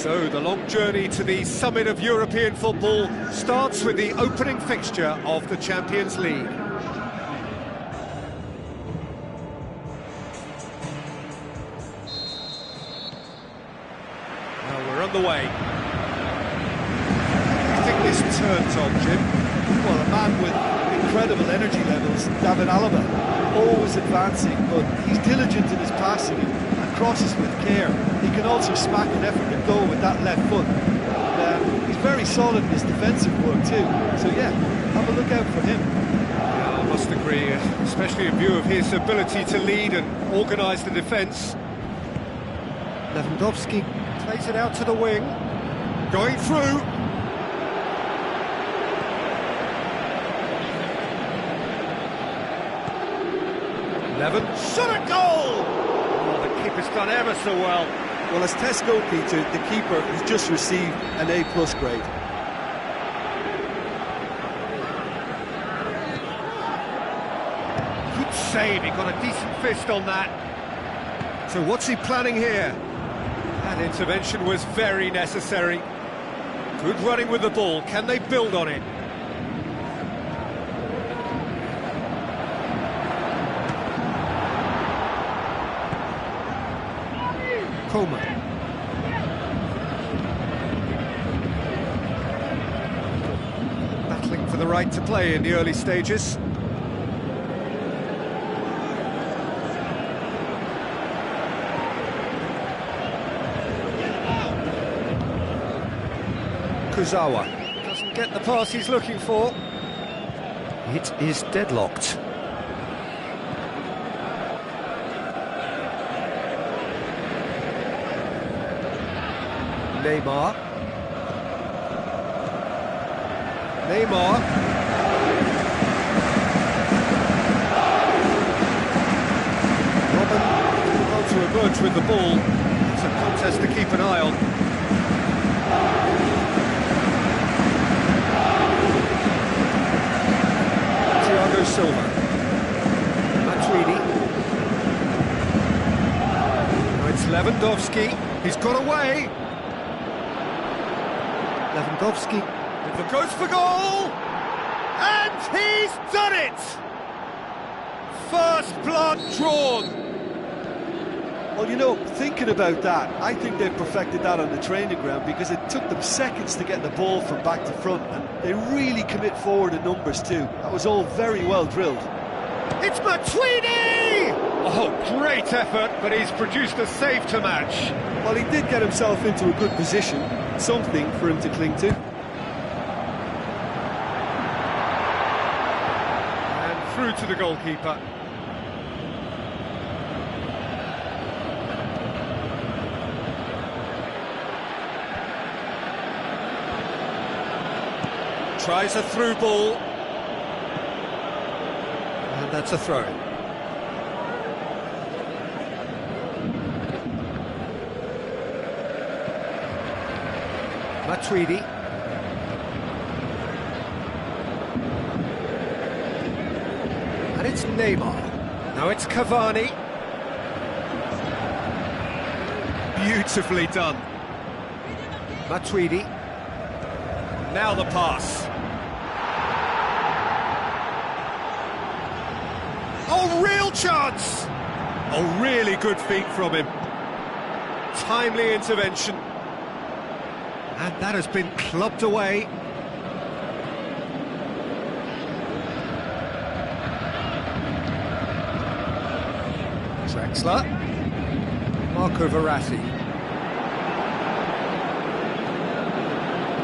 So the long journey to the summit of European football starts with the opening fixture of the Champions League. Well, we're on the way. I think this turns on, Jim. Well, a man with incredible energy levels, David Alaba, always advancing, but he's diligent in his passing and crosses with care. He can also smack an effort to goal with that left foot. He's very solid in his defensive work too, so yeah, have a look out for him. Yeah, I must agree, especially in view of his ability to lead and organise the defence. Lewandowski plays it out to the wing, going through. Levin, shot a goal! Oh, the keeper's done ever so well. Well, as test goalkeeper, the keeper has just received an A+ grade. Good save, he got a decent fist on that. So what's he planning here? That intervention was very necessary. Good running with the ball, can they build on it? Coleman. Battling for the right to play in the early stages. Kuzawa doesn't get the pass he's looking for. It is deadlocked. Neymar. Robin able to emerge with the ball. It's a contest to keep an eye on. Thiago Silva. Matuidi. Now it's Lewandowski. He's got away. Lewandowski goes for goal, and he's done it! First blood drawn. Well, you know, thinking about that, I think they've perfected that on the training ground because it took them seconds to get the ball from back to front, and they really commit forward in numbers too. That was all very well drilled. It's Matuidi! Oh, great effort, but he's produced a save to match. Well, he did get himself into a good position, something for him to cling to. And through to the goalkeeper. Tries a through ball. And that's a throw. Matuidi. And it's Neymar. Now it's Cavani. Beautifully done. Matuidi. Now the pass. Oh, real chance! Oh, really good feet from him. Timely intervention. And that has been clubbed away. Drexler. Marco Verratti.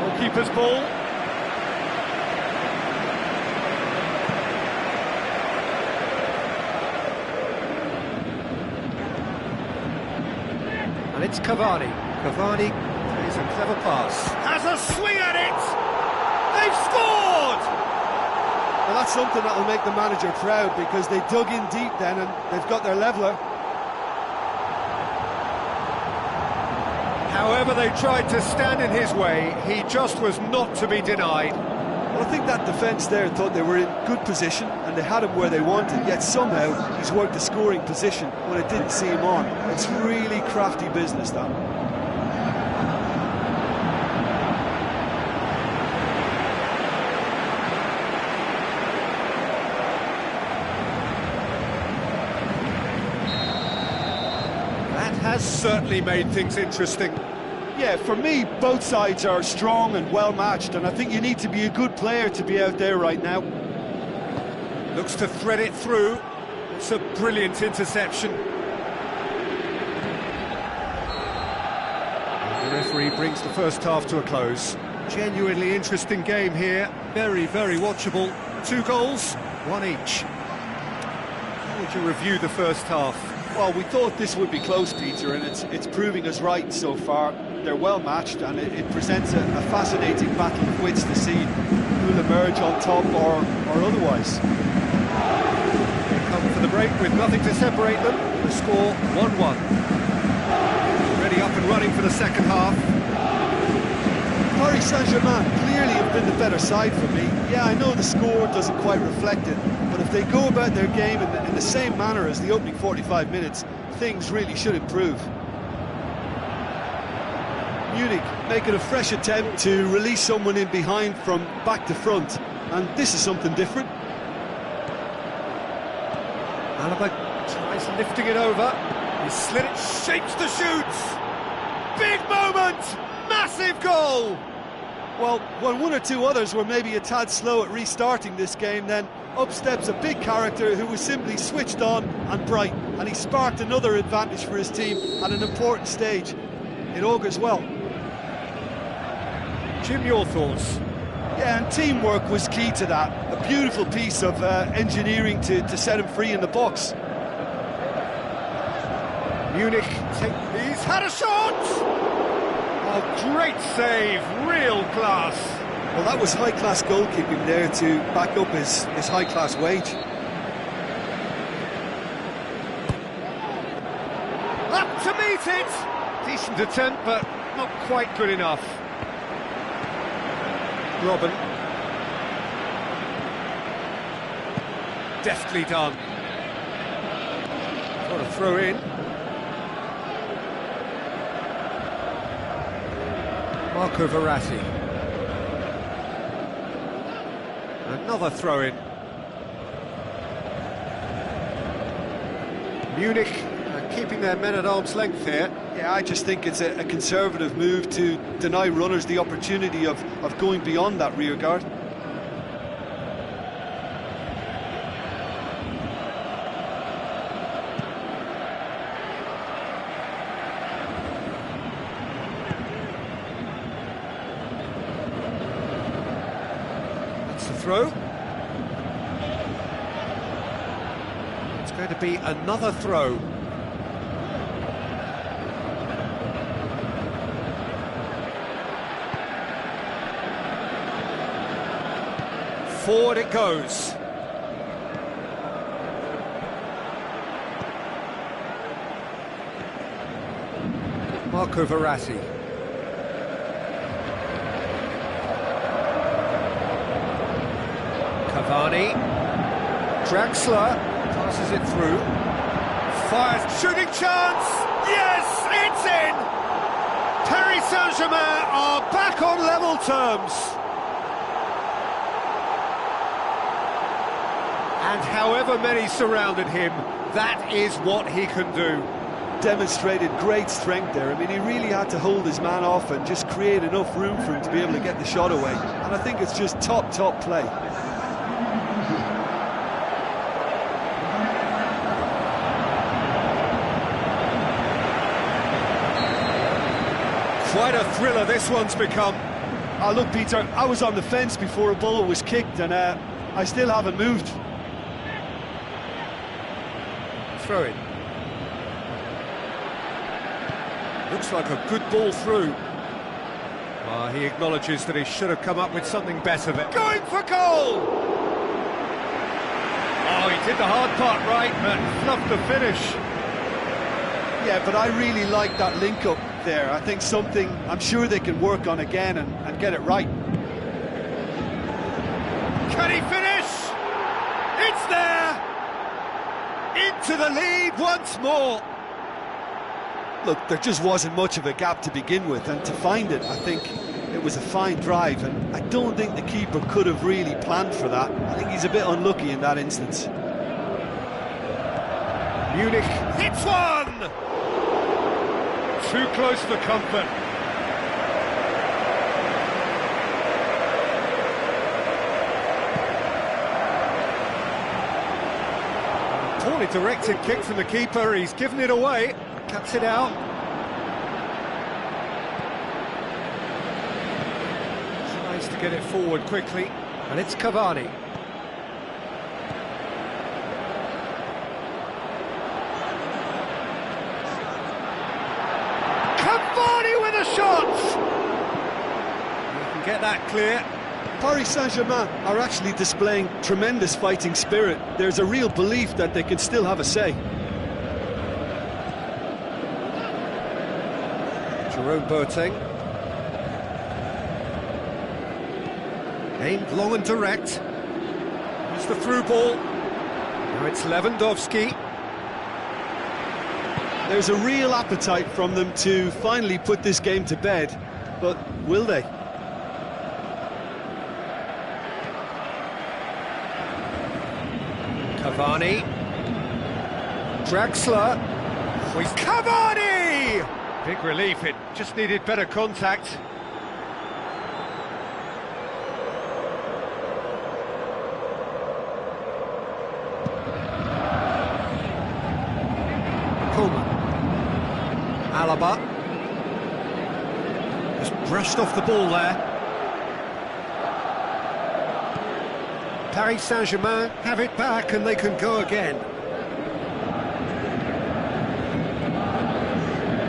Goalkeeper's ball. And it's Cavani. Cavani plays a clever pass. Has a swing at it! They've scored! Well, that's something that will make the manager proud because they dug in deep then and they've got their leveller. However they tried to stand in his way, he just was not to be denied. Well, I think that defence there thought they were in good position and they had him where they wanted, yet somehow he's worked the scoring position when it didn't see him on. It's really crafty business, that. has certainly made things interesting. Yeah, for me, both sides are strong and well matched, and I think you need to be a good player to be out there right now. Looks to thread it through. It's a brilliant interception. The referee brings the first half to a close. Genuinely interesting game here. Very, very watchable. 2 goals, 1 each. How would you review the first half? Well, we thought this would be close, Peter, and it's proving us right so far. They're well matched, and it presents a fascinating battle of wits to see who'll emerge on top or otherwise. They come for the break with nothing to separate them. The score 1-1. Ready up and running for the second half. Paris Saint-Germain clearly have been the better side for me. Yeah, I know the score doesn't quite reflect it, but if they go about their game in the same manner as the opening 45 minutes, things really should improve. Munich making a fresh attempt to release someone in behind from back to front, and this is something different. Alaba tries lifting it over. He slid it, shapes the shoots. Big moment! Massive goal! Well, when one or two others were maybe a tad slow at restarting this game, then up steps a big character who was simply switched on and bright, and he sparked another advantage for his team at an important stage. It augurs well. Jim, your thoughts? Yeah, and teamwork was key to that. A beautiful piece of engineering to set him free in the box. Munich he's had a shot! Oh, great save, real class. Well, that was high-class goalkeeping there to back up his high-class wage. Up to meet it! Decent attempt, but not quite good enough. Robin. Deftly done. Got a throw in. Marco Verratti. Another throw-in. Munich keeping their men at arm's length here. Yeah, I just think it's a conservative move to deny runners the opportunity of going beyond that rear guard. Throw. It's going to be another throw. Forward it goes. Marco Verratti. Cavani, Draxler passes it through, fires, shooting chance, yes, it's in! Paris Saint-Germain are back on level terms. And however many surrounded him, that is what he can do. Demonstrated great strength there. I mean, he really had to hold his man off and just create enough room for him to be able to get the shot away. And I think it's just top play. Quite a thriller this one's become. Oh, look, Peter, I was on the fence before a ball was kicked, and I still haven't moved. Throw it. Looks like a good ball through. He acknowledges that he should have come up with something better there. Going for goal! Oh, he did the hard part right, but fluffed the finish. Yeah, but I really like that link-up there. I think something I'm sure they can work on again and get it right. Can he finish? It's there! Into the lead once more. Look, there just wasn't much of a gap to begin with, and to find it, I think it was a fine drive, and I don't think the keeper could have really planned for that. I think he's a bit unlucky in that instance. Munich hits one! too close for comfort. Poorly directed kick from the keeper, he's given it away, cuts it out. Tries to get it forward quickly, and it's Cavani. Cavani with a shot! You can get that clear. Paris Saint-Germain are actually displaying tremendous fighting spirit. There's a real belief that they can still have a say. Jerome Boateng. Aimed long and direct. Here's the through ball. Now it's Lewandowski. There's a real appetite from them to finally put this game to bed, but will they? Cavani. Draxler. With Cavani! Big relief, it just needed better contact. Coleman. Alaba. Just brushed off the ball there. Paris Saint-Germain have it back and they can go again.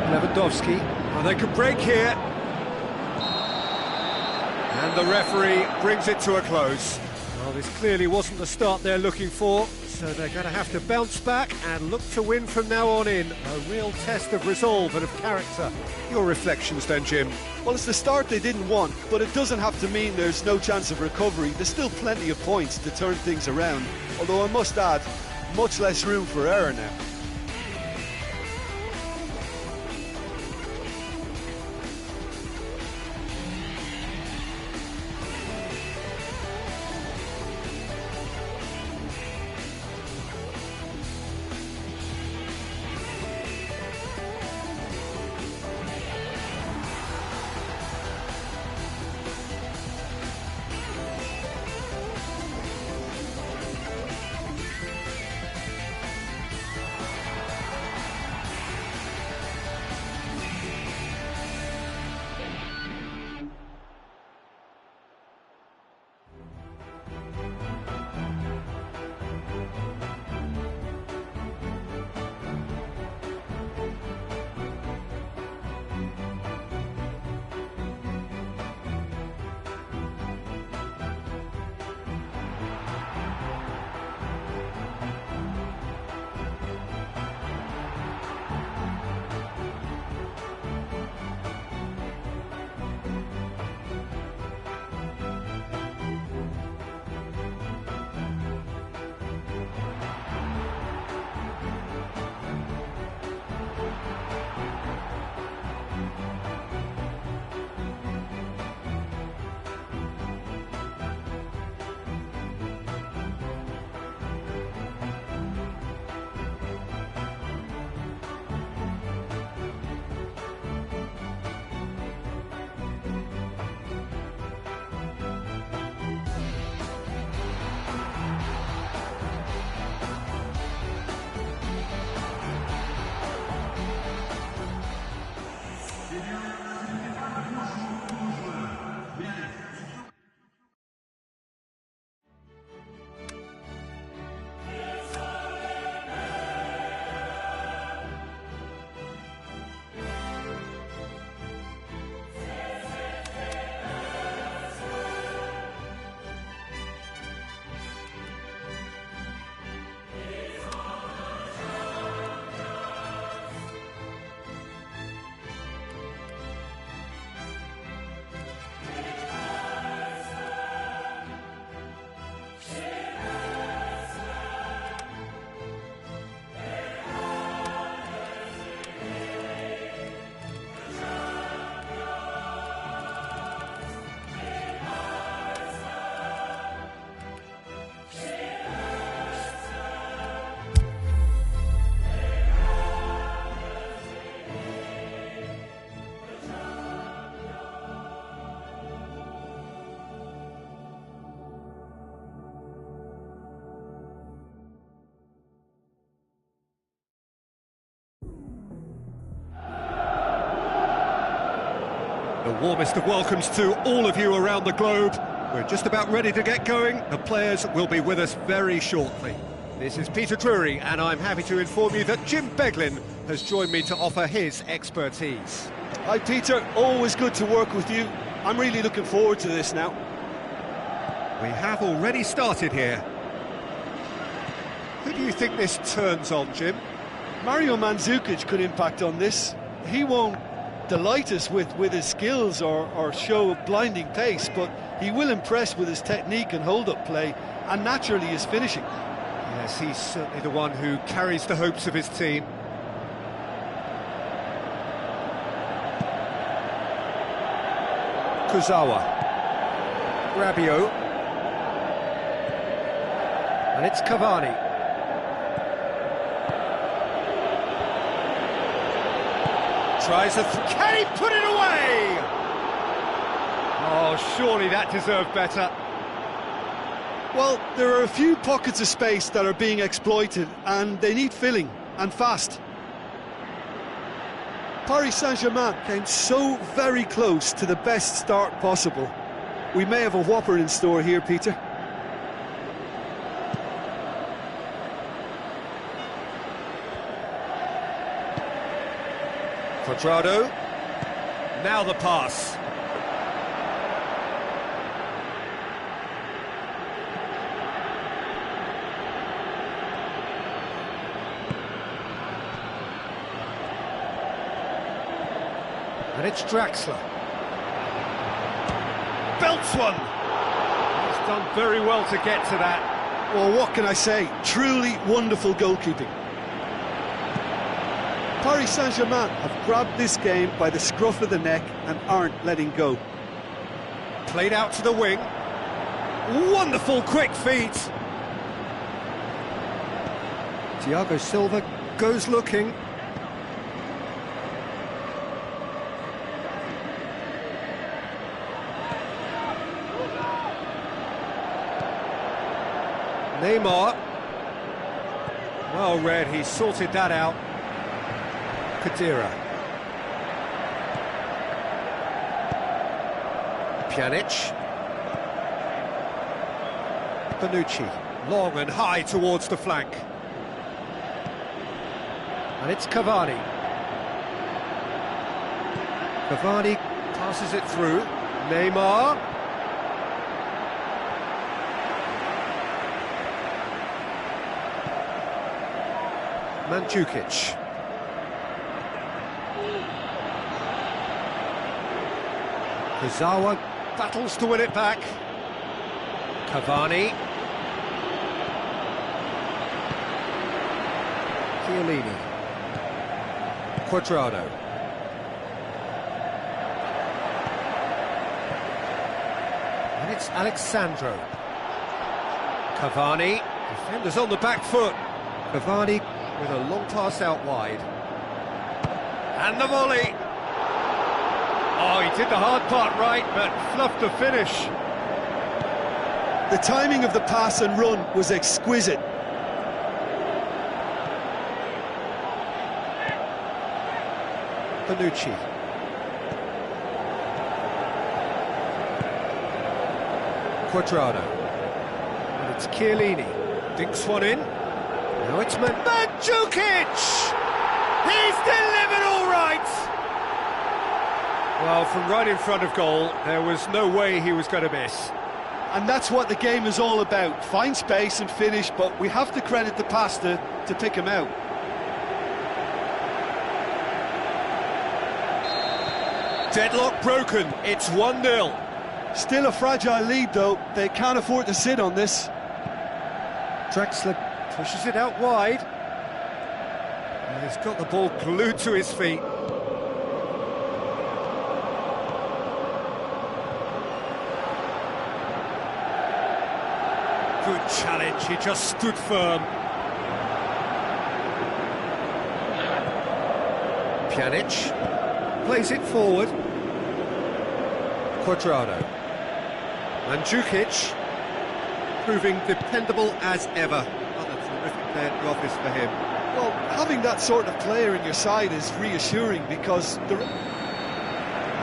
Lewandowski, well, they could break here. And the referee brings it to a close. Well, this clearly wasn't the start they're looking for, so they're going to have to bounce back and look to win from now on in. A real test of resolve and of character. Your reflections then, Jim? Well, it's the start they didn't want, but it doesn't have to mean there's no chance of recovery. There's still plenty of points to turn things around, although I must add, much less room for error now. The warmest of welcomes to all of you around the globe. We're just about ready to get going. The players will be with us very shortly. This is Peter Drury, and I'm happy to inform you that Jim Beglin has joined me to offer his expertise. Hi Peter, always good to work with you. I'm really looking forward to this now. We have already started here. Who do you think this turns on, Jim? Mario Mandzukic could impact on this. He won't delight us with his skills or show blinding pace, but he will impress with his technique and hold-up play, and naturally his finishing. Yes, he's certainly the one who carries the hopes of his team. Kurzawa. Rabiot. And it's Cavani. Tries a... Can he put it away? Oh, surely that deserved better. Well, there are a few pockets of space that are being exploited, and they need filling, and fast. Paris Saint-Germain came so very close to the best start possible. We may have a whopper in store here, Peter. Cuadrado. Now the pass. And it's Draxler. Belts one. He's done very well to get to that. Well, what can I say? Truly wonderful goalkeeping. Paris Saint-Germain have grabbed this game by the scruff of the neck and aren't letting go. Played out to the wing. Wonderful quick feet. Thiago Silva goes looking. Neymar. Well read, he sorted that out. Khedira. Pjanic. Bonucci. Long and high towards the flank. And it's Cavani. Cavani passes it through. Neymar. Mandzukic. Kurzawa battles to win it back. Cavani. Chiellini. Cuadrado. And it's Alexandro. Cavani. Defenders on the back foot. Cavani with a long pass out wide. And the volley. Oh, he did the hard part right, but fluffed the finish. The timing of the pass and run was exquisite. Bonucci. Cuadrado. And it's Chiellini. Dinks one in. Now it's Mandzukic! He's delivered all right! Well, from right in front of goal, there was no way he was going to miss. And that's what the game is all about. Find space and finish, but we have to credit the pass to pick him out. Deadlock broken, it's 1-0. Still a fragile lead, though. They can't afford to sit on this. Draxler pushes it out wide. And he's got the ball glued to his feet. Good challenge, he just stood firm. Pjanic plays it forward. Cuadrado. Mandzukic proving dependable as ever. What a terrific day at the office for him. Well, having that sort of player in your side is reassuring because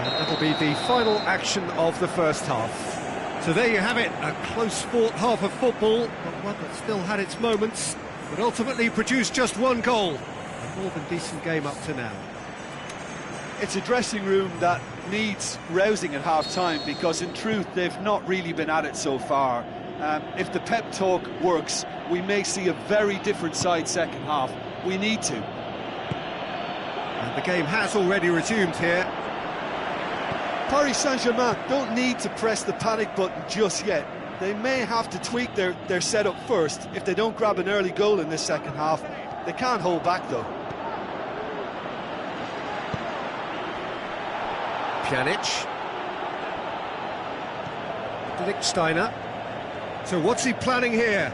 And that'll be the final action of the first half. So there you have it, a close-fought half of football, but one that still had its moments, but ultimately produced just one goal. A more than decent game up to now. It's a dressing room that needs rousing at half-time, because in truth they've not really been at it so far. If the pep talk works, we may see a very different side second half. We need to. And the game has already resumed here. Paris Saint-Germain don't need to press the panic button just yet. They may have to tweak their setup first. If they don't grab an early goal in this second half, they can't hold back though. Pjanic. Lichtsteiner. So what's he planning here?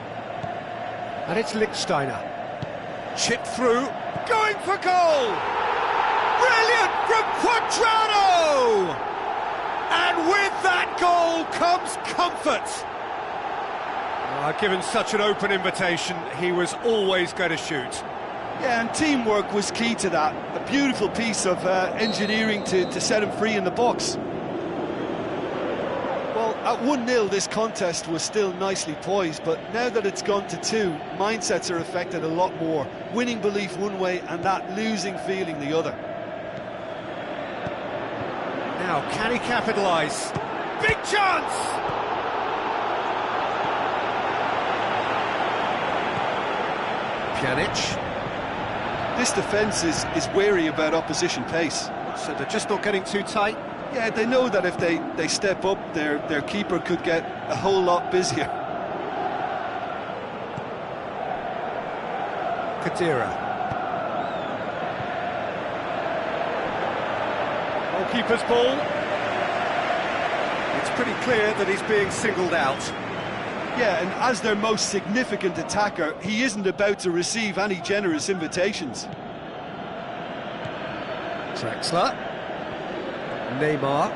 And it's Lichtsteiner. Chipped through, going for goal! Brilliant from Cuadrado! And with that goal comes comfort. Given such an open invitation, he was always going to shoot. Yeah, and teamwork was key to that. A beautiful piece of engineering to set him free in the box. Well, at 1-0 this contest was still nicely poised, but now that it's gone to 2, mindsets are affected a lot more. Winning belief one way and that losing feeling the other. Now, can he capitalise? Big chance! Pjanic. This defence is wary about opposition pace. So they're just not getting too tight? Yeah, they know that if they step up, their keeper could get a whole lot busier. Kadira. Goalkeeper's ball. It's pretty clear that he's being singled out. Yeah, and as their most significant attacker, he isn't about to receive any generous invitations. Drexler. Neymar.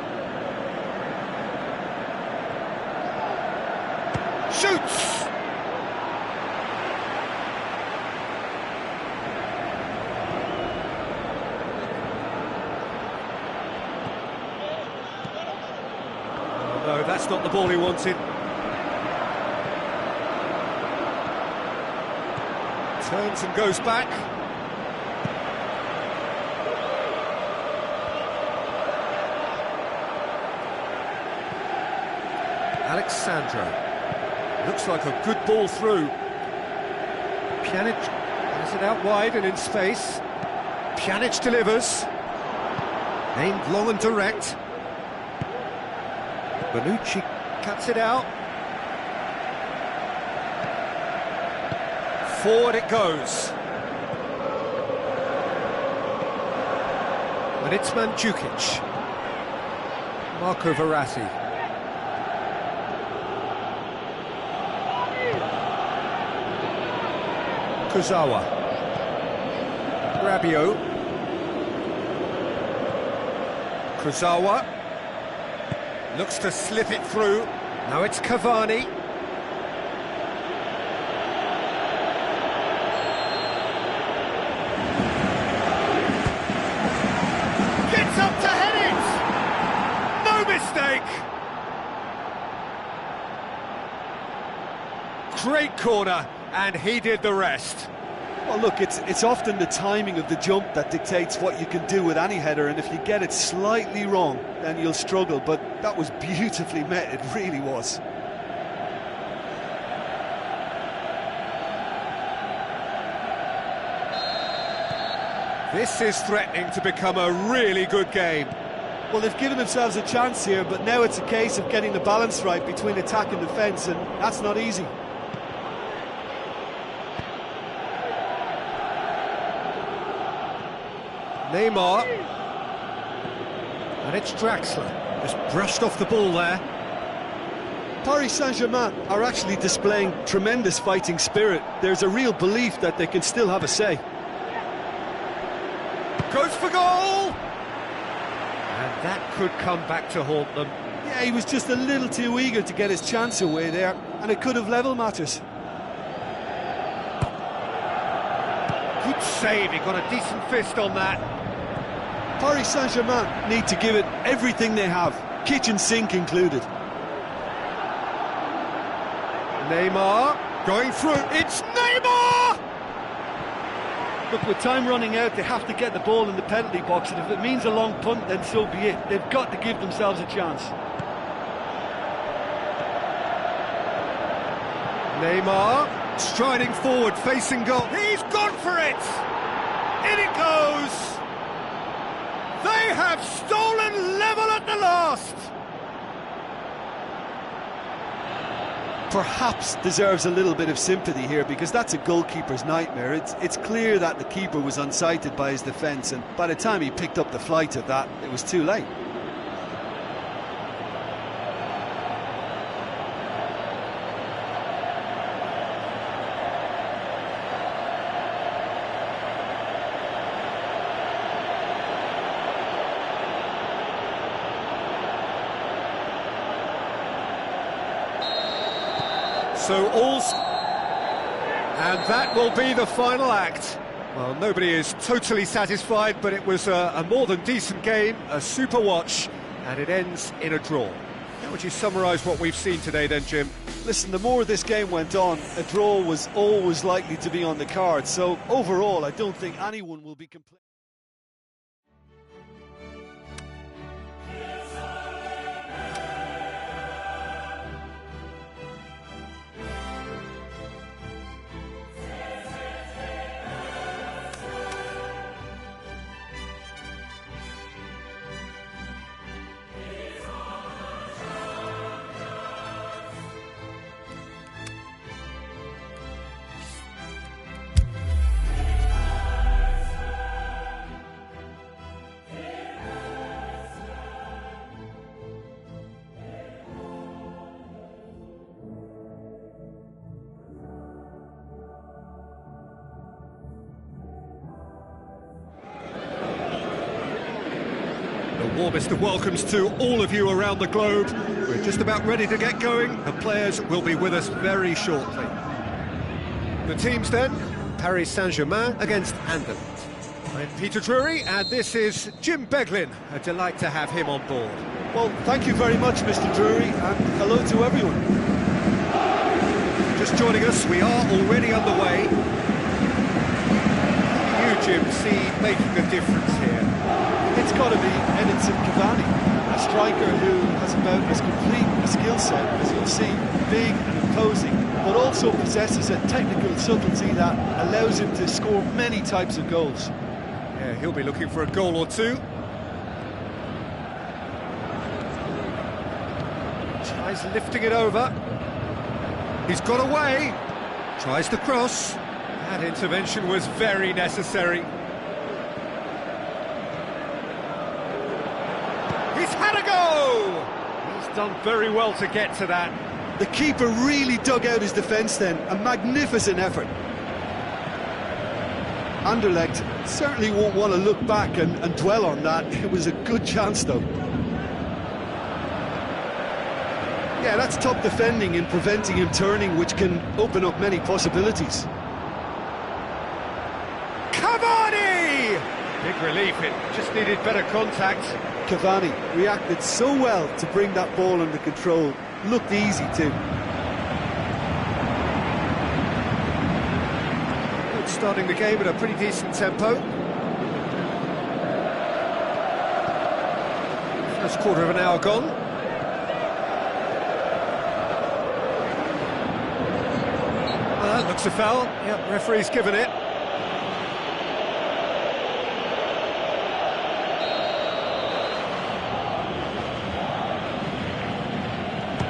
Shoots! Oh, no, that's not the ball he wanted. Turns and goes back. Alexandra. Looks like a good ball through. Pjanic has it out wide and in space. Pjanic delivers. Aimed long and direct. Bonucci cuts it out. Forward it goes. And it's Mandzukic. Marco Verratti. Kurzawa. Rabiot. Kurzawa. Looks to slip it through. Now it's Cavani. Gets up to head it! No mistake! Great corner, and he did the rest. Well, look, it's often the timing of the jump that dictates what you can do with any header, and if you get it slightly wrong, then you'll struggle, but that was beautifully met, it really was. This is threatening to become a really good game. Well, they've given themselves a chance here, but now it's a case of getting the balance right between attack and defence, and that's not easy. Neymar. And it's Draxler. Just brushed off the ball there. Paris Saint-Germain are actually displaying tremendous fighting spirit. There's a real belief that they can still have a say. Goes for goal! And that could come back to haunt them. Yeah, he was just a little too eager to get his chance away there, and it could have level matters. Good save, he got a decent fist on that. Paris Saint-Germain need to give it everything they have, kitchen sink included. Neymar going through. It's Neymar! Look, with time running out, they have to get the ball in the penalty box, and if it means a long punt, then so be it. They've got to give themselves a chance. Neymar striding forward, facing goal. He's gone for it! In it goes! They have stolen level at the last! Perhaps deserves a little bit of sympathy here, because that's a goalkeeper's nightmare. It's clear that the keeper was unsighted by his defence, and by the time he picked up the flight of that, it was too late. So and that will be the final act. Well, nobody is totally satisfied, but it was a more than decent game, a super watch, and it ends in a draw. How would you summarise what we've seen today then, Jim? Listen, the more this game went on, a draw was always likely to be on the cards, so overall I don't think anyone will be complaining. Warmest of welcomes to all of you around the globe. We're just about ready to get going. The players will be with us very shortly. The teams then, Paris Saint-Germain against Anderlecht. I'm Peter Drury, and this is Jim Beglin. A delight to have him on board. Well, thank you very much, Mr. Drury, and hello to everyone. Just joining us, we are already underway. You, Jim, see making a difference here? It's got to be Edinson Cavani, a striker who has about as complete a skill set as you'll see, big and imposing, but also possesses a technical subtlety that allows him to score many types of goals. Yeah, he'll be looking for a goal or two. Tries lifting it over. He's got away. Tries to cross. That intervention was very necessary. He's had a go! He's done very well to get to that. The keeper really dug out his defence then, a magnificent effort. Anderlecht certainly won't want to look back and dwell on that. It was a good chance though. Yeah, that's top defending in preventing him turning, which can open up many possibilities. Cavani! Big relief, it just needed better contact. Cavani reacted so well to bring that ball under control. Looked easy too. Starting the game at a pretty decent tempo. First quarter of an hour gone. Well, that looks a foul. Yep, referee's given it.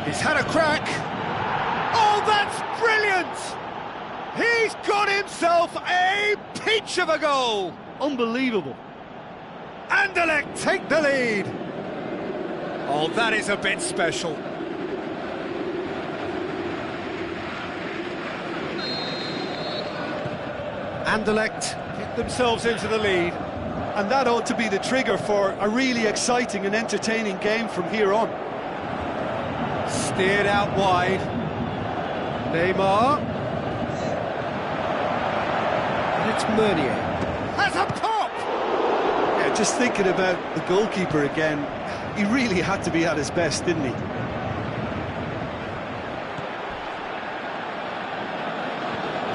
He's had a crack. Oh, that's brilliant! He's got himself a peach of a goal! Unbelievable. Anderlecht take the lead. Oh, that is a bit special. Anderlecht get themselves into the lead. And that ought to be the trigger for a really exciting and entertaining game from here on. Steered out wide. Neymar. It's Meunier. Has a pop! Yeah, just thinking about the goalkeeper again, he really had to be at his best, didn't he?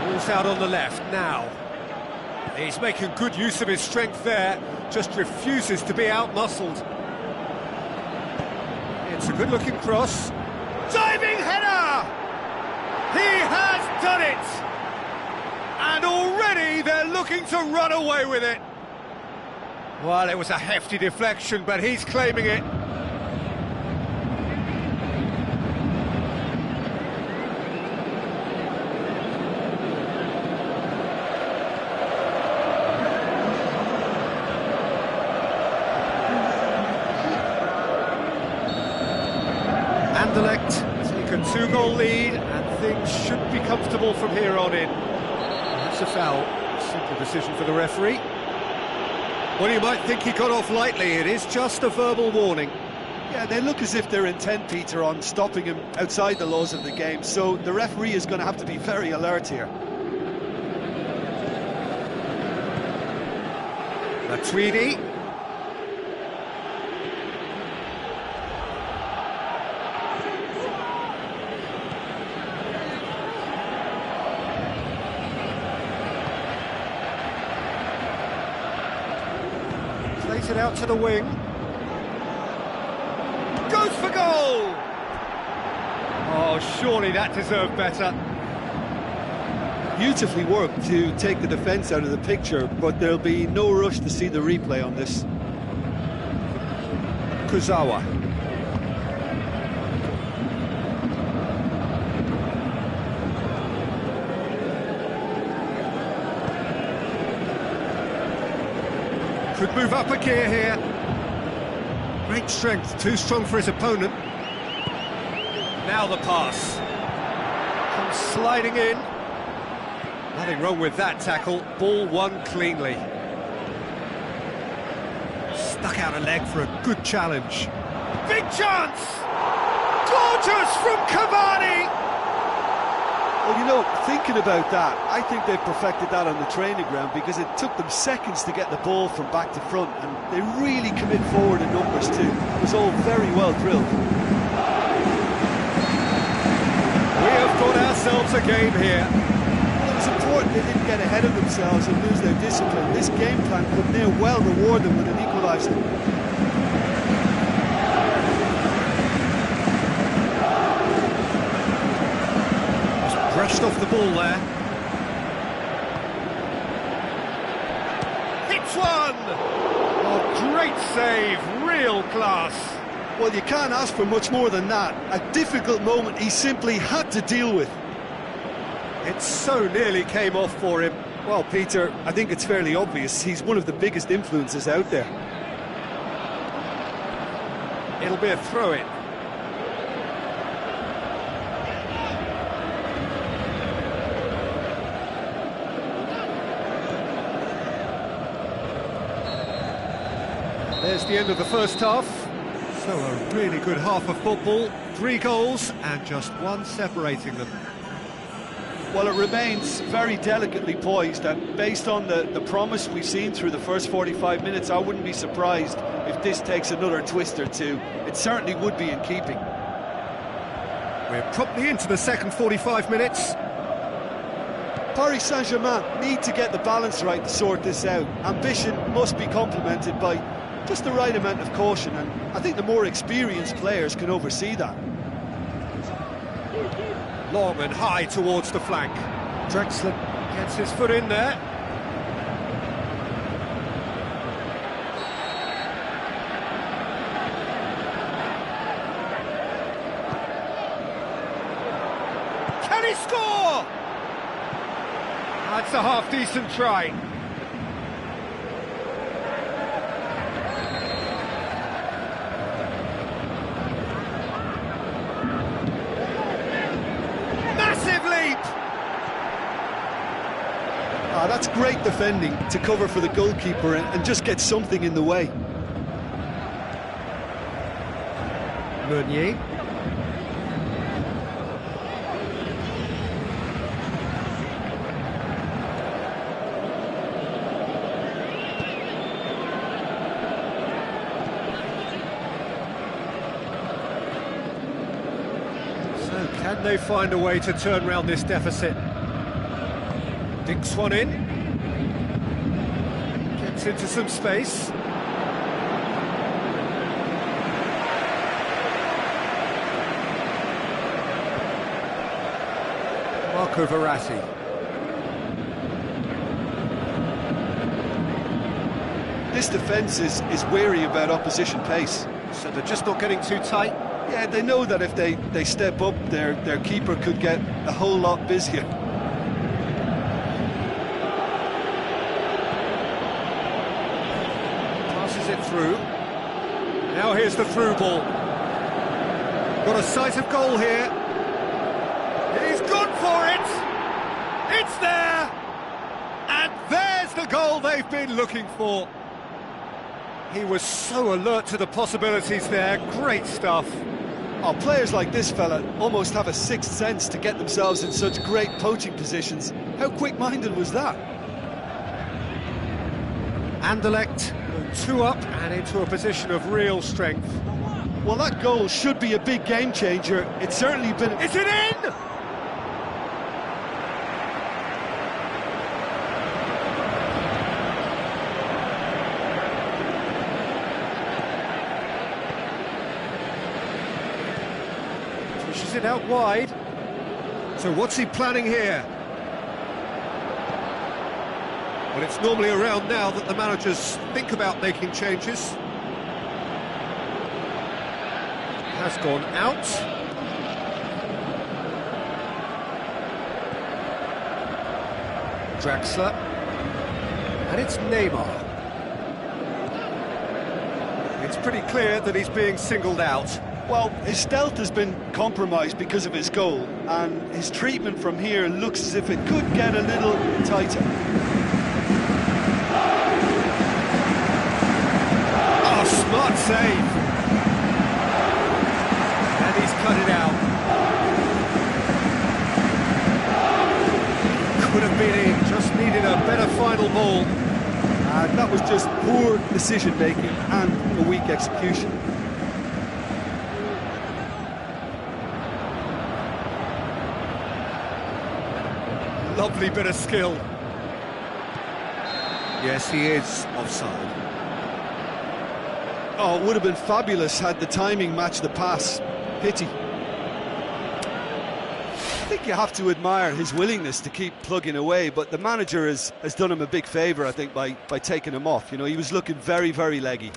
Ball's out on the left now. He's making good use of his strength there, just refuses to be out-muscled. It's a good-looking cross. Diving header! He has done it! And already they're looking to run away with it. Well, it was a hefty deflection, but he's claiming it. Anderlecht take a 2-goal lead, and things should be comfortable from here on in. That's a foul. Simple decision for the referee. Well, you might think he got off lightly. It is just a verbal warning. Yeah, they look as if they're intent, Peter, on stopping him outside the laws of the game, so the referee is going to have to be very alert here. Matuidi. Plays it out to the wing. Goes for goal! Oh, surely that deserved better. Beautifully worked to take the defence out of the picture, but there'll be no rush to see the replay on this. Kuzawa. Could move up a gear here. Great strength, too strong for his opponent. Now the pass. Comes sliding in. Nothing wrong with that tackle. Ball won cleanly. Stuck out a leg for a good challenge. Big chance! Gorgeous from Cavani! Well, you know, thinking about that, I think they've perfected that on the training ground because it took them seconds to get the ball from back to front, and they really commit forward in numbers too. It was all very well drilled. We have got ourselves a game here. Well, it was important they didn't get ahead of themselves and lose their discipline. This game plan could now well reward them with an equaliser. Brushed off the ball there. Hits one! Oh, great save, real class. Well, you can't ask for much more than that. A difficult moment he simply had to deal with. It so nearly came off for him. Well, Peter, I think it's fairly obvious. He's one of the biggest influences out there. It'll be a throw-in. There's the end of the first half. So a really good half of football. 3 goals and just one separating them. Well, it remains very delicately poised, and based on the promise we've seen through the first 45 minutes, I wouldn't be surprised if this takes another twist or two. It certainly would be in keeping. We're promptly into the second 45 minutes. Paris Saint-Germain need to get the balance right to sort this out. Ambition must be complemented by just the right amount of caution, and I think the more experienced players can oversee that. Long and high towards the flank. Drexler gets his foot in there. Can he score? That's a half-decent try. That's great defending to cover for the goalkeeper and just get something in the way. Meunier. Can they find a way to turn round this deficit? Dinks one in. Gets into some space. Marco Verratti. This defence is wary about opposition pace. So they're just not getting too tight. Yeah, they know that if they step up, their keeper could get a whole lot busier. Passes it through. Now here's the through ball. Got a sight of goal here. He's gone for it! It's there! And there's the goal they've been looking for. He was so alert to the possibilities there. Great stuff. Oh, players like this fella almost have a sixth sense to get themselves in such great poaching positions. How quick-minded was that? Anderlecht 2 up and into a position of real strength. Well, that goal should be a big game changer. It's certainly been... Is it in? Pushes it out wide. So what's he planning here? Well, it's normally around now that the managers think about making changes. Has gone out. Draxler. And it's Neymar. It's pretty clear that he's being singled out. Well, his stealth has been compromised because of his goal, and his treatment from here looks as if it could get a little tighter. Oh, smart save. And he's cut it out. Could have been in, just needed a better final ball. And that was just poor decision-making and a weak execution. Lovely bit of skill. Yes, he is offside. Oh, it would have been fabulous had the timing matched the pass. Pity. I think you have to admire his willingness to keep plugging away, but the manager has done him a big favour, I think, by taking him off. You know, he was looking very, very leggy.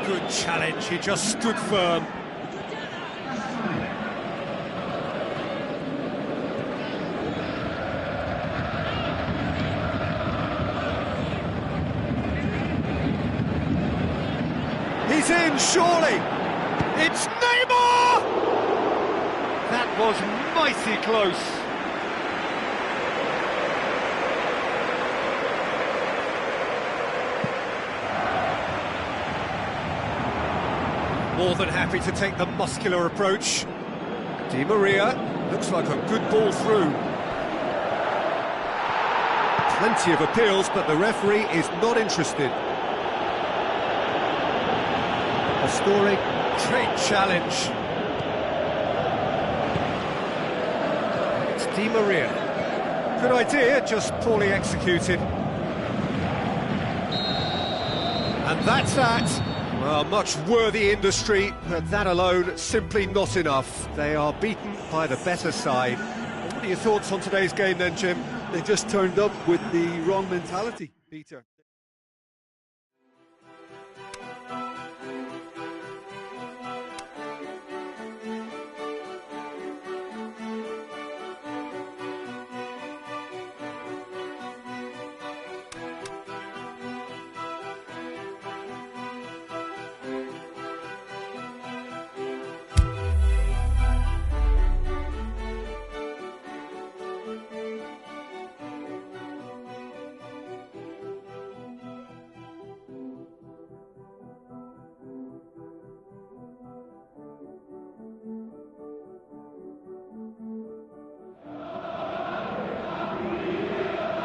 Good challenge, he just stood firm. He's in, surely! It's Neymar! That was mighty close. More than happy to take the muscular approach. Di Maria, looks like a good ball through. Plenty of appeals, but the referee is not interested. Pastore, great challenge. It's Di Maria. Good idea, just poorly executed. And that's that. Well, much worthy industry, but that alone simply not enough. They are beaten by the better side. What are your thoughts on today's game then, Jim? They just turned up with the wrong mentality, Peter.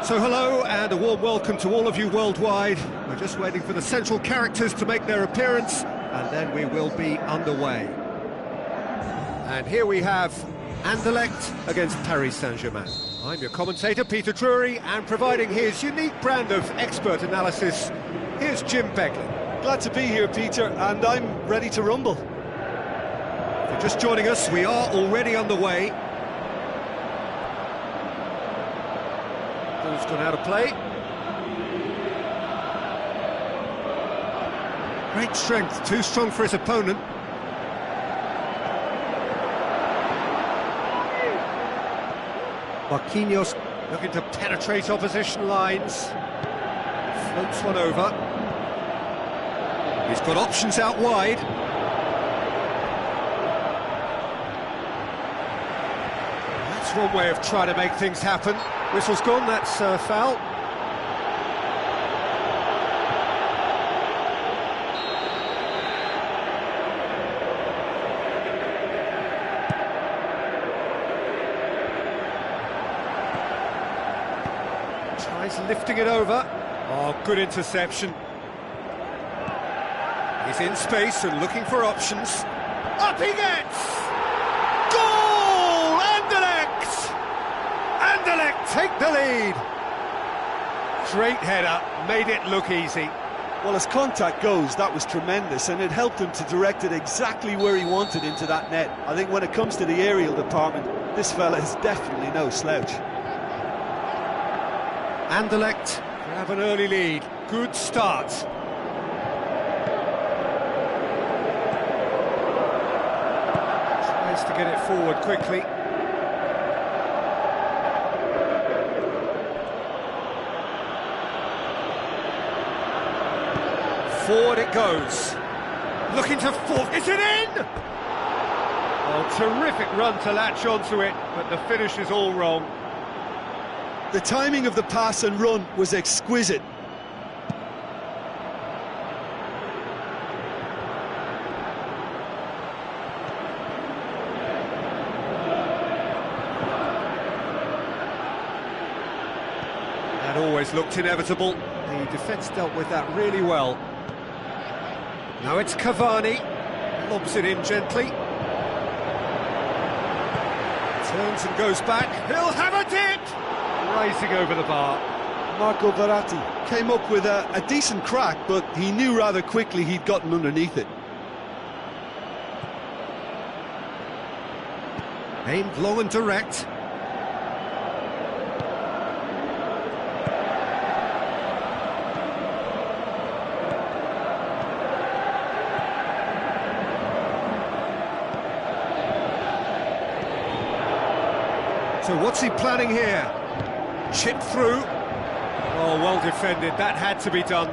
So hello and a warm welcome to all of you worldwide. We're just waiting for the central characters to make their appearance and then we will be underway. And here we have Anderlecht against Paris Saint-Germain. I'm your commentator Peter Drury, and providing his unique brand of expert analysis, here's Jim Beglin. Glad to be here, Peter, and I'm ready to rumble. If you're just joining us, we are already underway. Ball's gone out of play. Great strength, too strong for his opponent. Marquinhos looking to penetrate opposition lines. Floats one over. He's got options out wide. That's one way of trying to make things happen. Whistle's gone, that's a foul. Tries lifting it over. Oh, good interception. He's in space and looking for options. Up he gets! Goal! Anderlecht! Anderlecht take the lead. Great header, made it look easy. Well, as contact goes, that was tremendous, and it helped him to direct it exactly where he wanted into that net. I think when it comes to the aerial department, this fella is definitely no slouch. Anderlecht have an early lead. Good start. Tries to get it forward quickly. Forward it goes. Looking to force. Is it in? Oh, terrific run to latch onto it, but the finish is all wrong. The timing of the pass and run was exquisite. That always looked inevitable. The defence dealt with that really well. Now it's Cavani. Lobs it in gently. Turns and goes back. He'll have a dip! Rising over the bar. Marco Verratti came up with a decent crack, but he knew rather quickly he'd gotten underneath it. Aimed long and direct. So what's he planning here? Chip through. Oh, well defended. That had to be done.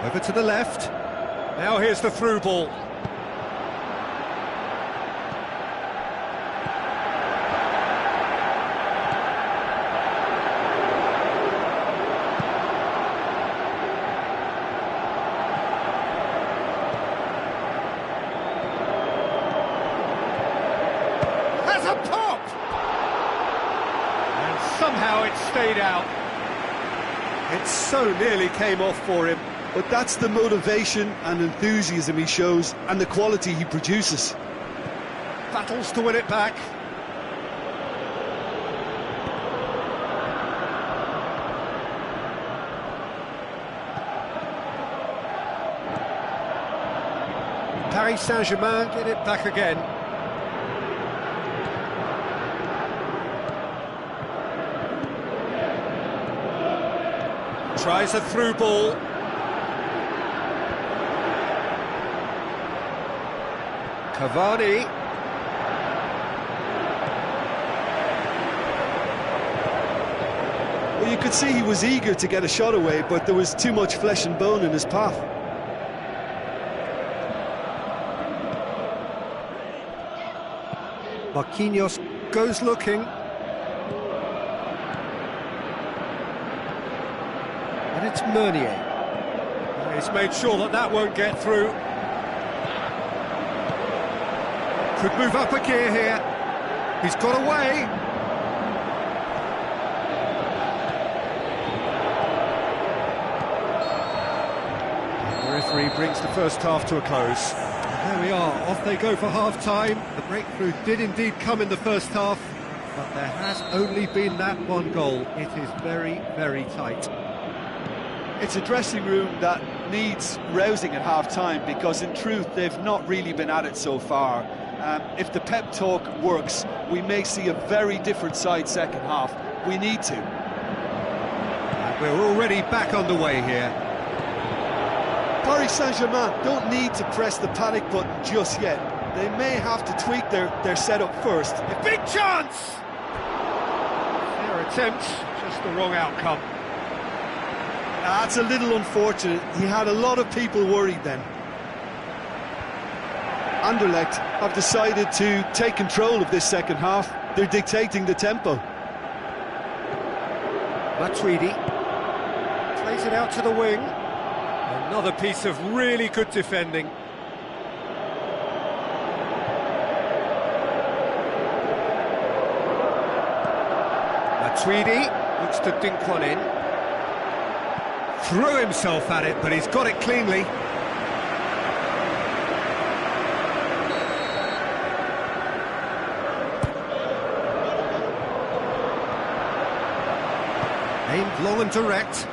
Over to the left. Now here's the through ball. A pop! And somehow it stayed out. It so nearly came off for him. But that's the motivation and enthusiasm he shows, and the quality he produces. Battles to win it back. Paris Saint-Germain get it back again. Tries a through ball. Cavani. Well, you could see he was eager to get a shot away, but there was too much flesh and bone in his path. Marquinhos goes looking. it's Meunier. He's made sure that that won't get through. Could move up a gear here. He's got away. The referee brings the first half to a close. And there we are, off they go for half-time. The breakthrough did indeed come in the first half, but there has only been that one goal. It is very, very tight. It's a dressing room that needs rousing at half-time, because in truth they've not really been at it so far. If the pep talk works, we may see a very different side second half. We need to. And we're already back underway here. Paris Saint-Germain don't need to press the panic button just yet. They may have to tweak their setup first. A big chance! Their attempt, just the wrong outcome. That's a little unfortunate. He had a lot of people worried then. Anderlecht have decided to take control of this second half. They're dictating the tempo. Matuidi plays it out to the wing. Another piece of really good defending. Matuidi looks to dink one in. Threw himself at it, but he's got it cleanly. Aimed long and direct.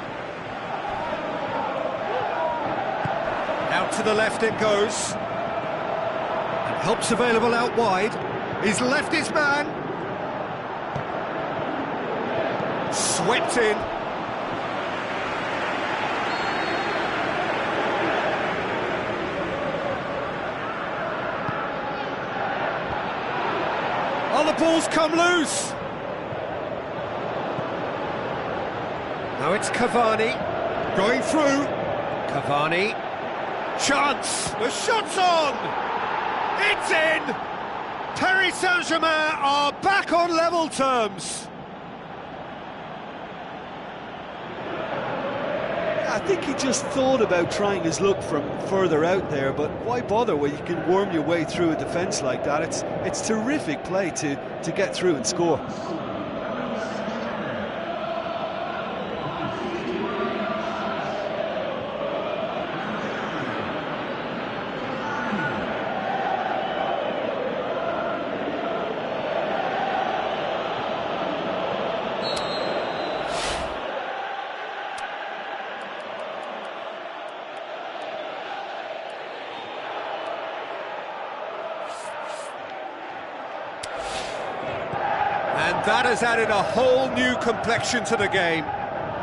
Out to the left it goes. And help's available out wide. He's left his man. Swept in. Oh, the ball's come loose. Now it's Cavani, going through. Cavani, chance, the shot's on! It's in! Paris Saint-Germain are back on level terms. I think he just thought about trying his luck from further out there, but why bother when you can worm your way through a defence like that? It's terrific play to get through and score. And that has added a whole new complexion to the game.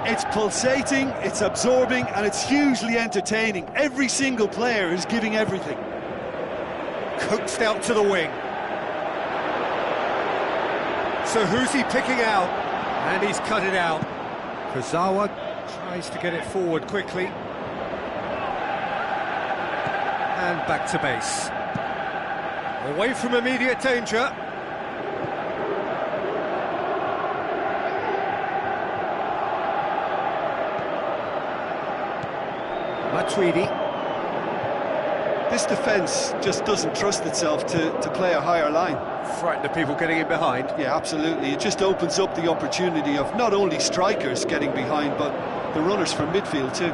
It's pulsating, it's absorbing, and it's hugely entertaining. Every single player is giving everything. Coaxed out to the wing. So who's he picking out? And he's cut it out. Kurzawa tries to get it forward quickly. And back to base. Away from immediate danger. Matuidi. This defence just doesn't trust itself to play a higher line. Frightened of people getting in behind. Yeah, absolutely. It just opens up the opportunity of not only strikers getting behind, but the runners from midfield too.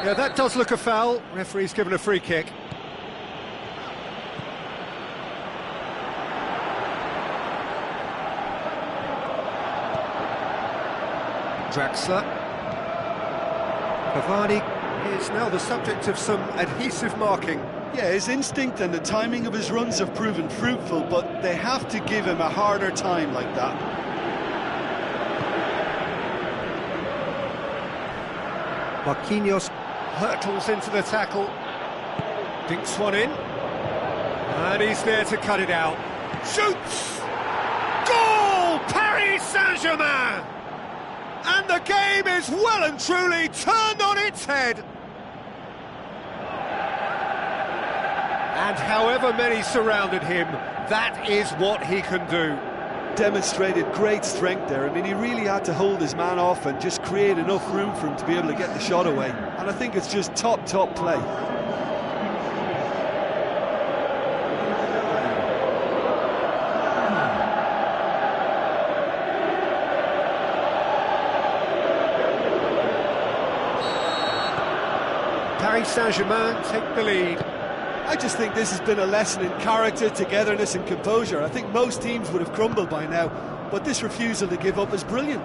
Yeah, that does look a foul. Referee's given a free kick. Draxler. Cavani is now the subject of some adhesive marking. Yeah, his instinct and the timing of his runs have proven fruitful, but they have to give him a harder time like that. Marquinhos hurtles into the tackle. Dinks one in. And he's there to cut it out. Shoots! Goal! Paris Saint-Germain! And the game is well and truly turned on its head. And however many surrounded him, that is what he can do. demonstrated great strength there. I mean, he really had to hold his man off and just create enough room for him to be able to get the shot away. And I think it's just top play. Paris Saint-Germain take the lead. I just think this has been a lesson in character, togetherness and composure. I think most teams would have crumbled by now, but this refusal to give up is brilliant.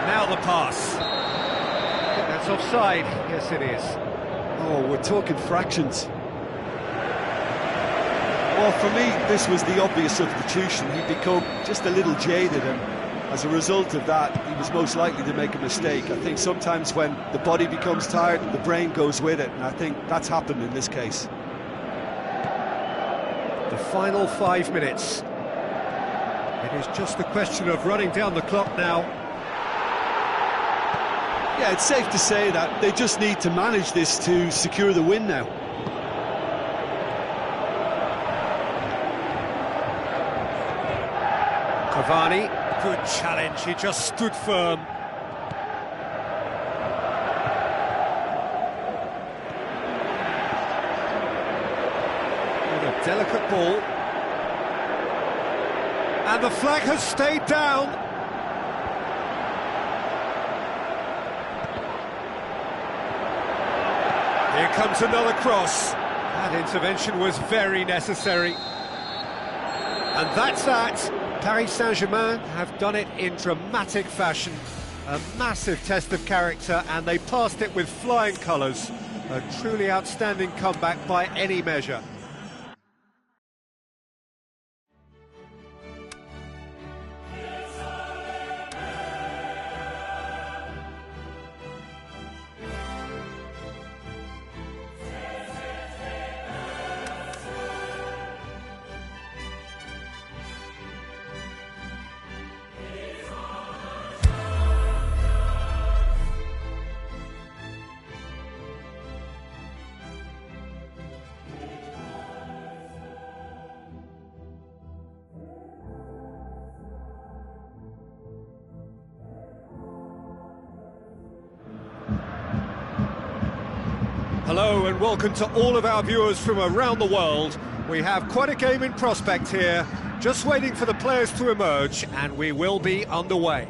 Now the pass. I think that's offside. Yes, it is. Oh, we're talking fractions. Well, for me, this was the obvious substitution. He'd become just a little jaded, and as a result of that, he was most likely to make a mistake. I think sometimes when the body becomes tired, the brain goes with it, and I think that's happened in this case. The final 5 minutes. It is just a question of running down the clock now. Yeah, it's safe to say that they just need to manage this to secure the win now. Cavani, good challenge, he just stood firm. With a delicate ball. And the flag has stayed down. Here comes another cross. That intervention was very necessary. And that's that. Paris Saint-Germain have done it in dramatic fashion. A massive test of character, and they passed it with flying colours. A truly outstanding comeback by any measure. Hello and welcome to all of our viewers from around the world. We have quite a game in prospect here, just waiting for the players to emerge, and we will be underway.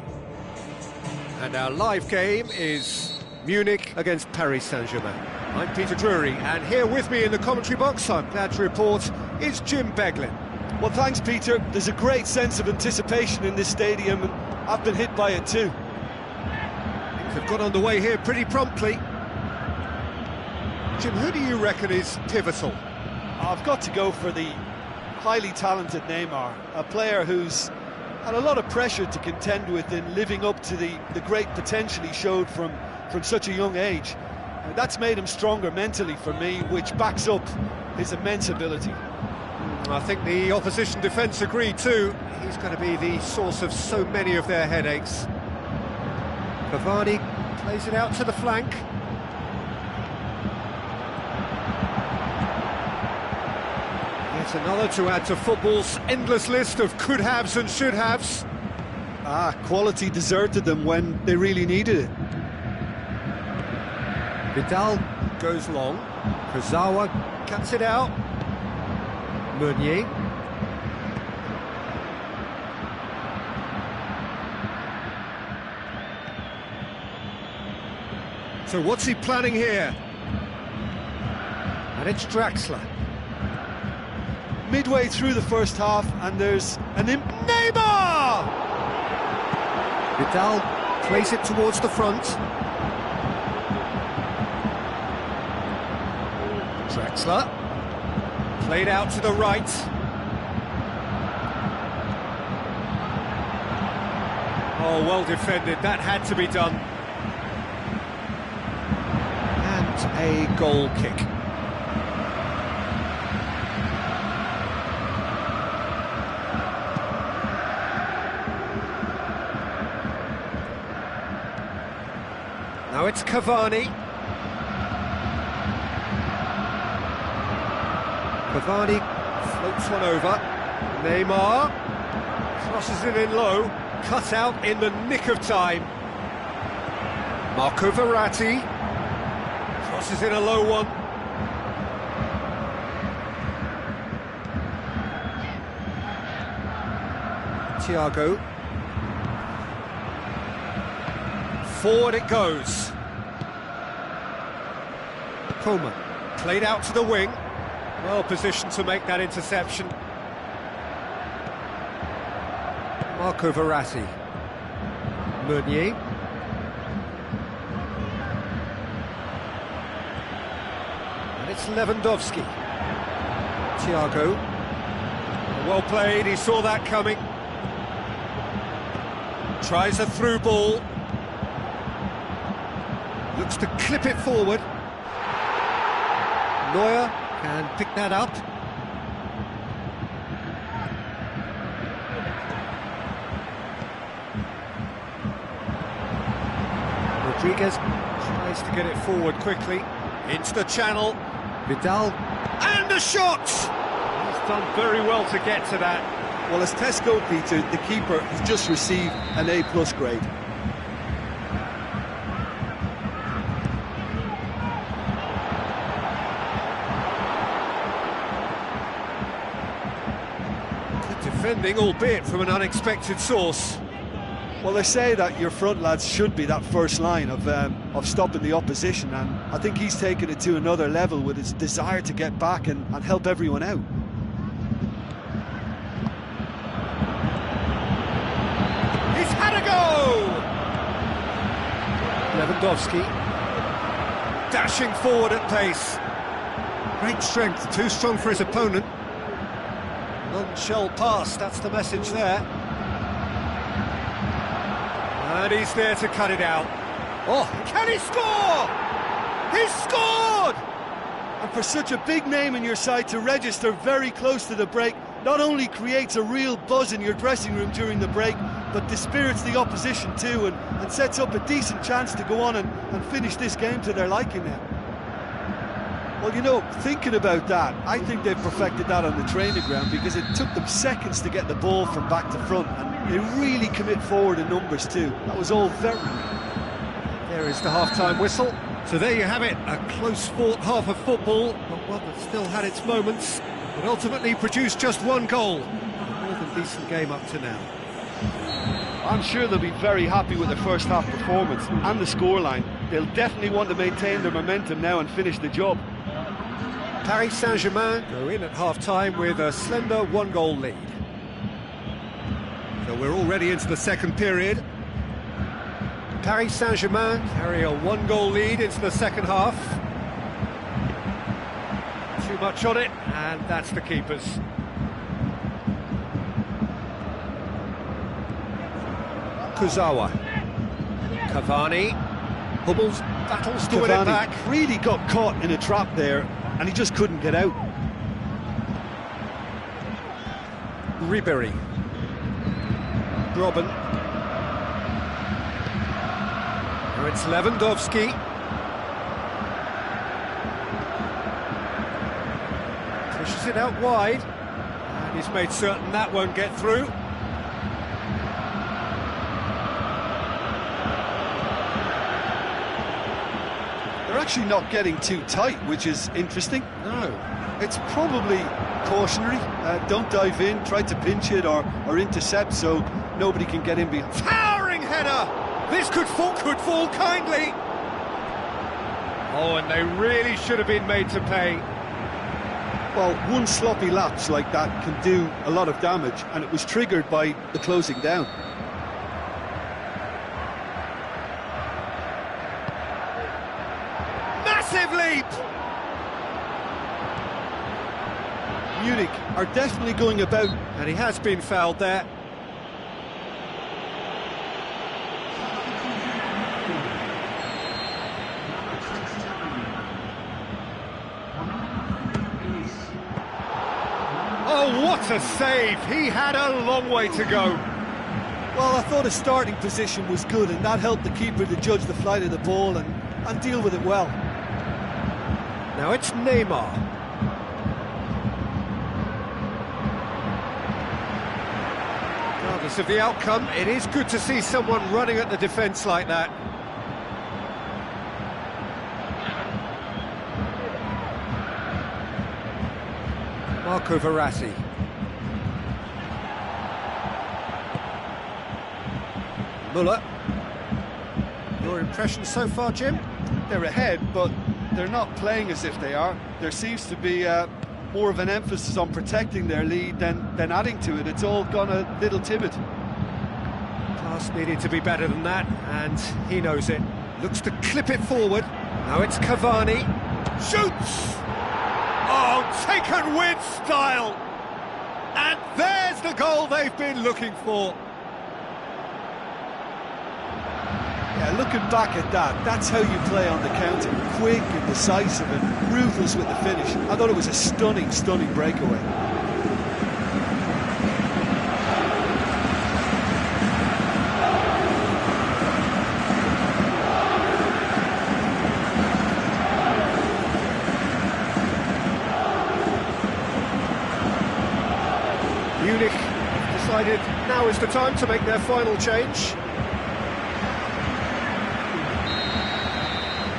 And our live game is Munich against Paris Saint-Germain. I'm Peter Drury, and here with me in the commentary box, I'm glad to report, is Jim Beglin. Well, thanks, Peter. There's a great sense of anticipation in this stadium, and I've been hit by it too. Things have got underway here pretty promptly. Jim, who do you reckon is pivotal? I've got to go for the highly talented Neymar, a player who's had a lot of pressure to contend with in living up to the great potential he showed from such a young age. And that's made him stronger mentally for me, which backs up his immense ability. I think the opposition defence agree too. He's going to be the source of so many of their headaches. Cavani plays it out to the flank. Yet another to add to football's endless list of could-haves and should-haves. Quality deserted them when they really needed it. Vidal goes long. Kurzawa cuts it out. Meunier. So what's he planning here? And it's Draxler. Midway through the first half, and there's an Neymar! Vidal plays it towards the front. Draxler. Played out to the right. Oh, well defended. That had to be done. And a goal kick. Now it's Cavani. Cavani floats one over. Neymar crosses it in low, cut out in the nick of time. Marco Verratti crosses in a low one. Thiago. Forward it goes. Coman played out to the wing. Well positioned to make that interception. Marco Verratti. Meunier. And it's Lewandowski. Thiago. Well played, he saw that coming. Tries a through ball. Looks to clip it forward. Neuer can pick that up. Rodriguez tries to get it forward quickly. Into the channel. Vidal. And a shot! He's done very well to get to that. Well, as test go, Peter, the keeper has just received an A+ grade. Defending, albeit from an unexpected source. Well, they say that your front lads should be that first line of stopping the opposition, and I think he's taken it to another level with his desire to get back and help everyone out. He's had a go! Lewandowski dashing forward at pace. Great strength, too strong for his opponent. None shall pass, that's the message there. And he's there to cut it out. Oh, can he score? He's scored! And for such a big name in your side to register very close to the break, not only creates a real buzz in your dressing room during the break, but dispirits the opposition too, and sets up a decent chance to go on and finish this game to their liking now. Well, you know, thinking about that, I think they've perfected that on the training ground, because it took them seconds to get the ball from back to front, and they really commit forward in numbers too. That was all very... There is the half-time whistle. So there you have it, a close-fought half of football, but one that still had its moments, but ultimately produced just one goal. A more than decent game up to now. I'm sure they'll be very happy with the first half performance and the scoreline. They'll definitely want to maintain their momentum now and finish the job. Paris Saint-Germain go in at half-time with a slender one-goal lead. So we're already into the second period. Paris Saint-Germain carry a one-goal lead into the second half. Too much on it, and that's the keepers. Kurzawa. Cavani. Hummels battles to win it back. Really got caught in a trap there, and he just couldn't get out. Ribéry. Robben. Now it's Lewandowski. Pushes it out wide. And he's made certain that won't get through. They're actually not getting too tight, which is interesting. No. It's probably cautionary. Don't dive in, try to pinch it or intercept so nobody can get in behind. Towering header! This could fall kindly. Oh, and they really should have been made to pay. Well, one sloppy lapse like that can do a lot of damage, and it was triggered by the closing down. Massive leap! Munich are definitely going about... And he has been fouled there. What a save! He had a long way to go. Well, I thought his starting position was good, and that helped the keeper to judge the flight of the ball and deal with it well. Now it's Neymar. Regardless of the outcome, it is good to see someone running at the defence like that. Marco Verratti. Muller. Your impression so far, Jim? They're ahead, but they're not playing as if they are. There seems to be more of an emphasis on protecting their lead than adding to it. It's all gone a little timid. Pass needed to be better than that, and he knows it. Looks to clip it forward. Now it's Cavani. Shoots! Oh, taken with style! And there's the goal they've been looking for. Yeah, looking back at that, that's how you play on the counter. Quick and decisive and ruthless with the finish. I thought it was a stunning, stunning breakaway. Munich decided now is the time to make their final change.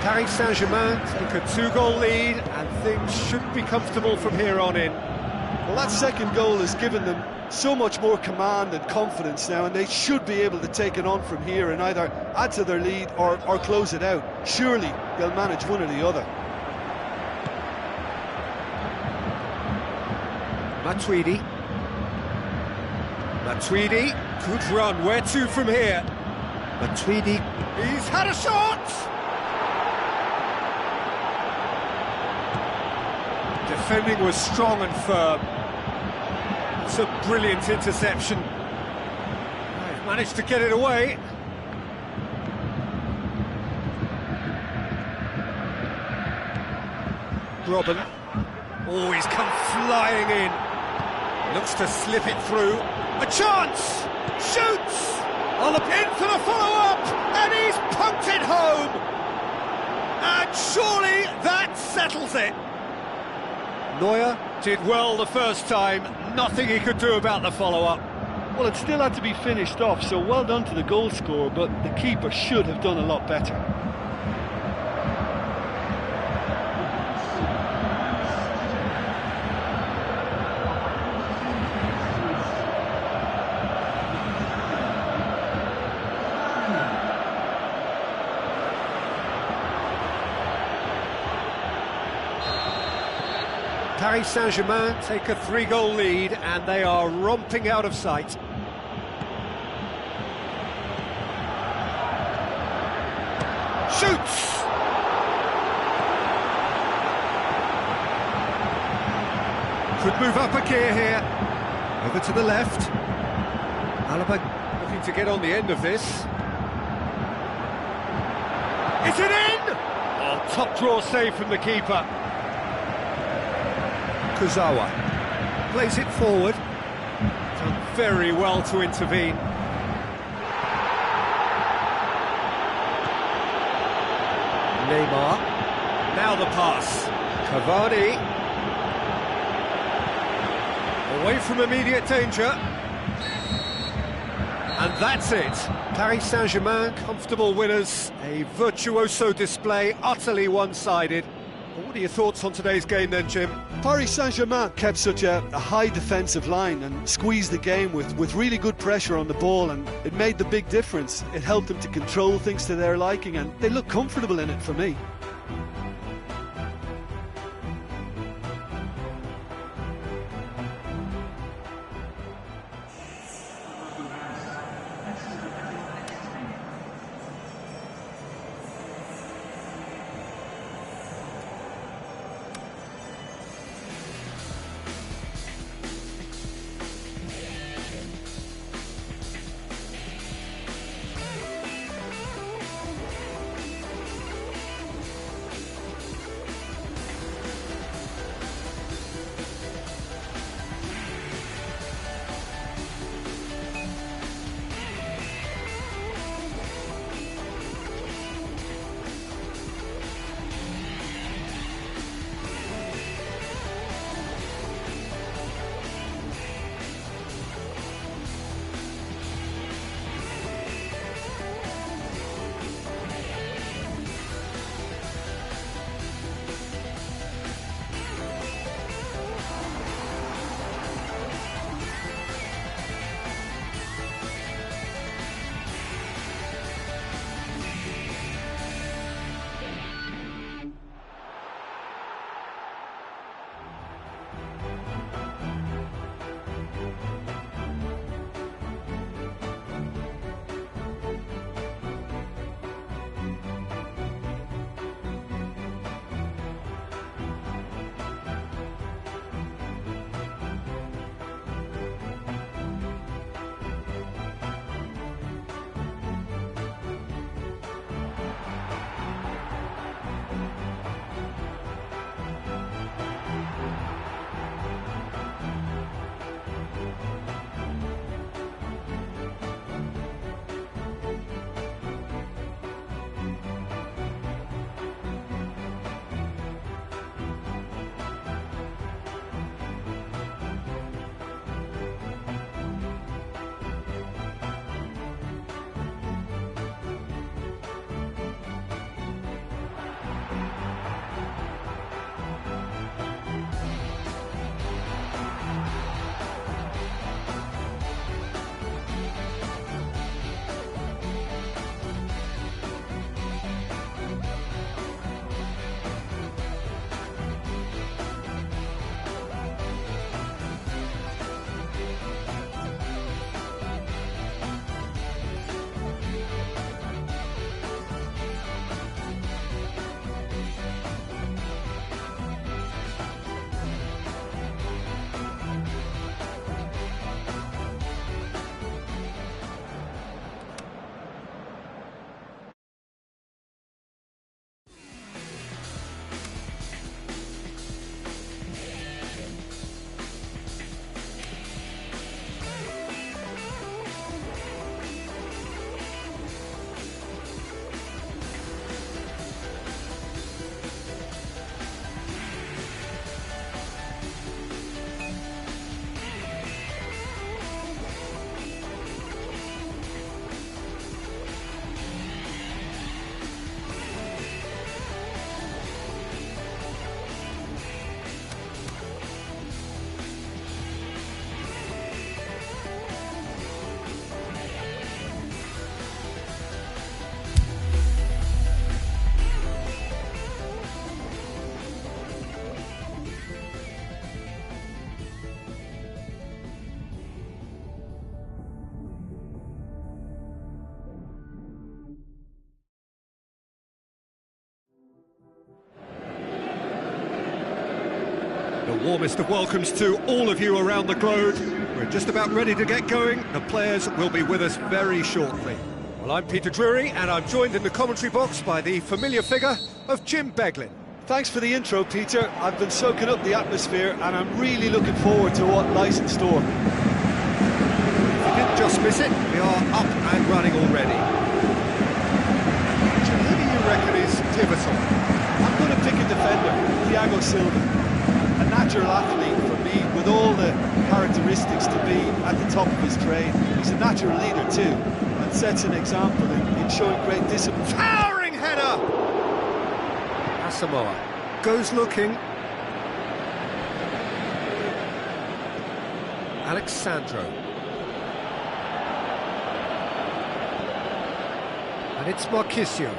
Paris Saint-Germain take a 2-goal lead, and things should be comfortable from here on in. Well, that second goal has given them so much more command and confidence now, and they should be able to take it on from here and either add to their lead or close it out. Surely they'll manage one or the other. Matuidi, good run, where to from here? Matuidi, he's had a shot! Defending was strong and firm. It's a brilliant interception. They've managed to get it away. Robin. Oh, he's come flying in. Looks to slip it through. A chance! Shoots! On the pin for the follow-up! And he's poked it home! And surely that settles it. Neuer did well the first time, nothing he could do about the follow-up. Well, it still had to be finished off, so well done to the goal scorer, but the keeper should have done a lot better. Paris Saint-Germain take a 3-goal lead, and they are romping out of sight. Shoots! Could move up a gear here. Over to the left. Alaba looking to get on the end of this. Is it in? Oh, top draw save from the keeper. Kurzawa plays it forward. Done very well to intervene. Neymar. Now the pass. Cavani. Away from immediate danger. And that's it. Paris Saint-Germain, comfortable winners. A virtuoso display, utterly one-sided. What are your thoughts on today's game then, Jim? Paris Saint-Germain kept such a high defensive line and squeezed the game with really good pressure on the ball, and it made the big difference. It helped them to control things to their liking, and they look comfortable in it for me. The warmest of welcomes to all of you around the globe. We're just about ready to get going. The players will be with us very shortly. Well, I'm Peter Drury, and I'm joined in the commentary box by the familiar figure of Jim Beglin. Thanks for the intro, Peter. I've been soaking up the atmosphere, and I'm really looking forward to what lies in store. If you didn't just miss it, we are up and running already. Jim, who do you reckon is pivotal? I'm going to pick a defender, Thiago Silva. A natural athlete for me, with all the characteristics to be at the top of his trade. He's a natural leader too, and sets an example in showing great discipline. Towering header! Asamoah goes looking. Alexandro. And it's Marquisio.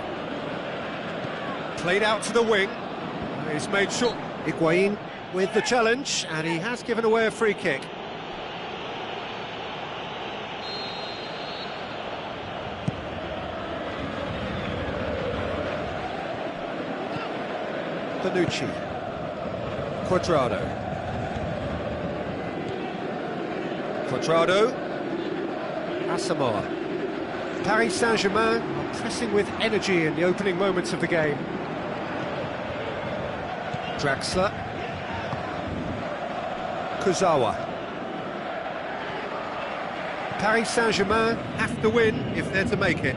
Played out to the wing. He's made sure. Higuain with the challenge, and he has given away a free kick. Bonucci. Quadrado. Asamoah. Paris Saint-Germain are pressing with energy in the opening moments of the game. Draxler. Kurzawa. Paris Saint-Germain have to win if they're to make it.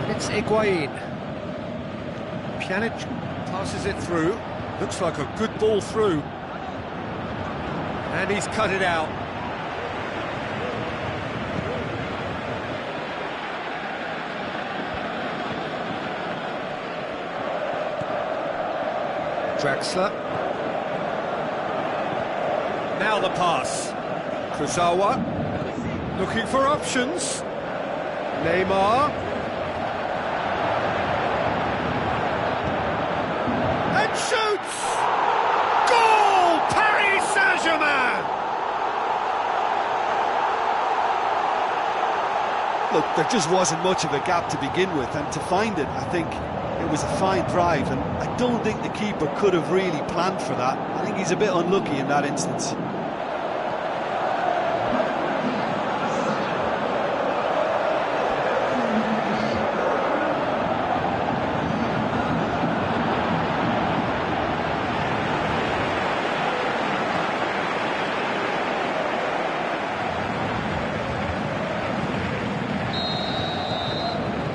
And it's Higuain. Pjanic passes it through. Looks like a good ball through. And he's cut it out. Draxler. Now the pass. Kurzawa looking for options. Neymar. And shoots! Goal! Paris Saint-Germain! Look, there just wasn't much of a gap to begin with, and to find it, I think it was a fine drive, and I don't think the keeper could have really planned for that. I think he's a bit unlucky in that instance.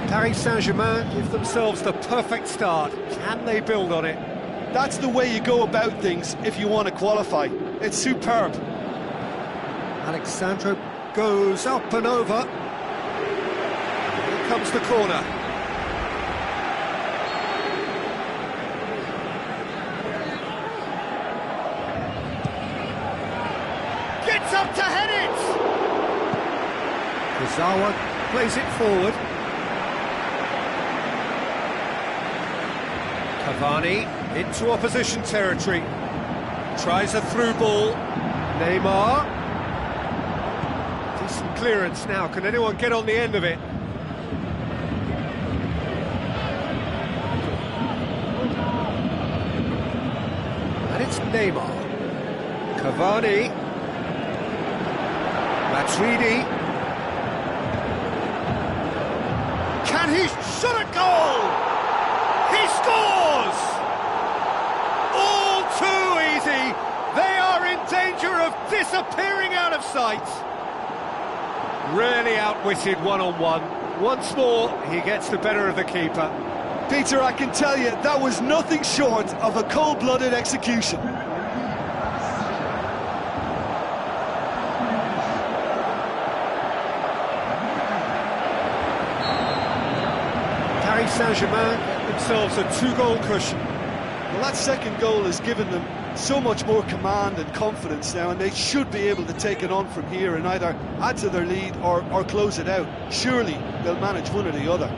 Paris Saint-Germain give themselves the perfect start. Can they build on it? That's the way you go about things if you want to qualify. It's superb. Alexandro goes up and over. Here comes the corner. Gets up to head it! Kurzawa plays it forward. Cavani into opposition territory, tries a through ball. Neymar, decent clearance now. Can anyone get on the end of it? And it's Neymar. Cavani, Matuidi. Can he shot a goal? He scores! All too easy. They are in danger of disappearing out of sight. Really outwitted one-on-one. Once more, he gets the better of the keeper. Peter, I can tell you, that was nothing short of a cold-blooded execution. Paris Saint-Germain get themselves a two-goal cushion. Well, that second goal has given them so much more command and confidence now, and they should be able to take it on from here and either add to their lead or close it out. Surely they'll manage one or the other.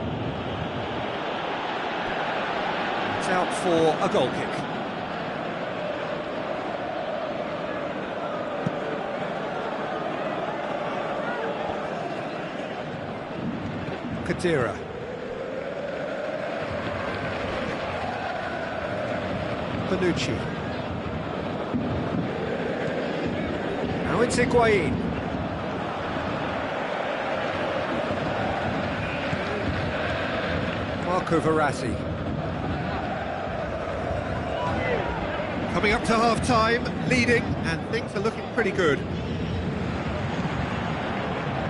It's out for a goal kick. Khedira. Bonucci. Now it's Higuain. Marco Verratti. Coming up to half-time, leading, and things are looking pretty good.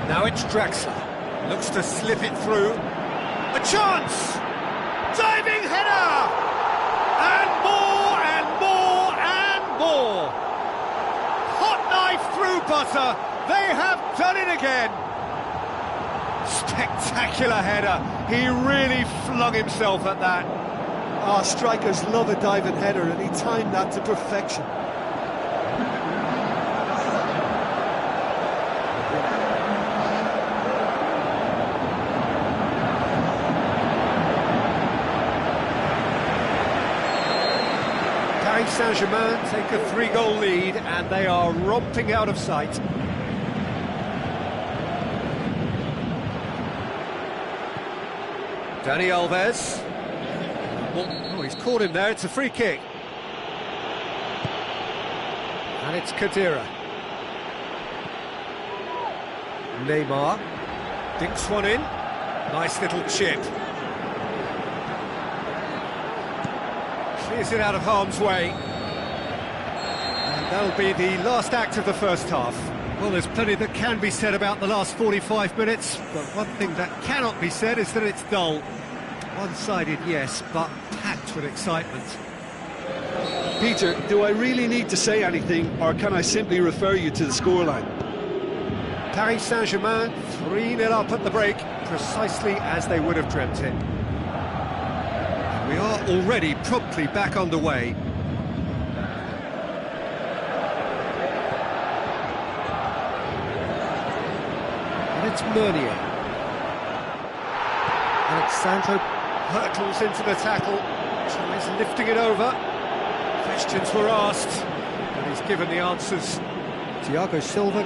Now it's Draxler. Looks to slip it through. A chance! Diving header! And more, and more, and more! Hot knife through butter. They have done it again. Spectacular header. He really flung himself at that. Oh, strikers love a diving header, and he timed that to perfection. Paris Saint-Germain take a 3-goal lead, and they are romping out of sight. Dani Alves. Oh, he's caught him there, it's a free kick. And it's Khedira. Neymar. Dinks one in. Nice little chip. Clears it out of harm's way. And that'll be the last act of the first half. Well, there's plenty that can be said about the last 45 minutes, but one thing that cannot be said is that it's dull. One-sided, yes, but packed with excitement. Peter, do I really need to say anything, or can I simply refer you to the scoreline? Paris Saint-Germain 3-0 up at the break, precisely as they would have dreamt it. We are already promptly back underway. And it's Meunier. Alexandro hurtles into the tackle, tries lifting it over. Questions were asked, and he's given the answers. Thiago Silva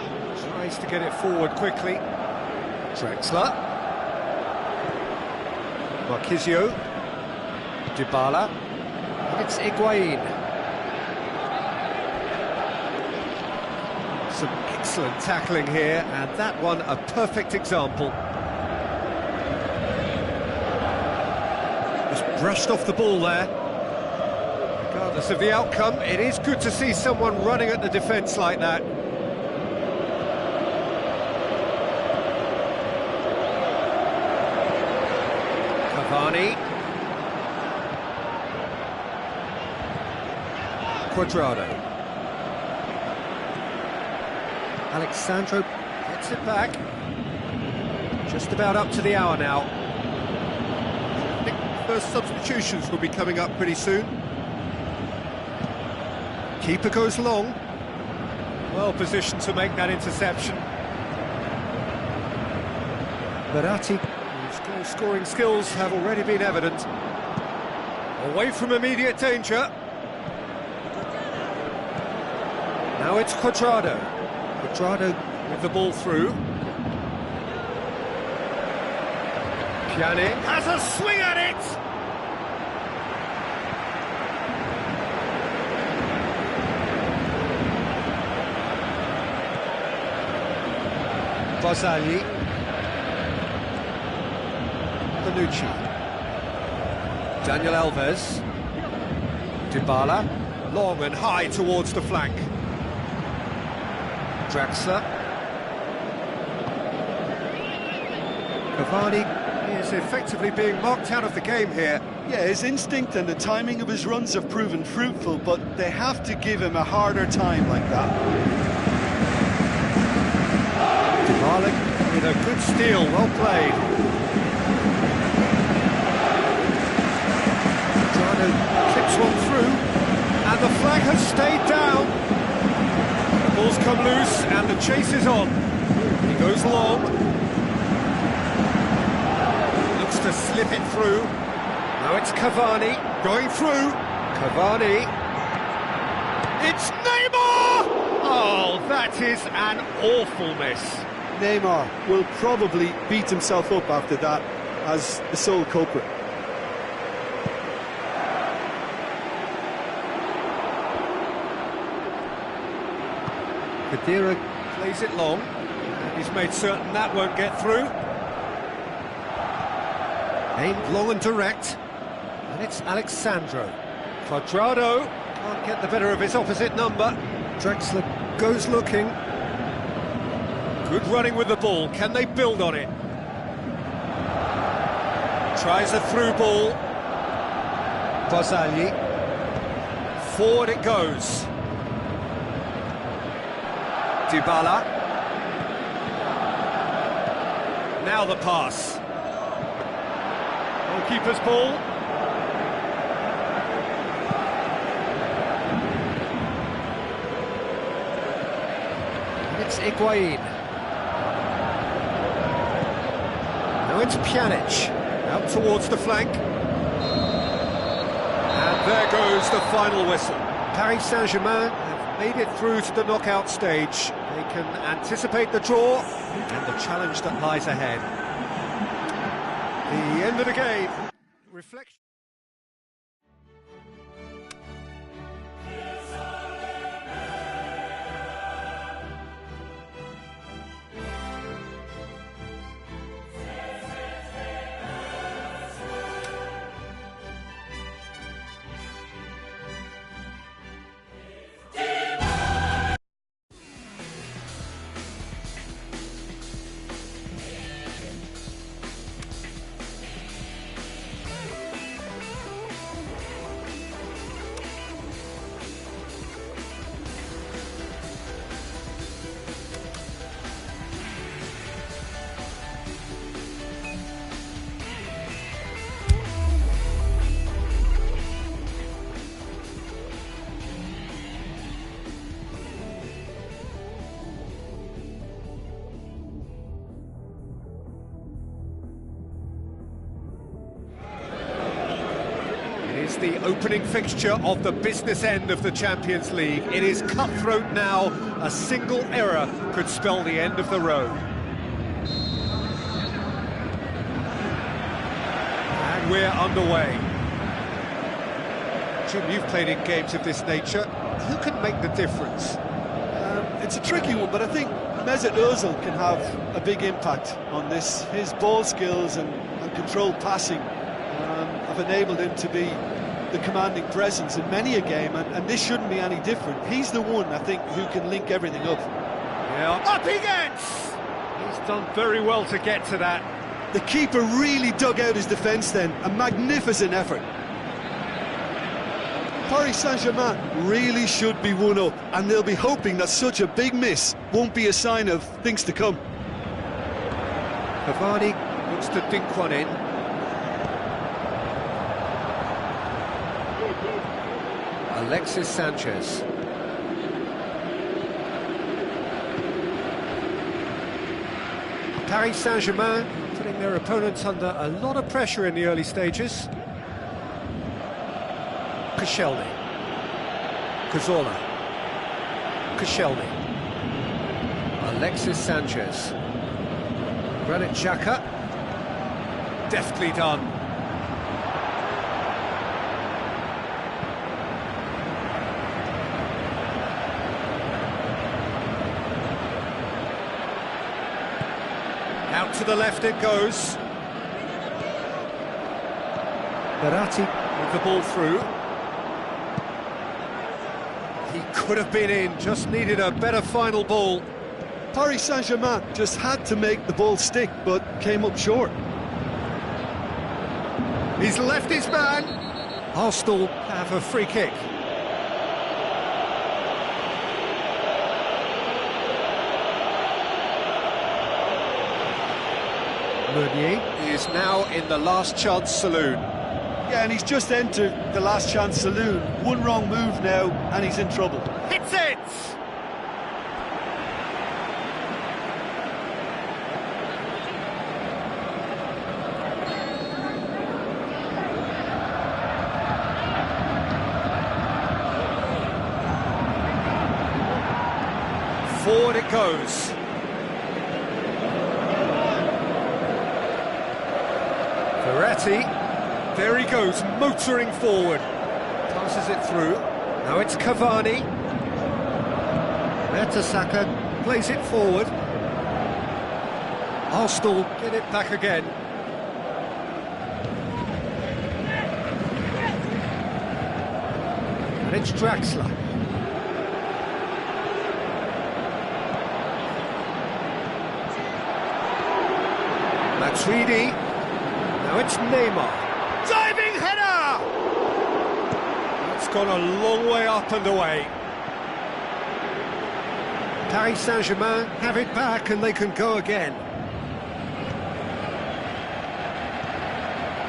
tries to get it forward quickly. Draxler. Marquisio. Dybala. And it's Higuain. Some excellent tackling here, and that one a perfect example. Just brushed off the ball there. Regardless of the outcome, it is good to see someone running at the defence like that. Cavani. Cuadrado. Alexandro gets it back. Just about up to the hour now. I think first substitutions will be coming up pretty soon. Keeper goes long. Well positioned to make that interception. Verratti, whose goal-scoring skills have already been evident. Away from immediate danger. Now it's Cuadrado. Cuadrado with the ball through. Pjanic has a swing at it! Barzagli. Panucci. Daniel Alves. Dybala. Long and high towards the flank. Draxler. Cavani is effectively being marked out of the game here. Yeah, his instinct and the timing of his runs have proven fruitful, but they have to give him a harder time like that. Dybala with a good steal, well played. Cuadrado clips one through, and the flag has stayed down. Ball's come loose and the chase is on. He goes long. Looks to slip it through. Now it's Cavani going through. Cavani. It's Neymar! Oh, that is an awful miss. Neymar will probably beat himself up after that as the sole culprit. Khedira Plays it long. And he's made certain that won't get through. Aimed long and direct. And it's Alexandro. Quadrado can't get the better of his opposite number. Drexler goes looking. Good running with the ball. Can they build on it? Tries a through ball. Barzagli. Forward it goes. Dybala. Now the pass. Goalkeeper's ball. It's Higuain. Now it's Pjanic. Out towards the flank. And there goes the final whistle. Paris Saint-Germain have made it through to the knockout stage. They can anticipate the draw and the challenge that lies ahead. The end of the game. Reflection. It's the opening fixture of the business end of the Champions League. It is cutthroat now. A single error could spell the end of the road. And we're underway. Jim, you've played in games of this nature. Who can make the difference? It's a tricky one, but I think Mesut Ozil can have a big impact on this. His ball skills and controlled passing have enabled him to be the commanding presence in many a game, and this shouldn't be any different. He's the one, I think, who can link everything up. Yeah, up he gets! He's done very well to get to that. The keeper really dug out his defence then, a magnificent effort. Paris Saint-Germain really should be one up, and they'll be hoping that such a big miss won't be a sign of things to come. Cavani looks to dink one in. Alexis Sanchez. Paris Saint-Germain putting their opponents under a lot of pressure in the early stages. Koscielny. Cazorla. Koscielny. Alexis Sanchez. Granit Xhaka. Deftly done. Out to the left it goes. Verratti with the ball through. He could have been in, just needed a better final ball. Paris Saint-Germain just had to make the ball stick, but came up short. He's left his man. Arsenal have a free kick. Meunier is now in the last chance saloon. Yeah, and he's just entered the last chance saloon. One wrong move now, and he's in trouble. Hits it! Forward it goes. Verratti, there he goes, motoring forward. Passes it through. Now it's Cavani. Mertesacker plays it forward. Arsenal get it back again. And it's Draxler. Matuidi. Now it's Neymar. Diving header! That's gone a long way up and away. Paris Saint-Germain have it back and they can go again.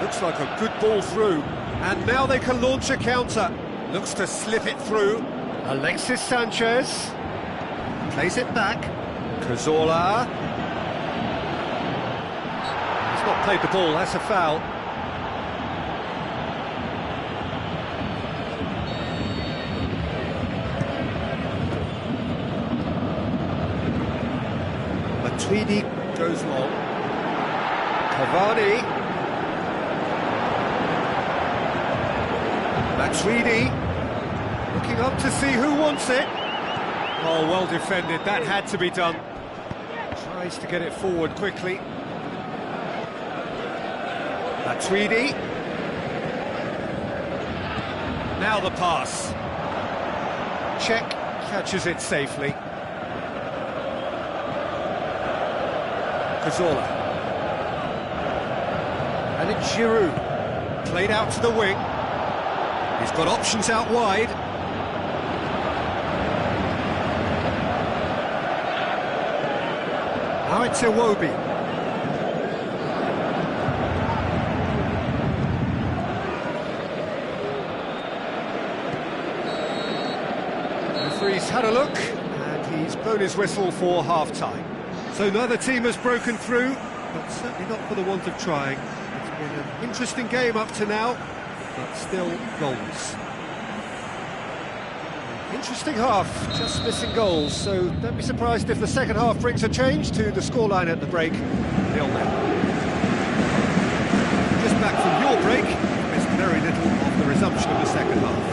Looks like a good ball through. And now they can launch a counter. Looks to slip it through. Alexis Sanchez. Plays it back. Cazorla. He's not played the ball, that's a foul. Matuidi goes long. Cavani. Matuidi looking up to see who wants it. Oh, well defended, that had to be done. Tries to get it forward quickly. Matuidi. Now the pass. Czech catches it safely. Cazorla. And it's Giroud. Played out to the wing. He's got options out wide. Now it's Iwobi. Referee's had a look, and he's blown his whistle for half-time. So neither team has broken through, but certainly not for the want of trying. It's been an interesting game up to now, but still goals. Interesting half, just missing goals, so don't be surprised if the second half brings a change to the scoreline at the break, 0-0. Just back from your break, missed very little of the resumption of the second half.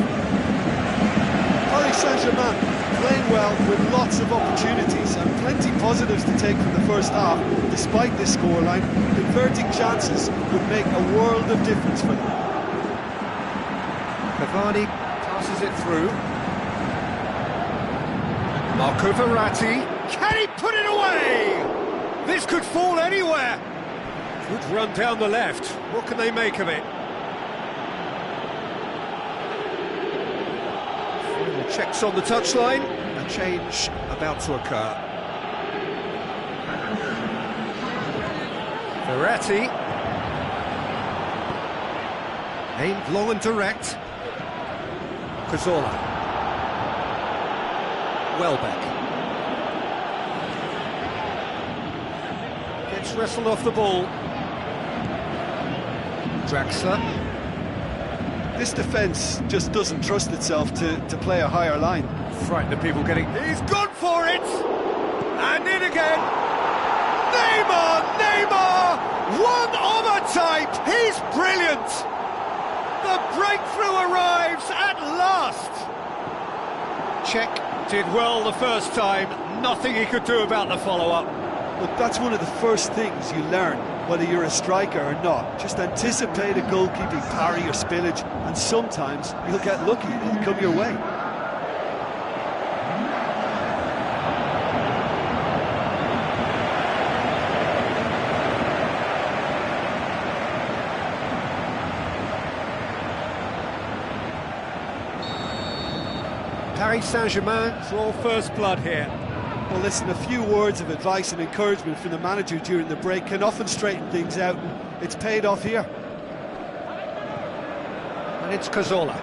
Paris Saint-Germain playing well with lots of opportunities and plenty positives to take from the first half. Despite this scoreline, converting chances would make a world of difference for them. Cavani passes it through. Marco Verratti, can he put it away? This could fall anywhere. Good run down the left. What can they make of it? Final checks on the touchline. A change about to occur. Verratti. Aimed long and direct. Cazorla. Welbeck. Gets wrestled off the ball. Draxler. This defence just doesn't trust itself to play a higher line. Frightened of people getting... He's gone for it! And in again! Neymar! Neymar! One of a type! He's brilliant! The breakthrough arrives at last! Czech did well the first time, nothing he could do about the follow-up. Look, that's one of the first things you learn, whether you're a striker or not. Just anticipate a goalkeeping parry or spillage, and sometimes you'll get lucky, it'll come your way. Paris Saint-Germain draw first blood here. Well, listen, a few words of advice and encouragement from the manager during the break can often straighten things out, and it's paid off here. And it's Cazorla.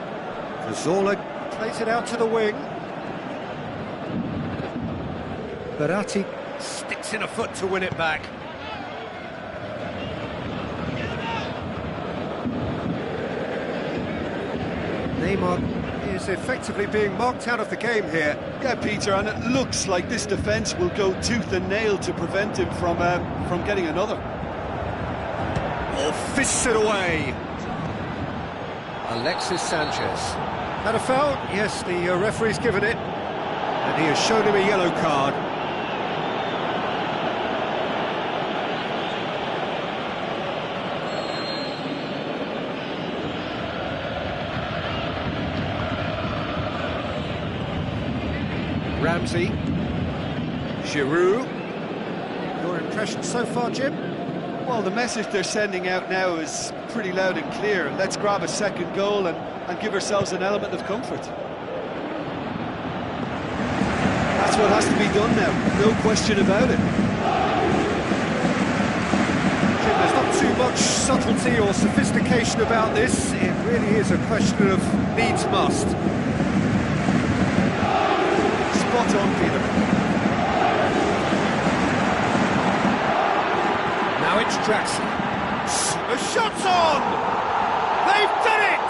Cazorla plays it out to the wing. Verratti sticks in a foot to win it back. Neymar is effectively being marked out of the game here. Yeah, Peter, and it looks like this defence will go tooth and nail to prevent him from getting another. Oh, fists it away. Alexis Sanchez. Had a foul? Yes, the referee's given it. And he has shown him a yellow card. Ramsey. Giroud. Your impression so far, Jim? Well, the message they're sending out now is pretty loud and clear. Let's grab a second goal and give ourselves an element of comfort. That's what has to be done now, no question about it. Jim, there's not too much subtlety or sophistication about this. It really is a question of needs must. Spot on, Peter. Now it's Draxler. The shot's on! They've done it!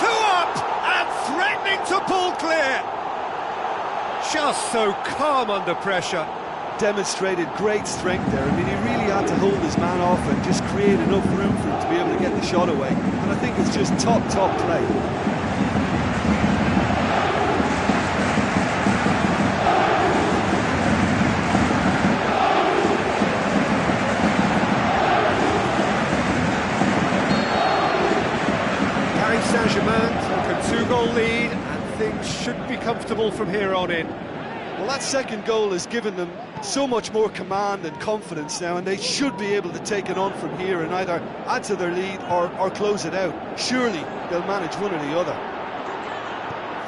2 up and threatening to pull clear. Just so calm under pressure. Demonstrated great strength there. I mean, he really had to hold his man off and just create enough room for him to be able to get the shot away. And I think it's just top play. Paris Saint-Germain took a 2-goal lead and things should be comfortable from here on in. Well, that second goal has given them so much more command and confidence now, and they should be able to take it on from here and either add to their lead or close it out. Surely they'll manage one or the other.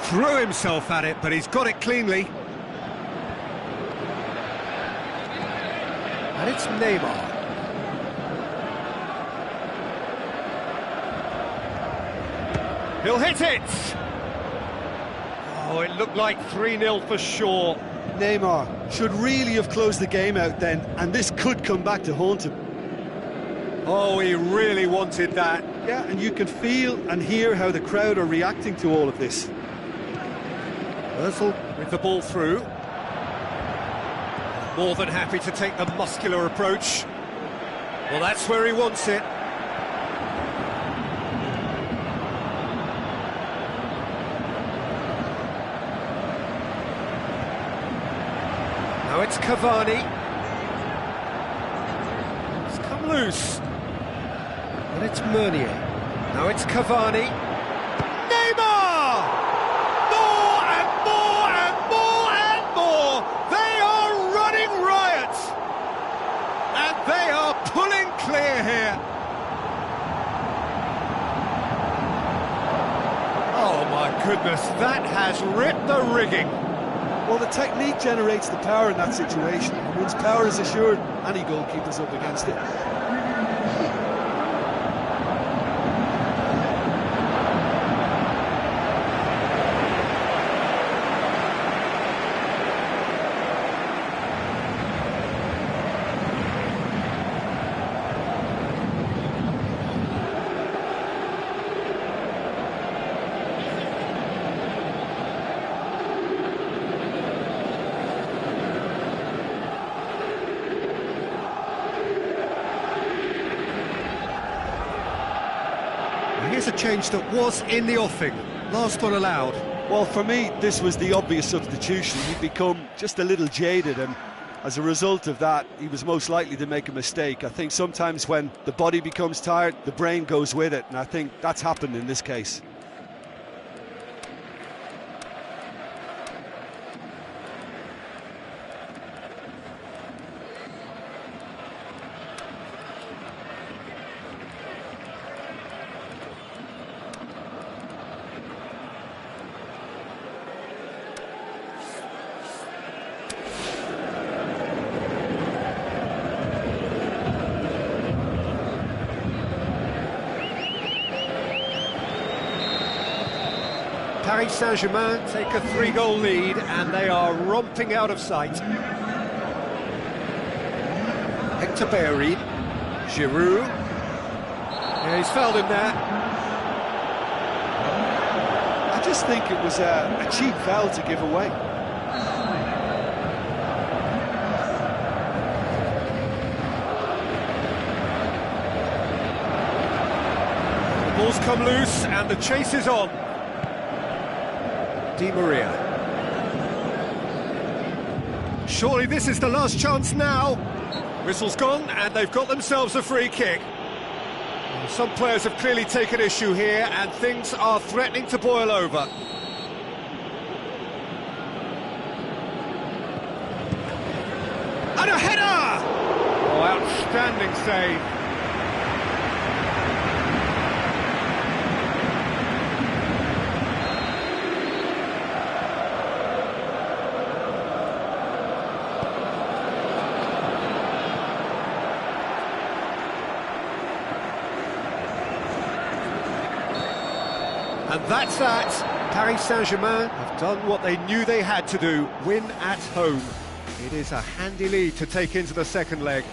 Threw himself at it, but he's got it cleanly. And it's Neymar. He'll hit it! Oh, it looked like 3-0 for sure. Neymar should really have closed the game out then, and this could come back to haunt him. Oh, he really wanted that. Yeah, and you can feel and hear how the crowd are reacting to all of this. Ozil with the ball through. More than happy to take the muscular approach. Well, that's where he wants it. Now it's Cavani. It's come loose. And it's Meunier. Now it's Cavani. Neymar! More and more and more and more! They are running riot! And they are pulling clear here. Oh my goodness, that has ripped the rigging. Well, the technique generates the power in that situation, and once power is assured, any goalkeeper's up against it. Here's a change that was in the offing. Last one allowed. Well, for me, this was the obvious substitution. He'd become just a little jaded, and as a result of that, he was most likely to make a mistake. I think sometimes when the body becomes tired, the brain goes with it, and I think that's happened in this case. Paris Saint-Germain take a 3-goal lead and they are romping out of sight. Hector Bellerin, Giroud. Yeah, he's fouled him there. I just think it was a cheap foul to give away. The ball's come loose and the chase is on. Di Maria. Surely this is the last chance now. Whistle's gone and they've got themselves a free kick. Some players have clearly taken issue here and things are threatening to boil over. And a header! Oh, outstanding save. And that's that. Paris Saint-Germain have done what they knew they had to do, win at home. It is a handy lead to take into the second leg.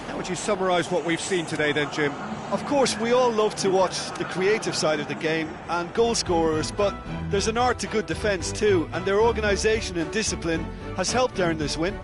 How would you summarise what we've seen today then, Jim? Of course, we all love to watch the creative side of the game and goal scorers, but there's an art to good defence too, and their organisation and discipline has helped earn this win.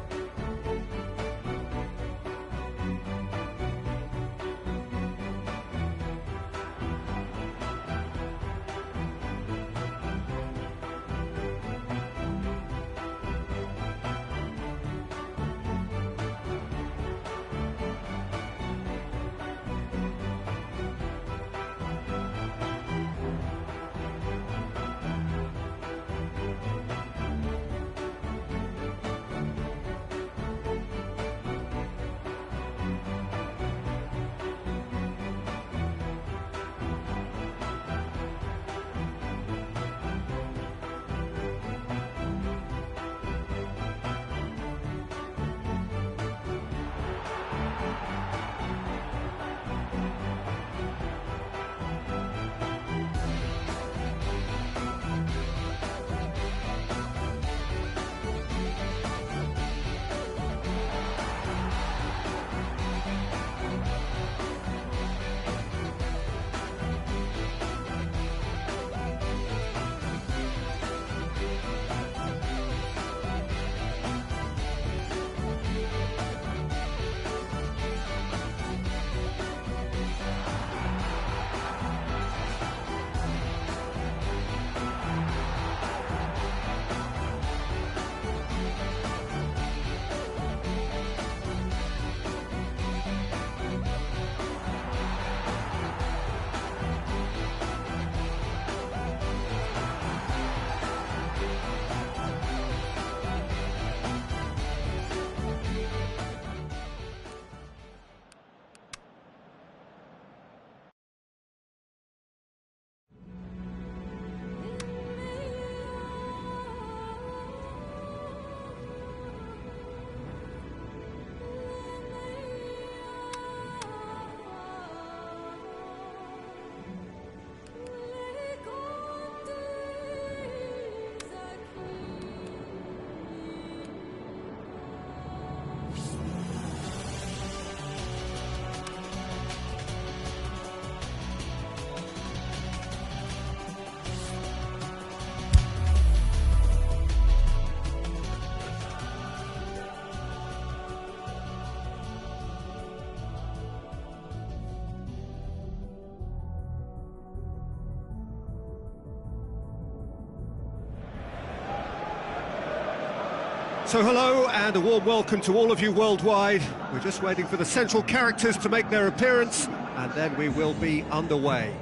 So hello and a warm welcome to all of you worldwide. We're just waiting for the central characters to make their appearance and then we will be underway.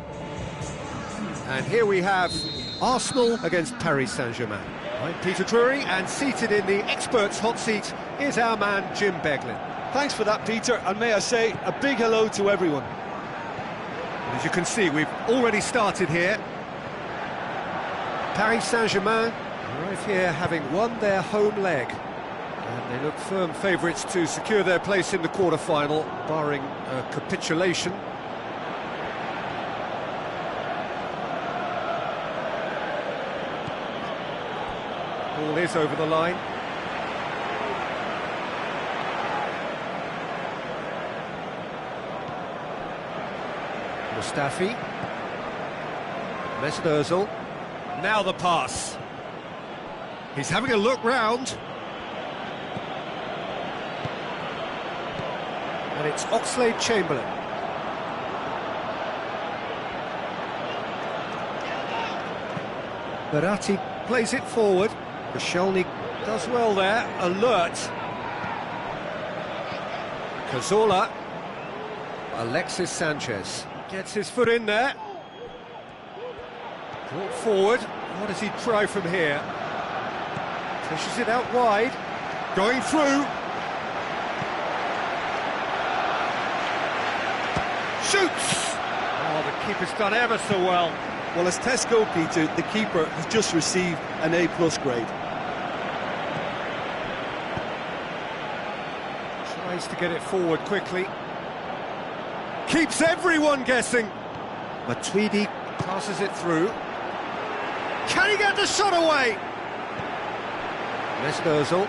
And here we have Arsenal against Paris Saint-Germain. I'm Peter Drury, and seated in the experts' hot seat is our man Jim Beglin. Thanks for that, Peter, and may I say a big hello to everyone. And as you can see, we've already started here. Paris Saint-Germain arrive here having won their home leg. And they look firm favourites to secure their place in the quarter-final, barring a capitulation. Ball is over the line. Mustafi. Mesut Ozil. Now the pass. He's having a look round. And it's Oxlade-Chamberlain. Verratti plays it forward. Koscielny does well there, alert. Cazorla. Alexis Sanchez gets his foot in there. Brought forward. What does he try from here? Pushes it out wide. Going through. Shoots! Oh, the keeper's done ever so well. Well, as tests go, Peter, the keeper has just received an A+ grade. Tries to get it forward quickly. Keeps everyone guessing. Matuidi passes it through. Can he get the shot away? Mesut Ozil.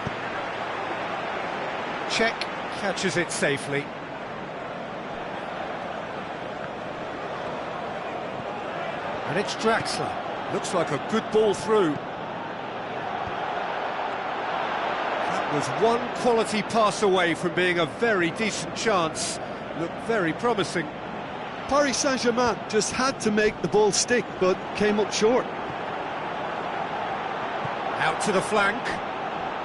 Check catches it safely. And it's Draxler. Looks like a good ball through. That was one quality pass away from being a very decent chance. Looked very promising. Paris Saint-Germain just had to make the ball stick, but came up short. Out to the flank.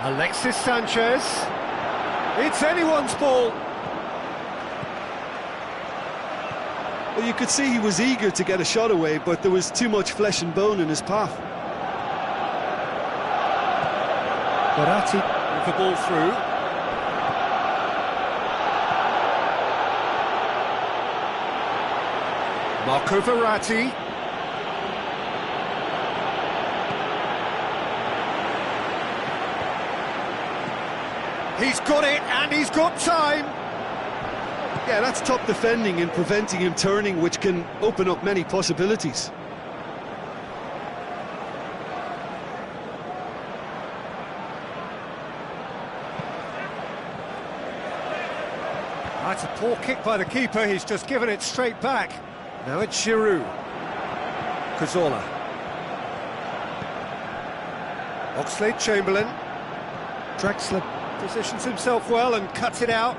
Alexis Sanchez. It's anyone's ball. Well, you could see he was eager to get a shot away, but there was too much flesh and bone in his path. Verratti with the ball through. Marco Verratti. He's got it, and he's got time. Yeah, that's top defending and preventing him turning, which can open up many possibilities. That's a poor kick by the keeper, he's just given it straight back. Now it's Giroud. Cazorla. Oxlade-Chamberlain. Draxler positions himself well and cuts it out.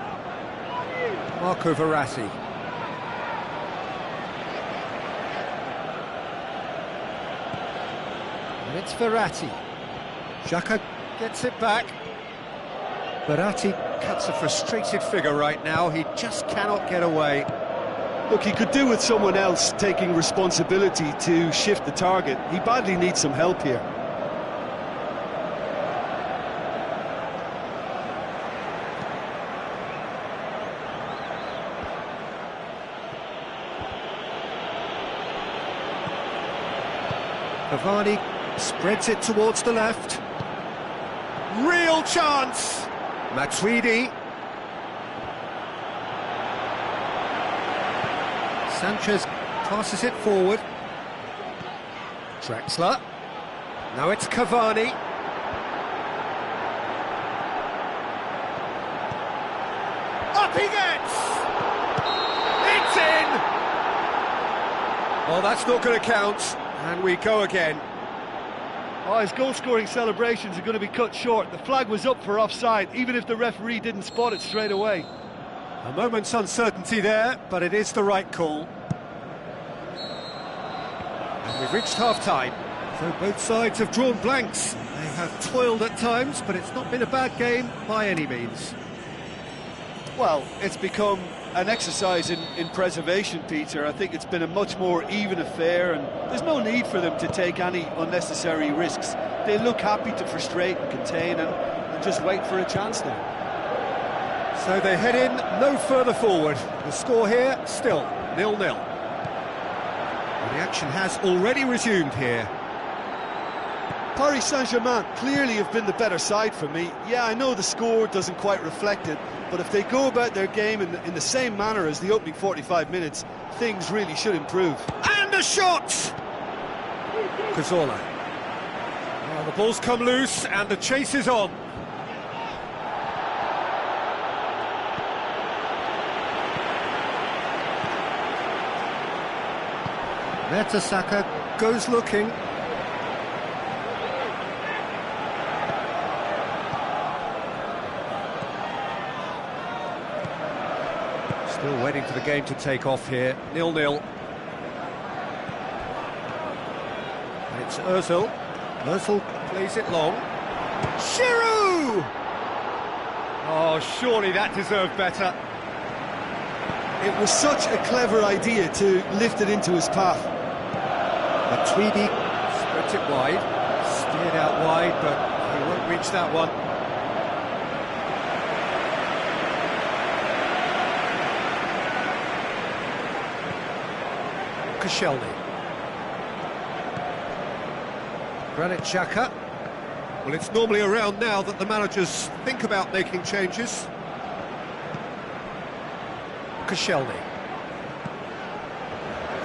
Marco Verratti. And it's Verratti. Xhaka gets it back. Verratti cuts a frustrated figure right now, he just cannot get away. Look, he could do with someone else taking responsibility to shift the target. He badly needs some help here. Cavani spreads it towards the left. Real chance! Matuidi. Sanchez passes it forward. Draxler. Now it's Cavani. Up he gets! It's in! Well, that's not going to count. And we go again. Oh, his goal-scoring celebrations are going to be cut short. The flag was up for offside, even if the referee didn't spot it straight away. A moment's uncertainty there, but it is the right call. And we've reached half-time. So both sides have drawn blanks. They have toiled at times, but it's not been a bad game by any means. Well, it's become an exercise in preservation, Peter. I think it's been a much more even affair, and there's no need for them to take any unnecessary risks. They look happy to frustrate and contain and just wait for a chance now. So they head in no further forward. The score here, still 0-0. The action has already resumed here. Paris Saint-Germain clearly have been the better side for me. Yeah, I know the score doesn't quite reflect it, but if they go about their game in the same manner as the opening 45 minutes, things really should improve. And a shot! Cazorla. Well, the ball's come loose and the chase is on. Mertesacker goes looking. Still waiting for the game to take off here. 0-0. And it's Ozil. Ozil plays it long. Giroud! Oh, surely that deserved better. It was such a clever idea to lift it into his path. Matuidi spreads it wide. Steered out wide, but he won't reach that one. Koscielny. Granit Xhaka. Well, it's normally around now that the managers think about making changes. Koscielny.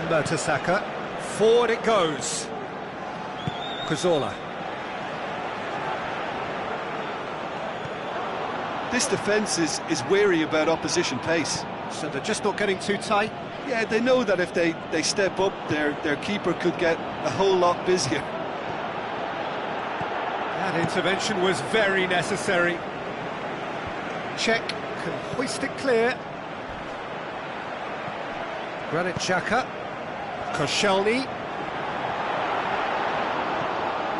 Mertesacker. Forward it goes. Cazorla. This defence is wary about opposition pace. So they're just not getting too tight. Yeah, they know that if they step up, their keeper could get a whole lot busier. That intervention was very necessary. Czech can hoist it clear. Granit Xhaka. Koscielny.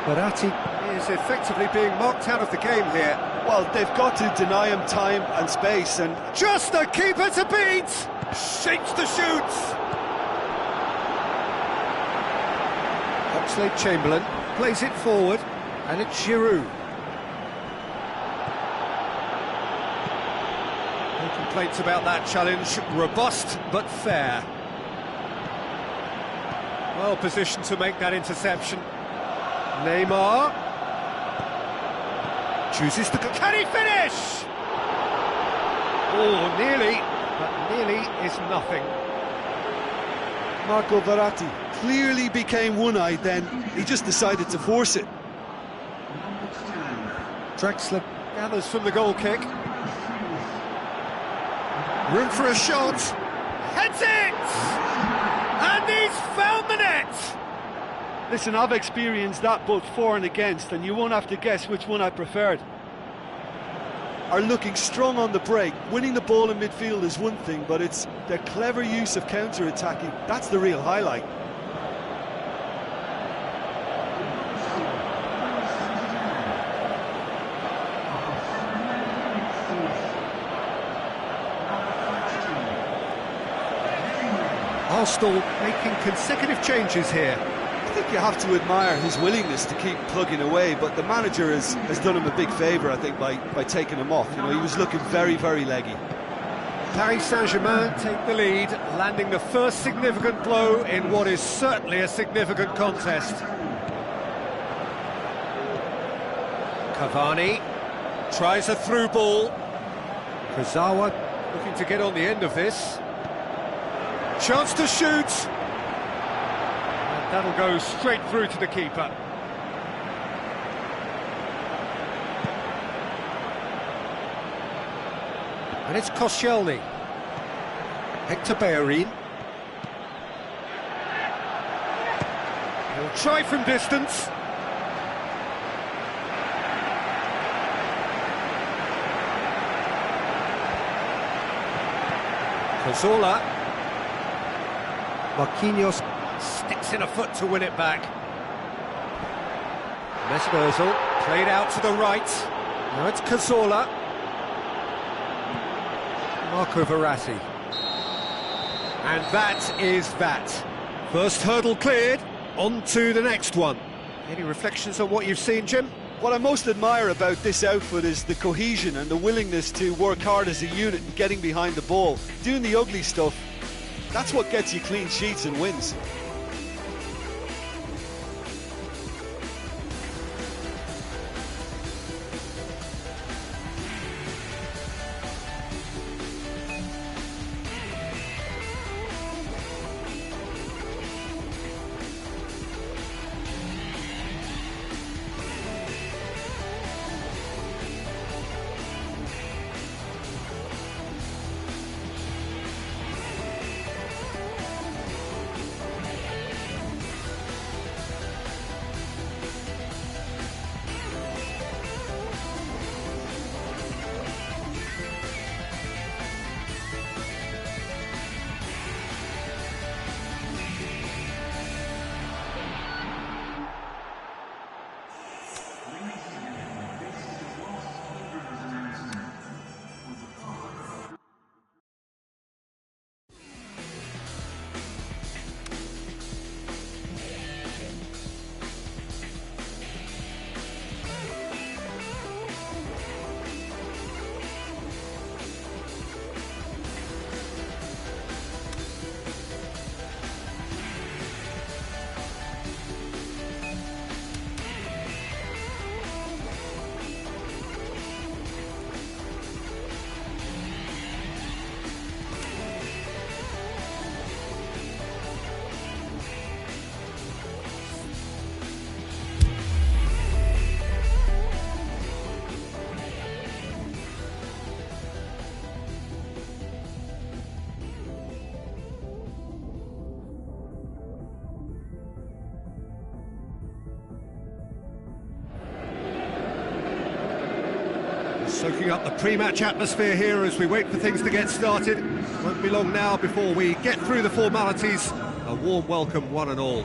Verratti is effectively being marked out of the game here. Well, they've got to deny him time and space, and just the keeper to beat! Shapes the shoots! Oxlade-Chamberlain plays it forward, and it's Giroud. No complaints about that challenge, robust but fair. Well positioned to make that interception. Neymar chooses to go. Can he finish? Oh, nearly, but nearly is nothing. Marco Verratti clearly became one-eyed then. He just decided to force it. Drexler gathers from the goal kick. Room for a shot. Heads it! And he's found the net! Listen, I've experienced that both for and against, and you won't have to guess which one I preferred. Are looking strong on the break. Winning the ball in midfield is one thing, but it's their clever use of counter-attacking. That's the real highlight. Arsenal making consecutive changes here. I think you have to admire his willingness to keep plugging away, but the manager has done him a big favour, I think, by taking him off. You know, he was looking very, very leggy. Paris Saint-Germain take the lead, landing the first significant blow in what is certainly a significant contest. Cavani tries a through ball. Kurzawa looking to get on the end of this. Chance to shoot. And that'll go straight through to the keeper. And it's Koscielny. Hector Bellerin. He'll try from distance. Cazorla. Marquinhos sticks in a foot to win it back. Mesmerzel played out to the right. Now it's Cazorla. Marco Verratti. And that is that. First hurdle cleared, on to the next one. Any reflections on what you've seen, Jim? What I most admire about this outfit is the cohesion and the willingness to work hard as a unit and getting behind the ball. Doing the ugly stuff, that's what gets you clean sheets and wins. Soaking up the pre-match atmosphere here as we wait for things to get started. Won't be long now before we get through the formalities. A warm welcome, one and all.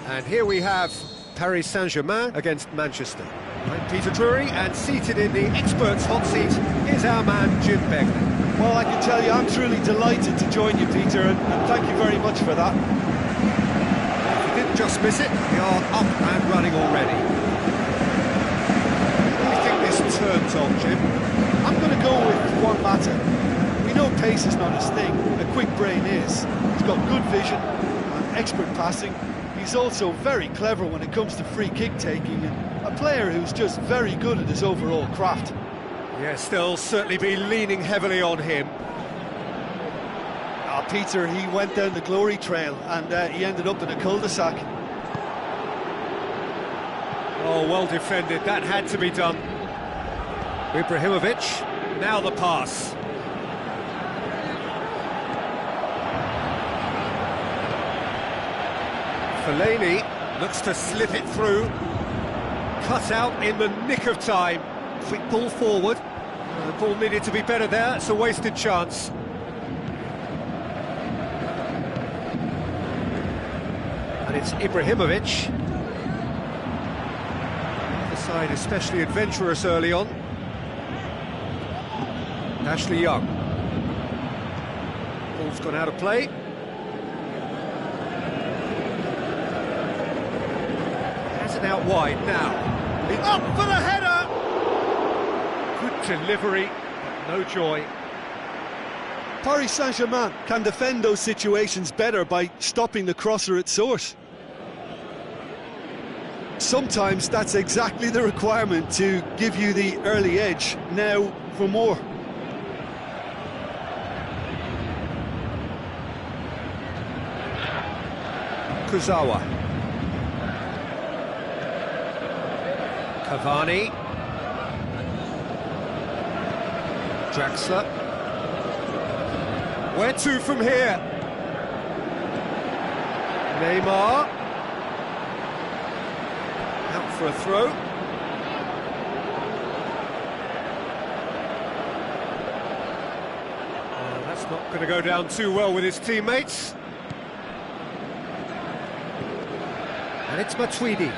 And here we have Paris Saint-Germain against Manchester. I'm Peter Drury, and seated in the experts' hot seat is our man Jim Begley. Well, I can tell you, I'm truly delighted to join you, Peter, and thank you very much for that. If you didn't just miss it, we are up and running already. Who do you think this turns on, Jim? I'm going to go with Juan Mata. We know pace is not his thing, a quick brain is. He's got good vision and expert passing. He's also very clever when it comes to free kick taking, and a player who's just very good at his overall craft. Yes, they'll certainly be leaning heavily on him. Peter, he went down the glory trail and he ended up in a cul-de-sac. Oh, well defended, that had to be done. Ibrahimovic, now the pass. Fellaini looks to slip it through. Cut out in the nick of time. Quick ball forward. The ball needed to be better there, it's a wasted chance. And it's Ibrahimovic. The side especially adventurous early on. Ashley Young. Ball's gone out of play. Has it out wide now. Up for the header! Good delivery, but no joy. Paris Saint-Germain can defend those situations better by stopping the crosser at source. Sometimes that's exactly the requirement to give you the early edge. Now for more. Kurzawa. Cavani. Draxler. Where to from here? Neymar. Out for a throw. Oh, that's not going to go down too well with his teammates. And it's Matuidi.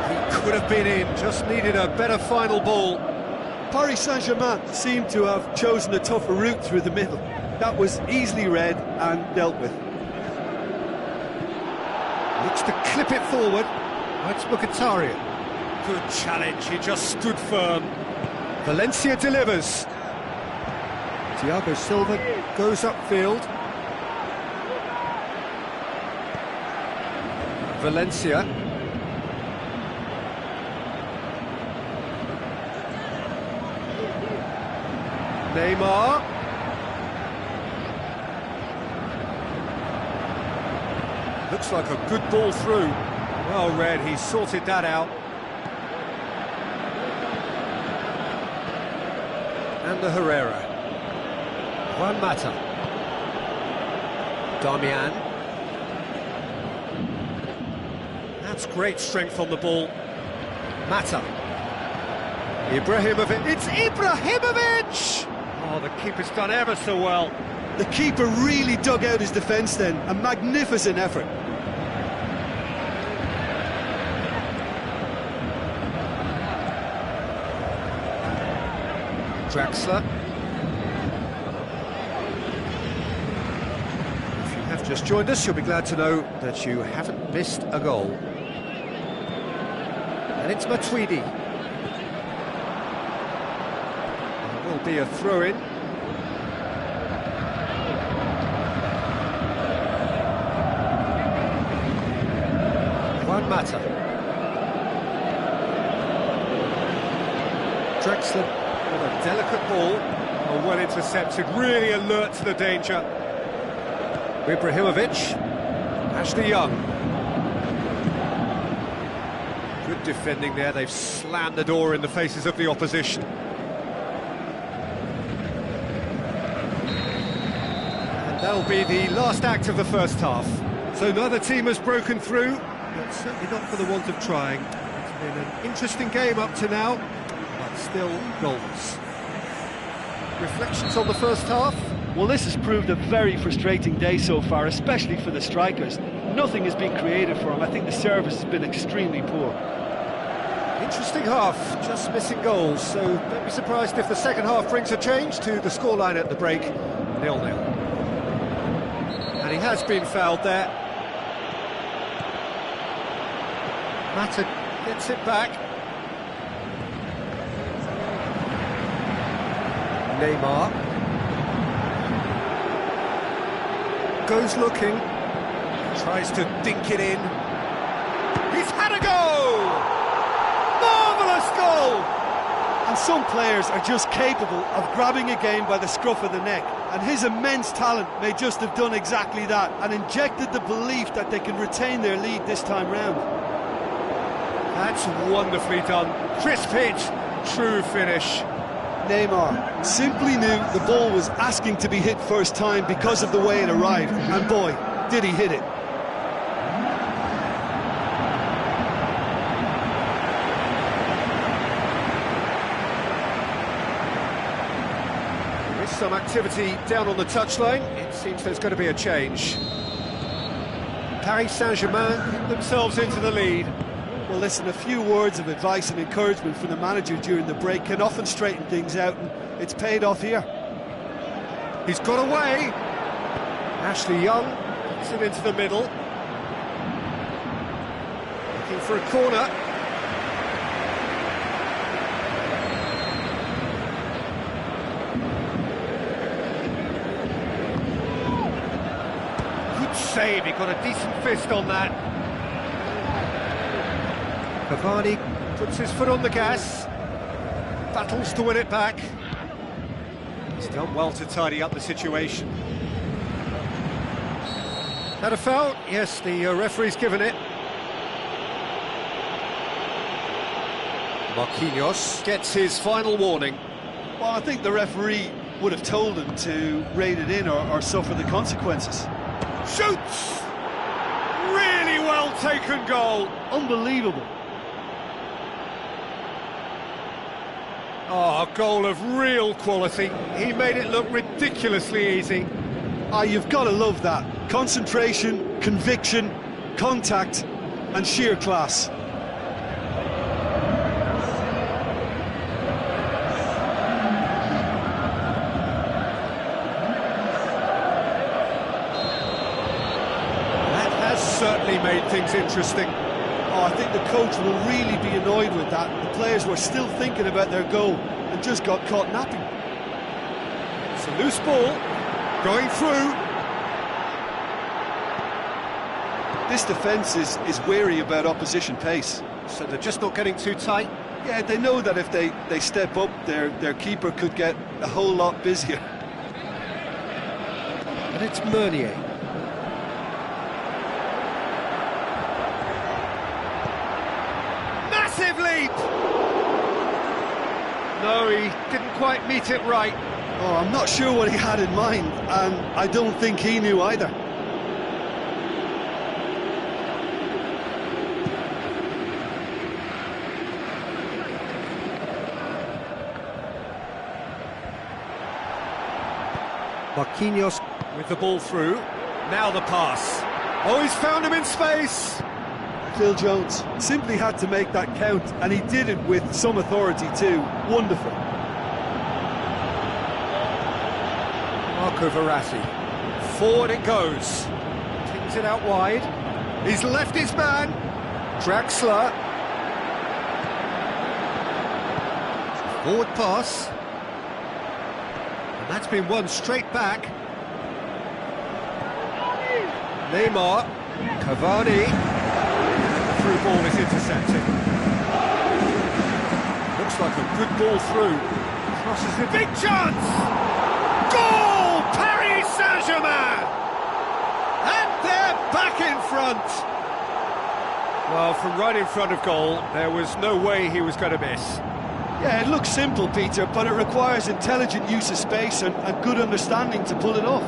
He could have been in, just needed a better final ball. Paris Saint-Germain seemed to have chosen a tougher route through the middle. That was easily read and dealt with. Looks to clip it forward. Oh, it's Mkhitaryan. Good challenge, he just stood firm. Valencia delivers. Thiago Silva goes upfield. Valencia. Neymar. Looks like a good ball through. Well read, he sorted that out. And the Herrera. Juan Mata. Darmian. That's great strength on the ball. Mata. Ibrahimovic. It's Ibrahimovic! Oh, the keeper's done ever so well. The keeper really dug out his defence then. A magnificent effort. Draxler. If you have just joined us, you'll be glad to know that you haven't missed a goal. And it's Matuidi. There will be a throw-in. Juan Mata. Draxler. With a delicate ball, well intercepted, really alert to the danger. Ibrahimovic, Ashley Young. Good defending there, they've slammed the door in the faces of the opposition. And that'll be the last act of the first half. So neither team has broken through, but certainly not for the want of trying. It's been an interesting game up to now, but still goals. Reflections on the first half? Well, this has proved a very frustrating day so far, especially for the strikers. Nothing has been created for them. I think the service has been extremely poor. Interesting half, just missing goals, so don't be surprised if the second half brings a change to the scoreline at the break, 0-0. And he has been fouled there. Mata gets it back. Neymar goes looking, tries to dink it in. He's had a go! Marvellous goal! And some players are just capable of grabbing a game by the scruff of the neck, and his immense talent may just have done exactly that and injected the belief that they can retain their lead this time round. That's wonderfully done. Crisp hit, true finish. Neymar simply knew the ball was asking to be hit first time because of the way it arrived, and boy, did he hit it. There is some activity down on the touchline. It seems there's going to be a change. Paris Saint-Germain put themselves into the lead. Well, listen, a few words of advice and encouragement from the manager during the break can often straighten things out, and it's paid off here. He's got away. Ashley Young puts it into the middle. Looking for a corner. Good save, he got a decent fist on that. Cavani puts his foot on the gas, battles to win it back. He's done well to tidy up the situation. Had a foul? Yes, the referee's given it. Marquinhos gets his final warning. Well, I think the referee would have told him to rein it in or suffer the consequences. Shoots! Really well taken goal. Unbelievable. Oh, a goal of real quality. He made it look ridiculously easy. Ah, you've got to love that. Concentration, conviction, contact, and sheer class. That has certainly made things interesting. Oh, I think the coach will really be annoyed with that. The players were still thinking about their goal and just got caught napping. It's a loose ball, going through. This defence is wary about opposition pace. So they're just not getting too tight. Yeah, they know that if they step up, their keeper could get a whole lot busier. And it's Meunier. Massive leap! No, he didn't quite meet it right. Oh, I'm not sure what he had in mind, and I don't think he knew either. Marquinhos with the ball through. Now the pass. Oh, he's found him in space. Phil Jones simply had to make that count, and he did it with some authority too. Wonderful. Marco Verratti. Forward it goes. Pings it out wide. He's left his man. Draxler. Forward pass. And that's been won straight back. Neymar. Cavani. Through ball is intercepted. Looks like a good ball through. Crosses it. Big chance! Goal! Paris Saint-Germain! And they're back in front. Well, from right in front of goal, there was no way he was going to miss. Yeah, it looks simple, Peter, but it requires intelligent use of space and good understanding to pull it off.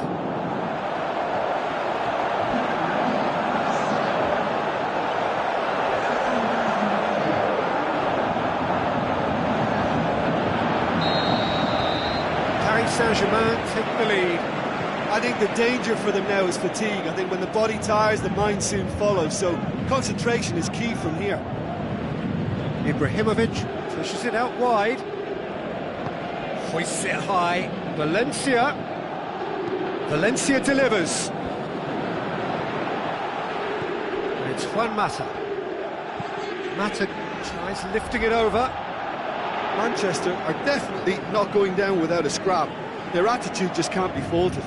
Saint-Germain take the lead. I think the danger for them now is fatigue. I think when the body tires, the mind soon follows, so concentration is key from here. Ibrahimovic pushes it out wide. Hoists it high. Valencia delivers. And it's Juan Mata. Mata tries lifting it over. Manchester are definitely not going down without a scrap. Their attitude just can't be faulted.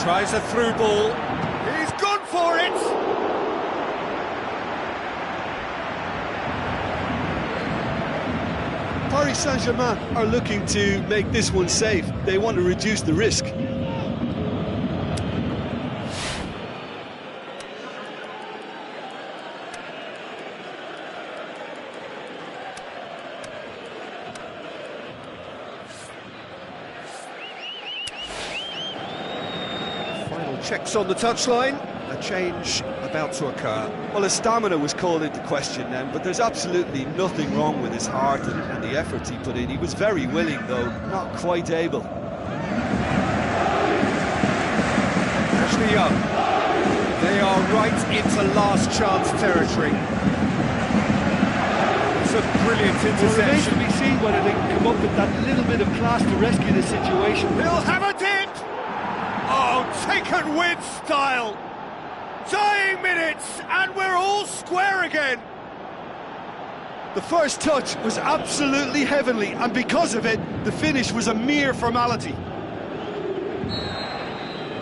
Tries a through ball. He's gone for it! Paris Saint-Germain are looking to make this one safe. They want to reduce the risk. Checks on the touchline, a change about to occur. Well, his stamina was called into question then, but there's absolutely nothing wrong with his heart and the efforts he put in. He was very willing, though, not quite able. Ashley Young, they are right into last chance territory. It's a brilliant interception. It remains to be seen whether they can come up with that little bit of class to rescue the situation. He'll have a dip! Oh, taken with style! Dying minutes, and we're all square again! The first touch was absolutely heavenly, and because of it, the finish was a mere formality.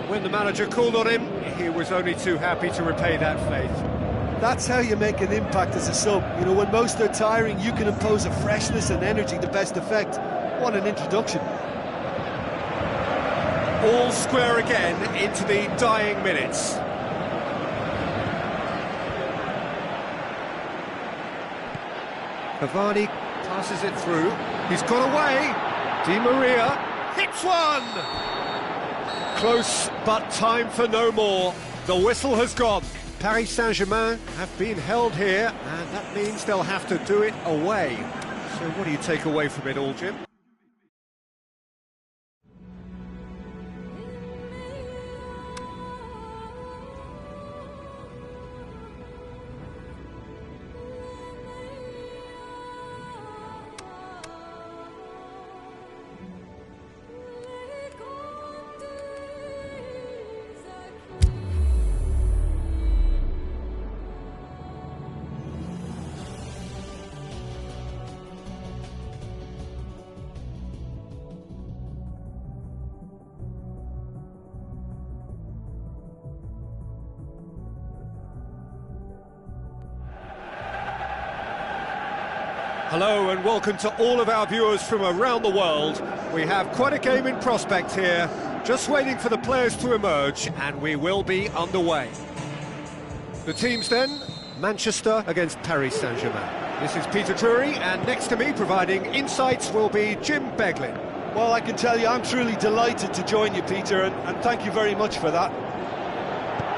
When the manager called on him, he was only too happy to repay that faith. That's how you make an impact as a sub. You know, when most are tiring, you can impose a freshness and energy to best effect. What an introduction. All square again into the dying minutes. Cavani passes it through. He's got away. Di Maria hits one. Close, but time for no more. The whistle has gone. Paris Saint-Germain have been held here, and that means they'll have to do it away. So what do you take away from it all, Jim? Hello and welcome to all of our viewers from around the world. We have quite a game in prospect here, just waiting for the players to emerge, and we will be underway. The teams then, Manchester against Paris Saint-Germain. This is Peter Drury, and next to me providing insights will be Jim Beglin. Well, I can tell you I'm truly delighted to join you, Peter, and thank you very much for that.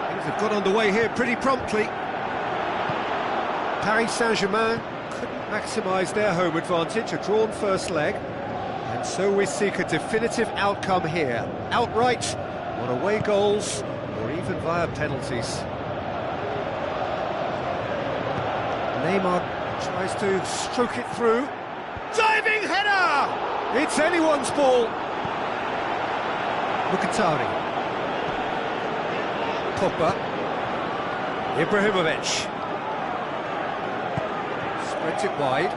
Things have got underway here pretty promptly. Paris Saint-Germain couldn't maximise their home advantage, a drawn first leg, and so we seek a definitive outcome here, outright, on away goals, or even via penalties. Neymar tries to stroke it through. Diving header! It's anyone's ball. Mkhitaryan. Pogba. Ibrahimovic. Spreads it wide.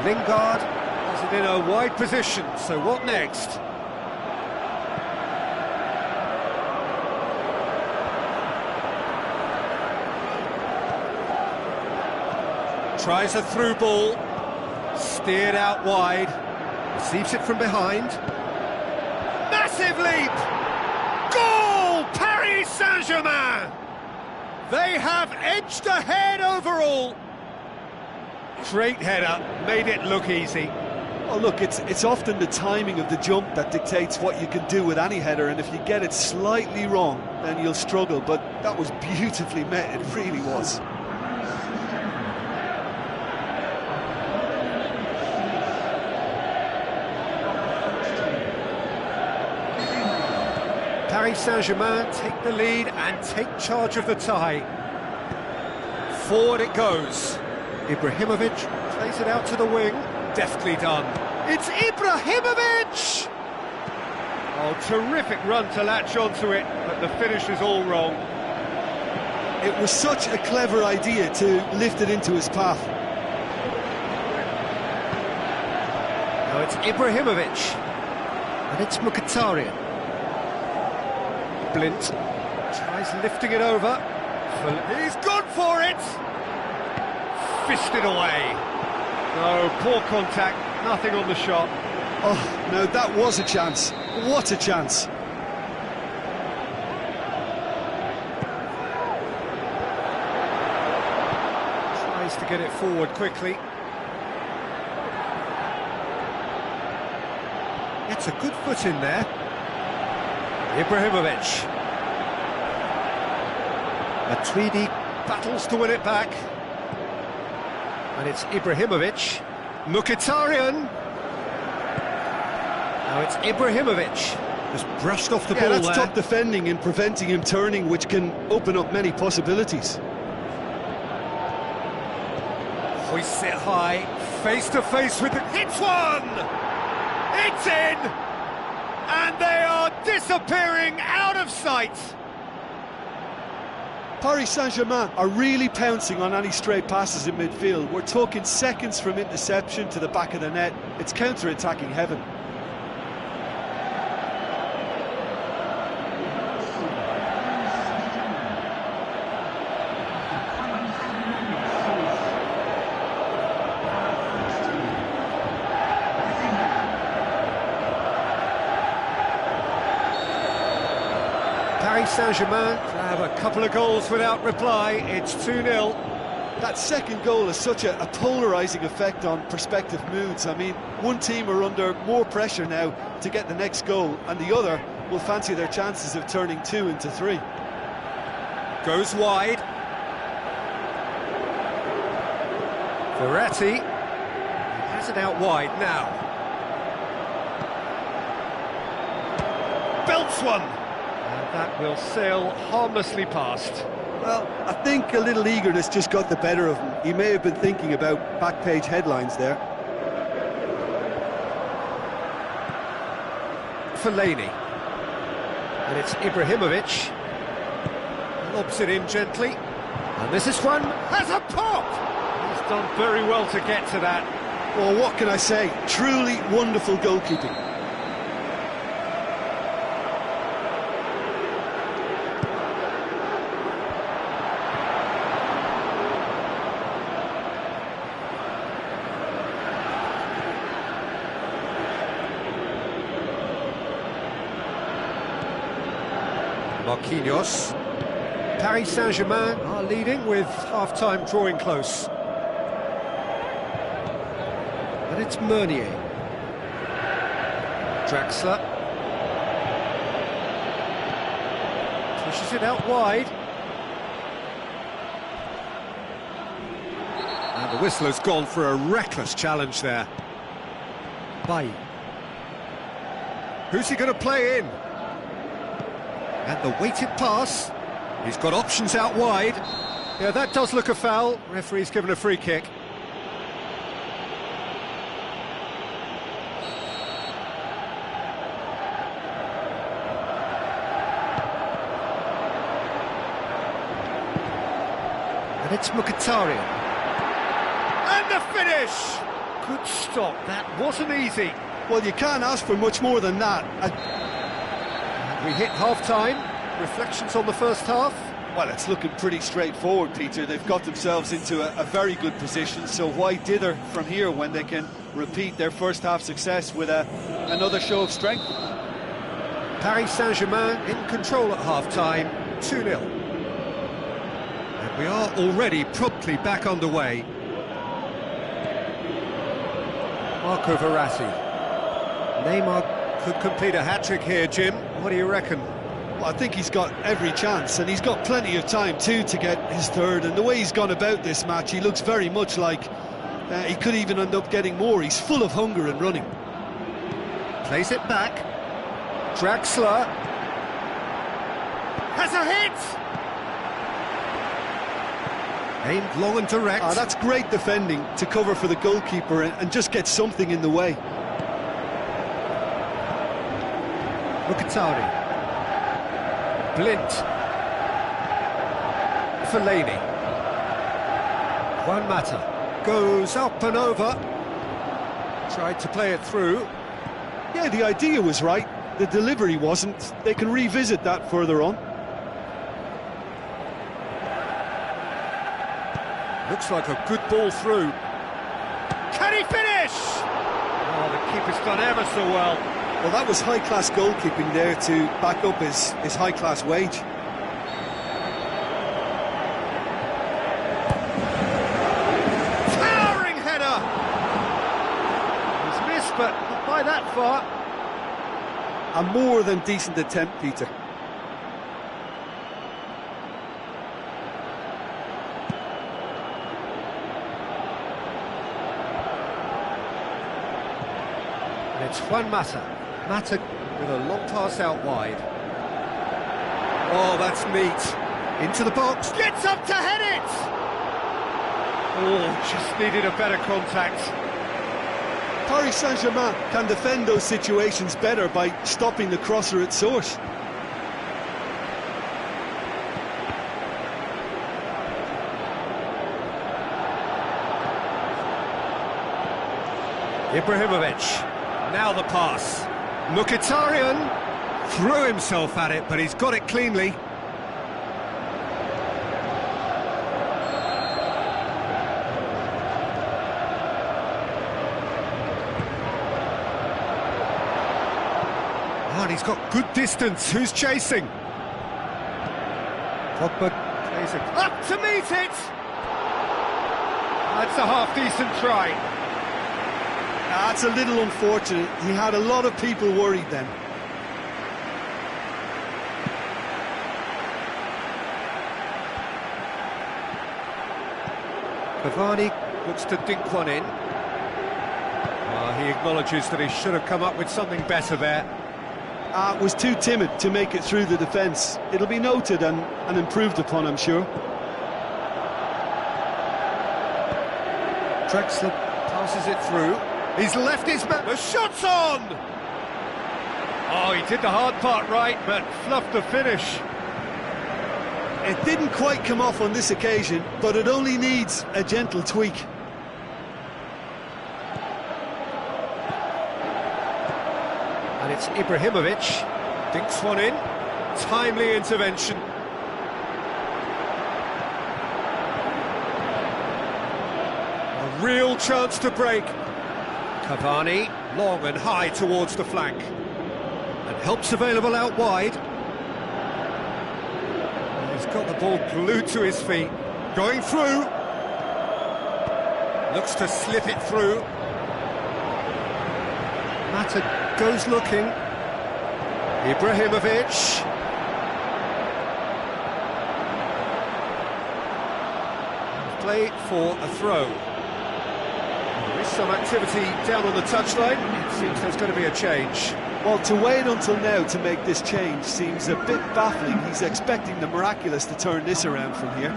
Lingard has it in a wide position, so what next? Tries a through ball, steered out wide, receives it from behind. Massive leap! Goal! Paris Saint-Germain! They have edged ahead overall. Great header, made it look easy. Well, look, it's often the timing of the jump that dictates what you can do with any header, and if you get it slightly wrong, then you'll struggle. But that was beautifully met, it really was. Paris Saint-Germain take the lead and take charge of the tie. Forward it goes. Ibrahimovic plays it out to the wing. Deftly done. It's Ibrahimovic! Oh, terrific run to latch onto it, but the finish is all wrong. It was such a clever idea to lift it into his path. Now it's Ibrahimovic. And it's Mkhitaryan. Blint tries lifting it over. He's gone for it! Fisted away. No, poor contact, nothing on the shot. Oh, no, that was a chance. What a chance. Tries to get it forward quickly. Gets a good foot in there. Ibrahimovic. Matuidi battles to win it back. And it's Ibrahimovic. Mkhitaryan. Now it's Ibrahimovic. Just brushed off the ball that's there. top defending and preventing him turning, which can open up many possibilities. Hoists it high, face to face with the... It's one! It's in! And they are disappearing out of sight! Paris Saint-Germain are really pouncing on any stray passes in midfield. We're talking seconds from interception to the back of the net. It's counter-attacking heaven. Paris Saint-Germain have a couple of goals without reply. It's 2-0. That second goal has such a polarising effect on prospective moods. I mean, one team are under more pressure now to get the next goal, and the other will fancy their chances of turning 2 into 3. Goes wide. Verratti has it out wide now. Belts one. And that will sail harmlessly past. Well, I think a little eagerness just got the better of him. He may have been thinking about back-page headlines there. Fellaini. And it's Ibrahimovic. Lobs it in gently. And this is one. Has a pop! He's done very well to get to that. Well, what can I say? Truly wonderful goalkeeping. Marquinhos. Paris Saint-Germain are leading with half-time drawing close. And it's Meunier. Draxler. Pushes it out wide. And the whistle has gone for a reckless challenge there. Bailly. Who's he going to play in? And the weighted pass. He's got options out wide. Yeah, that does look a foul. Referee's given a free kick. And it's Mkhitaryan. And the finish! Good stop, that wasn't easy. Well, you can't ask for much more than that. We hit half-time. Reflections on the first half? Well, it's looking pretty straightforward, Peter. They've got themselves into a very good position, so why dither from here when they can repeat their first half success with another show of strength? Paris Saint-Germain in control at half-time, 2-0. And we are already promptly back underway. Marco Verratti. Neymar could complete a hat-trick here, Jim. What do you reckon? Well, I think he's got every chance, and he's got plenty of time too to get his third. And the way he's gone about this match, he looks very much like he could even end up getting more. He's full of hunger and running. Plays it back. Draxler has a hit! Aimed long and direct. That's great defending to cover for the goalkeeper and just get something in the way. Mkhitaryan. Blint. Fellaini. Juan Mata goes up and over. Tried to play it through. Yeah, the idea was right. The delivery wasn't. They can revisit that further on. Looks like a good ball through. Can he finish? Oh, the keeper's done ever so well. Well, that was high-class goalkeeping there to back up his high-class wage. Towering header! He's missed, but not by that far. A more than decent attempt, Peter. And it's Juan Mata. Mata with a long pass out wide. Oh, that's neat. Into the box. Gets up to head it! Oh, just needed a better contact. Paris Saint-Germain can defend those situations better by stopping the crosser at source. Ibrahimovic. Now the pass. Mkhitaryan threw himself at it, but he's got it cleanly. Oh, and he's got good distance. Who's chasing? Pogba plays it up to meet it. That's a half-decent try. That's a little unfortunate. He had a lot of people worried then. Cavani looks to dink one in. He acknowledges that he should have come up with something better there. Was too timid to make it through the defence. It'll be noted and improved upon, I'm sure. Draxler passes it through. He's left his man. The shot's on! Oh, he did the hard part right, but fluffed the finish. It didn't quite come off on this occasion, but it only needs a gentle tweak. And it's Ibrahimovic. Dinks one in. Timely intervention. A real chance to break. Cavani, long and high towards the flank. And help's available out wide. He's got the ball glued to his feet. Going through. Looks to slip it through. Mata goes looking. Ibrahimovic. Play for a throw. There is some activity down on the touchline. It seems there's going to be a change. Well, to wait until now to make this change seems a bit baffling. He's expecting the miraculous to turn this around from here.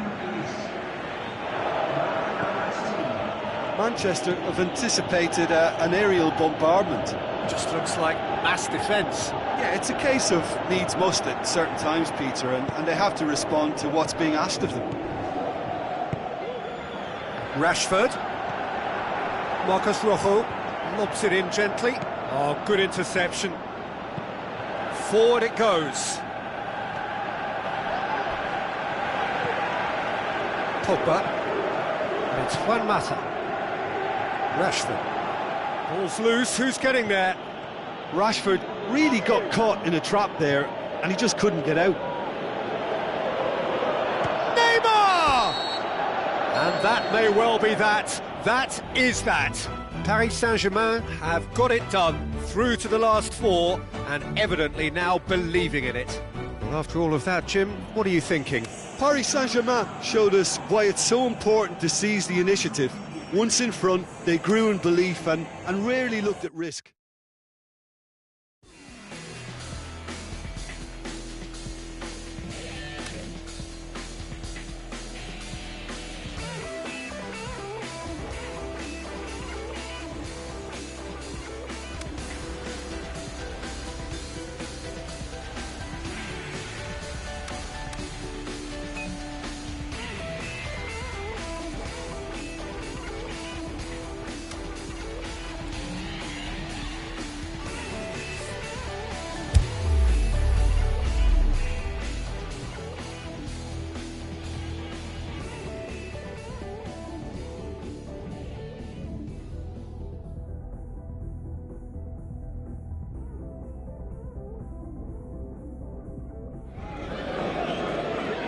Manchester have anticipated an aerial bombardment. Just looks like mass defence. Yeah, it's a case of needs must at certain times, Peter, and they have to respond to what's being asked of them. Rashford. Marcos Rojo lobs it in gently. Oh, good interception. Forward it goes. Pogba. And it's Juan Mata. Rashford. Ball's loose, who's getting there? Rashford really got caught in a trap there, and he just couldn't get out. Neymar! And that may well be that. That is that. Paris Saint-Germain have got it done, through to the last four, and evidently now believing in it. Well, after all of that, Jim, what are you thinking? Paris Saint-Germain showed us why it's so important to seize the initiative. Once in front, they grew in belief and rarely looked at risk.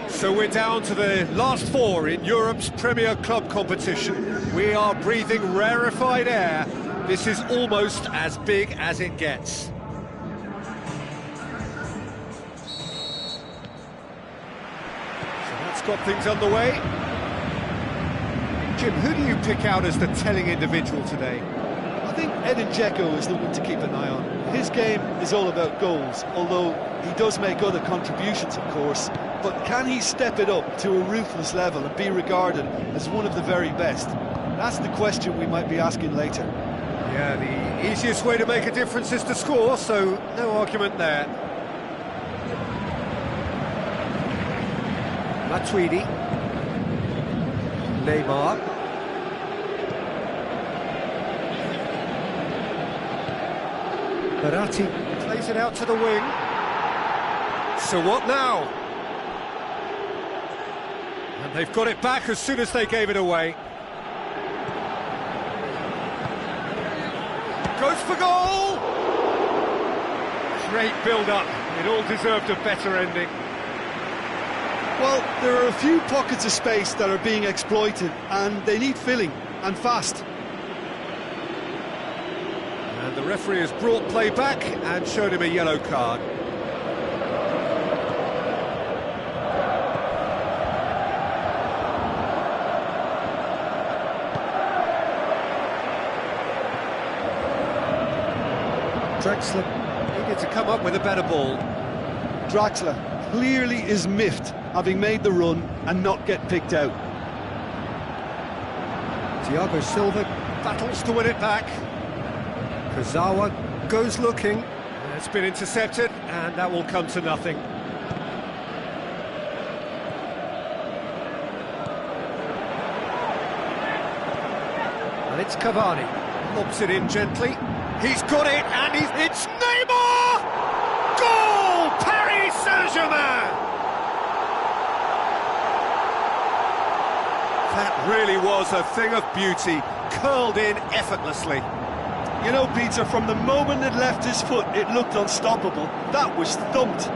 So we're down to the last four in Europe's Premier Club competition. We are breathing rarefied air. This is almost as big as it gets. So that's got things underway. Jim, who do you pick out as the telling individual today? I think Edin Dzeko is the one to keep an eye on. His game is all about goals, although he does make other contributions, of course. But can he step it up to a ruthless level and be regarded as one of the very best? That's the question we might be asking later. Yeah, the easiest way to make a difference is to score, so no argument there. Matuidi. Neymar. Verratti plays it out to the wing. So what now? And they've got it back as soon as they gave it away. Goes for goal! Great build-up. It all deserved a better ending. Well, there are a few pockets of space that are being exploited, and they need filling, and fast. And the referee has brought play back and showed him a yellow card. Draxler needed to come up with a better ball. Draxler clearly is miffed, having made the run and not get picked out. Thiago Silva battles to win it back. Kurzawa goes looking. It's been intercepted, and that will come to nothing. And it's Cavani. Lobs it in gently. He's got it, and it's Neymar! Goal! Paris Saint-Germain! That really was a thing of beauty, curled in effortlessly. You know, Peter, from the moment it left his foot, it looked unstoppable. That was thumped.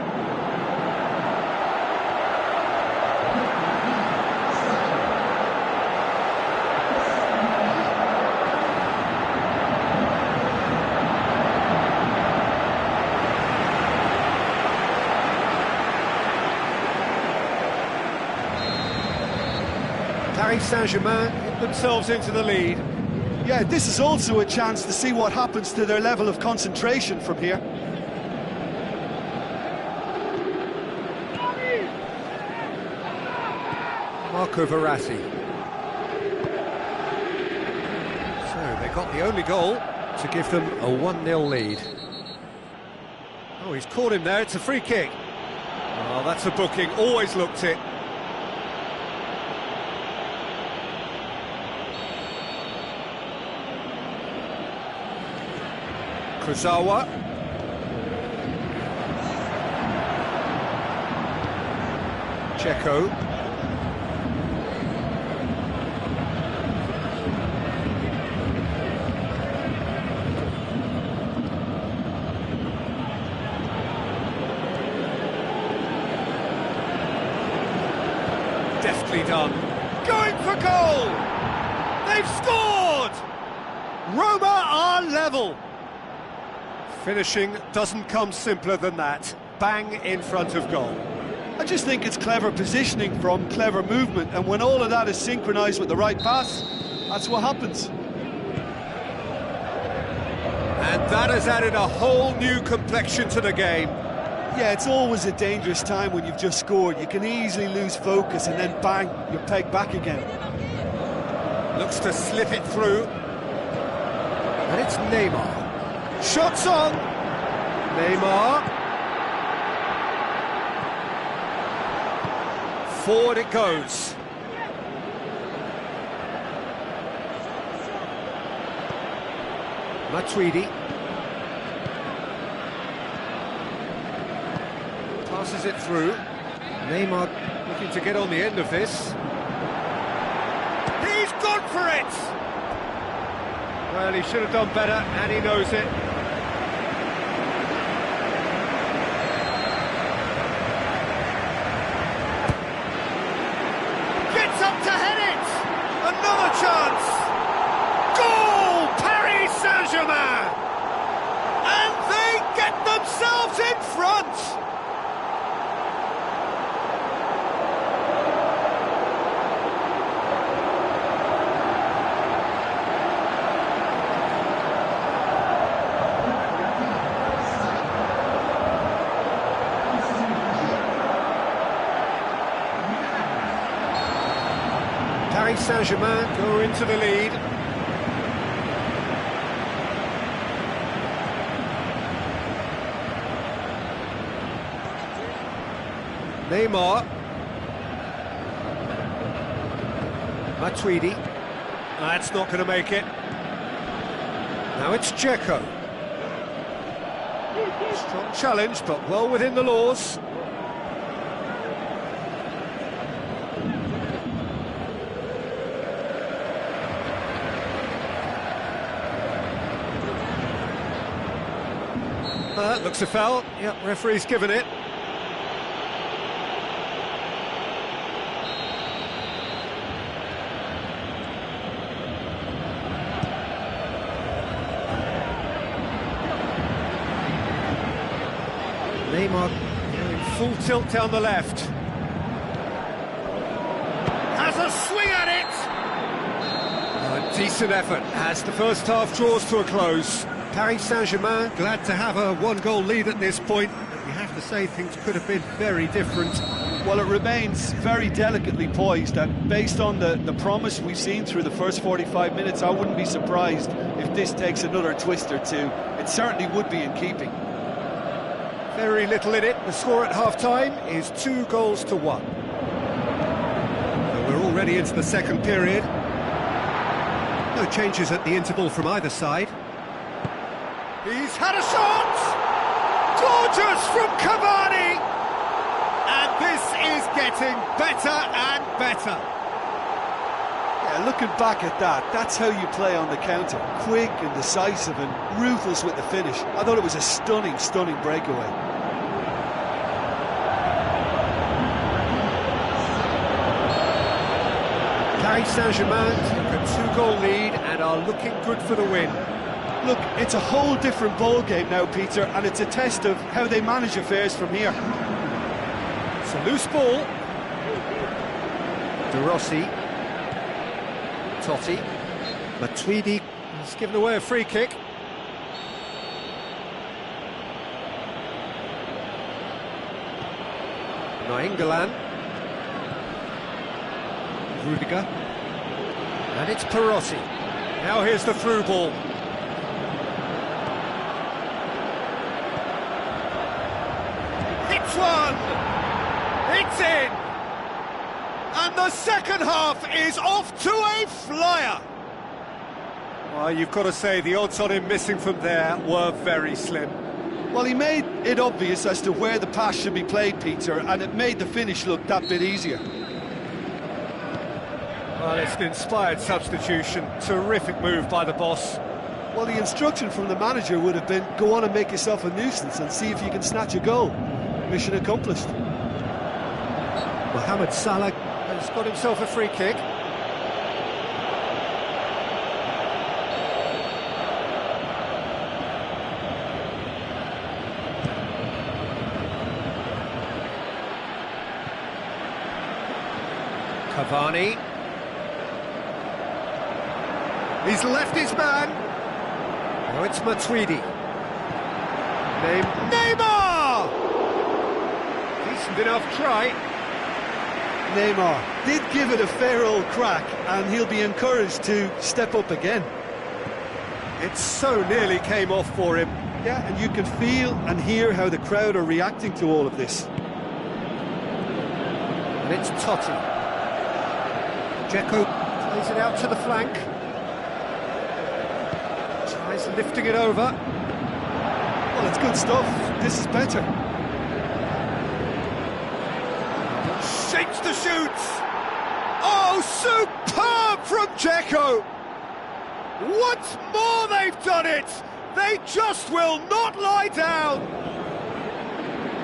Paris Saint-Germain get themselves into the lead. Yeah, this is also a chance to see what happens to their level of concentration from here. Marco Verratti. So they got the only goal to give them a 1-0 lead. Oh, he's caught him there, it's a free kick. Oh, that's a booking, always looked it. Kurzawa. Dzeko. Deftly done. Going for goal! They've scored! Roma are level. Finishing doesn't come simpler than that. Bang in front of goal. I just think it's clever positioning from clever movement, and when all of that is synchronised with the right pass, that's what happens. And that has added a whole new complexion to the game. Yeah, it's always a dangerous time when you've just scored. You can easily lose focus and then bang, you're pegged back again. Looks to slip it through. And it's Neymar. Shots on! Neymar. Forward it goes. Matuidi. Passes it through. Neymar looking to get on the end of this. He's gone for it! Well, he should have done better, and he knows it. Gets up to head it! Another chance! Goal! Paris Saint-Germain! And they get themselves in front! Paris Saint-Germain go into the lead. Neymar. Matuidi. That's not going to make it. Now it's Dzeko. Strong challenge, but well within the laws. Looks a foul. Yep, referee's given it. Neymar going full tilt down the left. Has a swing at it! A decent effort as the first half draws to a close. Paris Saint-Germain glad to have a one-goal lead at this point, but you have to say things could have been very different. Well, it remains very delicately poised, and based on the promise we've seen through the first 45 minutes, I wouldn't be surprised if this takes another twist or two. It certainly would be in keeping. Very little in it. The score at half-time is 2-1. So we're already into the second period. No changes at the interval from either side. He's had a shot! Gorgeous from Cavani! And this is getting better and better. Yeah, looking back at that, that's how you play on the counter. Quick and decisive and ruthless with the finish. I thought it was a stunning, stunning breakaway. Paris Saint-Germain took a 2-goal lead and are looking good for the win. Look, it's a whole different ball game now, Peter, and it's a test of how they manage affairs from here. It's a loose ball. De Rossi. Totti. Matuidi has given away a free kick. Nainggolan. Rudiger. And it's Perotti. Now here's the through ball. One! It's in! And the second half is off to a flyer! Well, you've got to say, the odds on him missing from there were very slim. Well, he made it obvious as to where the pass should be played, Peter, and it made the finish look that bit easier. Well, it's an inspired substitution. Terrific move by the boss. Well, the instruction from the manager would have been, go on and make yourself a nuisance and see if you can snatch a goal. Mission accomplished. Mohamed Salah has got himself a free kick. Cavani. He's left his man. Oh, it's Matuidi. Neymar! Decent enough try. Neymar did give it a fair old crack, and he'll be encouraged to step up again. It so nearly came off for him. Yeah, and you can feel and hear how the crowd are reacting to all of this. And it's Totti. Dzeko plays it out to the flank. Tries lifting it over. Well, it's good stuff. This is better. Shapes the shoots. Oh, superb from Dzeko. Once more they've done it. They just will not lie down.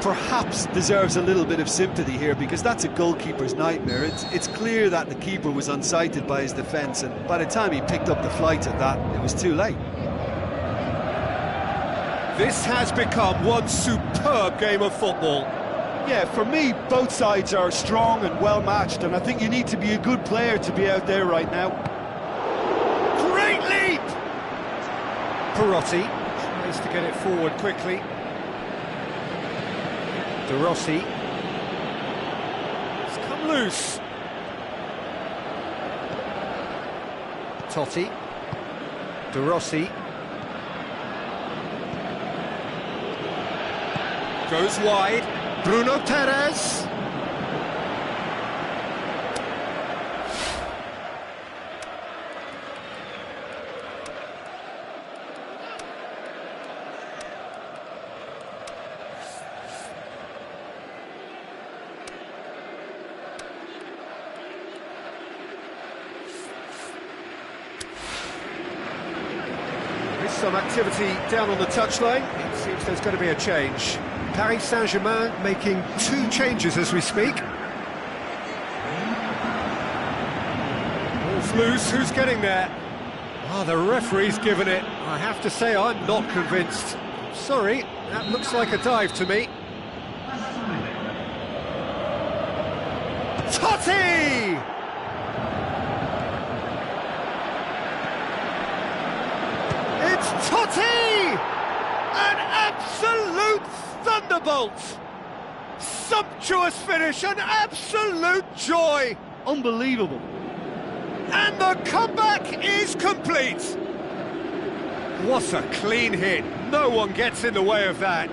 Perhaps deserves a little bit of sympathy here, because that's a goalkeeper's nightmare. It's clear that the keeper was unsighted by his defence, and by the time he picked up the flight at that, it was too late. This has become one superb game of football. Yeah, for me, both sides are strong and well matched, and I think you need to be a good player to be out there right now. Great leap! Perotti tries to get it forward quickly. De Rossi. It's come loose. Totti. De Rossi. Goes wide. Bruno Perez. There's some activity down on the touchline. It seems there's going to be a change. Paris Saint-Germain making 2 changes as we speak. Ball's loose, who's getting there? The referee's given it. I have to say, I'm not convinced. Sorry, that looks like a dive to me. Totti! It's Totti! An absolute thunderbolt! Sumptuous finish, an absolute joy! Unbelievable. And the comeback is complete! What a clean hit, no one gets in the way of that.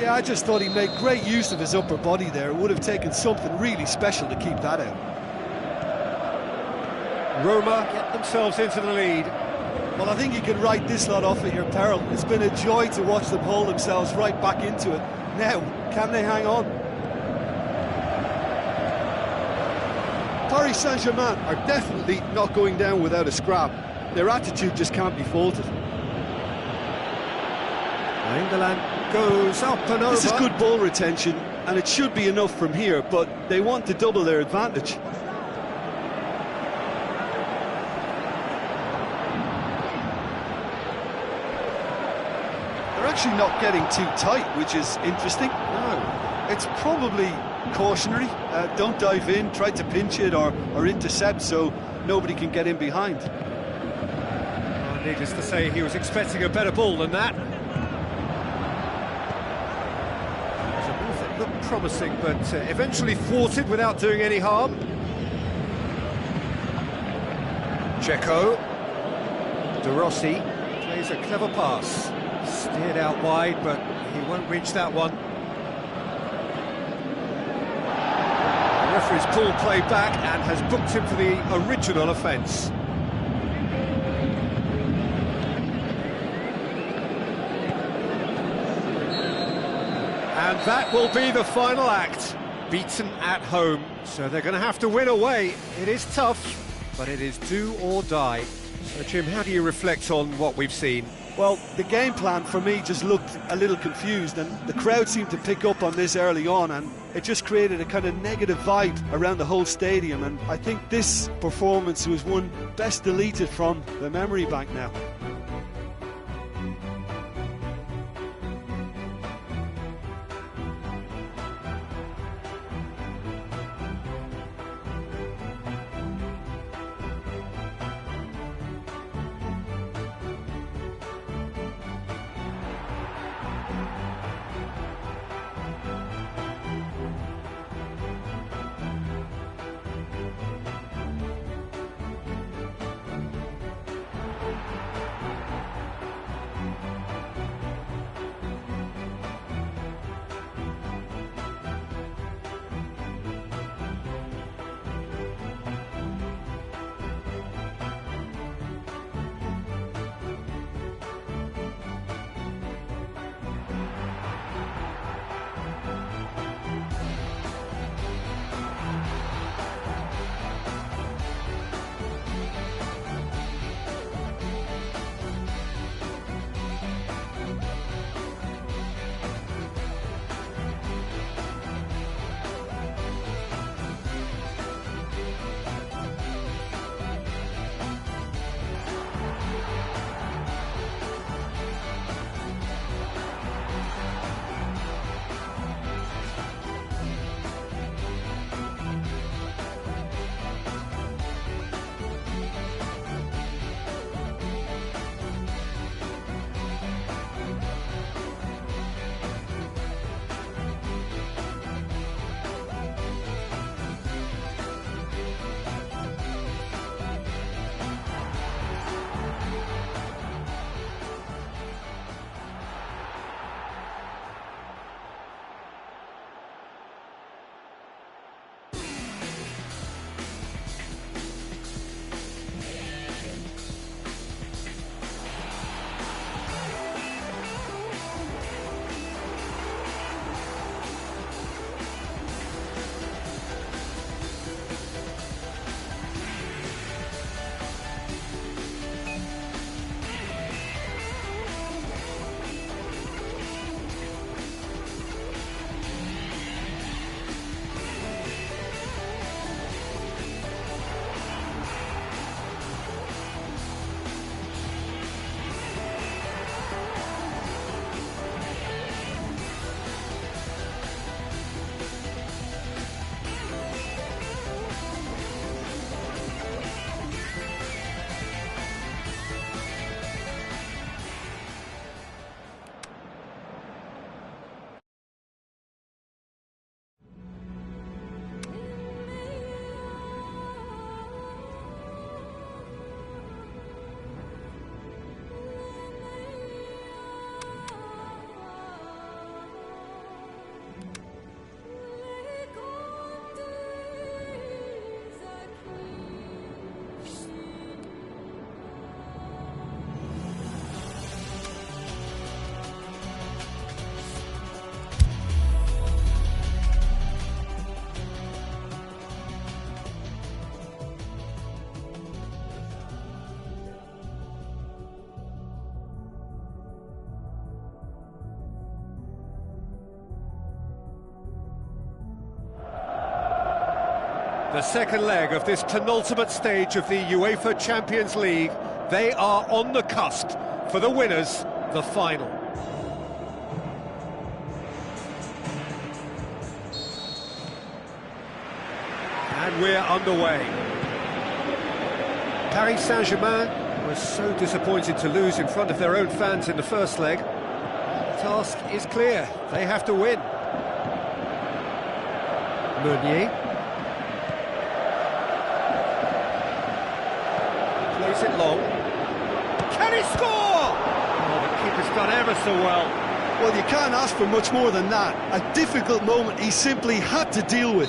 Yeah, I just thought he made great use of his upper body there. It would have taken something really special to keep that out. Roma get themselves into the lead. Well, I think you can write this lot off at your peril. It's been a joy to watch them haul themselves right back into it. Now, can they hang on? Paris Saint-Germain are definitely not going down without a scrap. Their attitude just can't be faulted. England goes up and over. This is good ball retention, and it should be enough from here, but they want to double their advantage. Actually not getting too tight, which is interesting. No, it's probably cautionary. Don't dive in, try to pinch it or intercept so nobody can get in behind. Needless to say, he was expecting a better ball than that. It was a move that looked promising, but eventually thwarted without doing any harm. Dzeko. De Rossi plays a clever pass. Steered out wide, but he won't reach that one. The referee's pulled play back and has booked him for the original offence. And that will be the final act. Beaten at home, so they're going to have to win away. It is tough, but it is do or die. So, Jim, how do you reflect on what we've seen? Well, the game plan for me just looked a little confused, and the crowd seemed to pick up on this early on, and it just created a kind of negative vibe around the whole stadium, and I think this performance was one best deleted from the memory bank now. The second leg of this penultimate stage of the UEFA Champions League. They are on the cusp for the winners, the final. And we're underway. Paris Saint-Germain was so disappointed to lose in front of their own fans in the first leg. The task is clear, they have to win. Meunier. Plays it long. Can he score? Oh, the keeper's done ever so well. Well, you can't ask for much more than that. A difficult moment he simply had to deal with.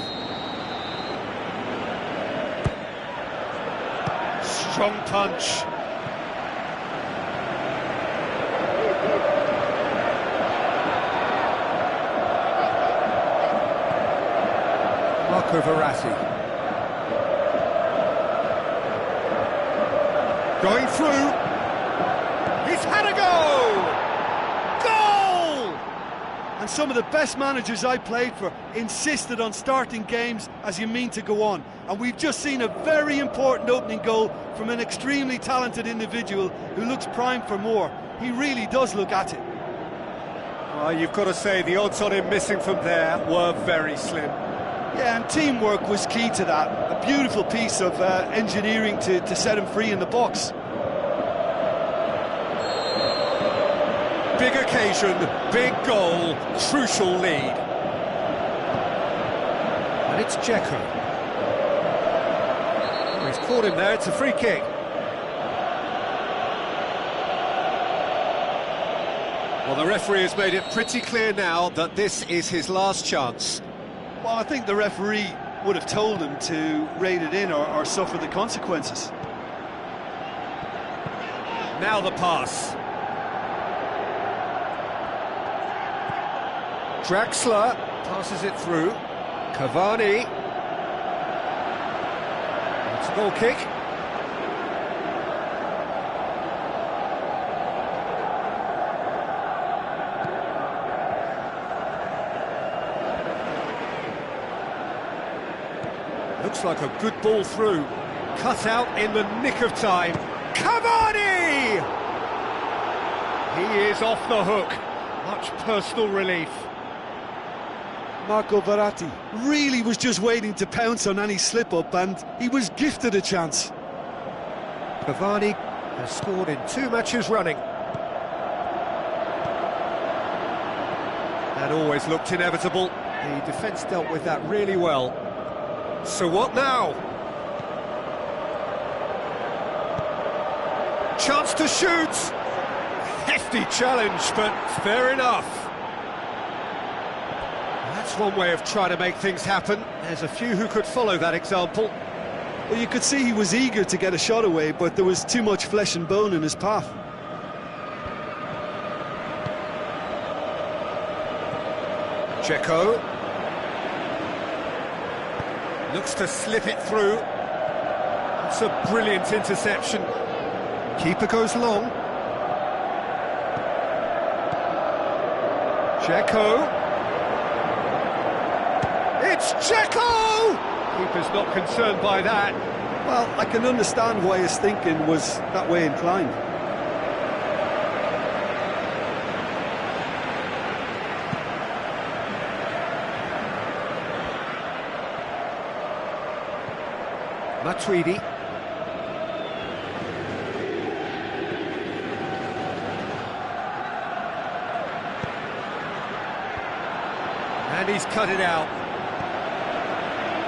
Strong punch. Marco Verratti. Going through. He's had a go! Goal! And some of the best managers I played for insisted on starting games as you mean to go on. And we've just seen a very important opening goal from an extremely talented individual who looks primed for more. He really does look at it. Well, you've got to say the odds on him missing from there were very slim. Yeah, and teamwork was key to that. A beautiful piece of engineering to set him free in the box. Big occasion, big goal, crucial lead. And it's Dzeko. Oh, he's caught him there, it's a free kick. Well, the referee has made it pretty clear now that this is his last chance. Well, I think the referee would have told him to rate it in or suffer the consequences. Now the pass. Draxler passes it through. Cavani. It's a goal kick. Looks like a good ball through. Cut out in the nick of time. Cavani! He is off the hook. Much personal relief. Marco Verratti really was just waiting to pounce on any slip-up, and he was gifted a chance. Cavani has scored in 2 matches running. That always looked inevitable. The defence dealt with that really well. So what now? Chance to shoot! Hefty challenge, but fair enough. That's one way of trying to make things happen. There's a few who could follow that example. Well, you could see he was eager to get a shot away, but there was too much flesh and bone in his path. Dzeko. Looks to slip it through. It's a brilliant interception. Keeper goes long. Dzeko. It's Dzeko! Keeper's not concerned by that. Well, I can understand why his thinking was that way inclined. Matuidi. And he's cut it out.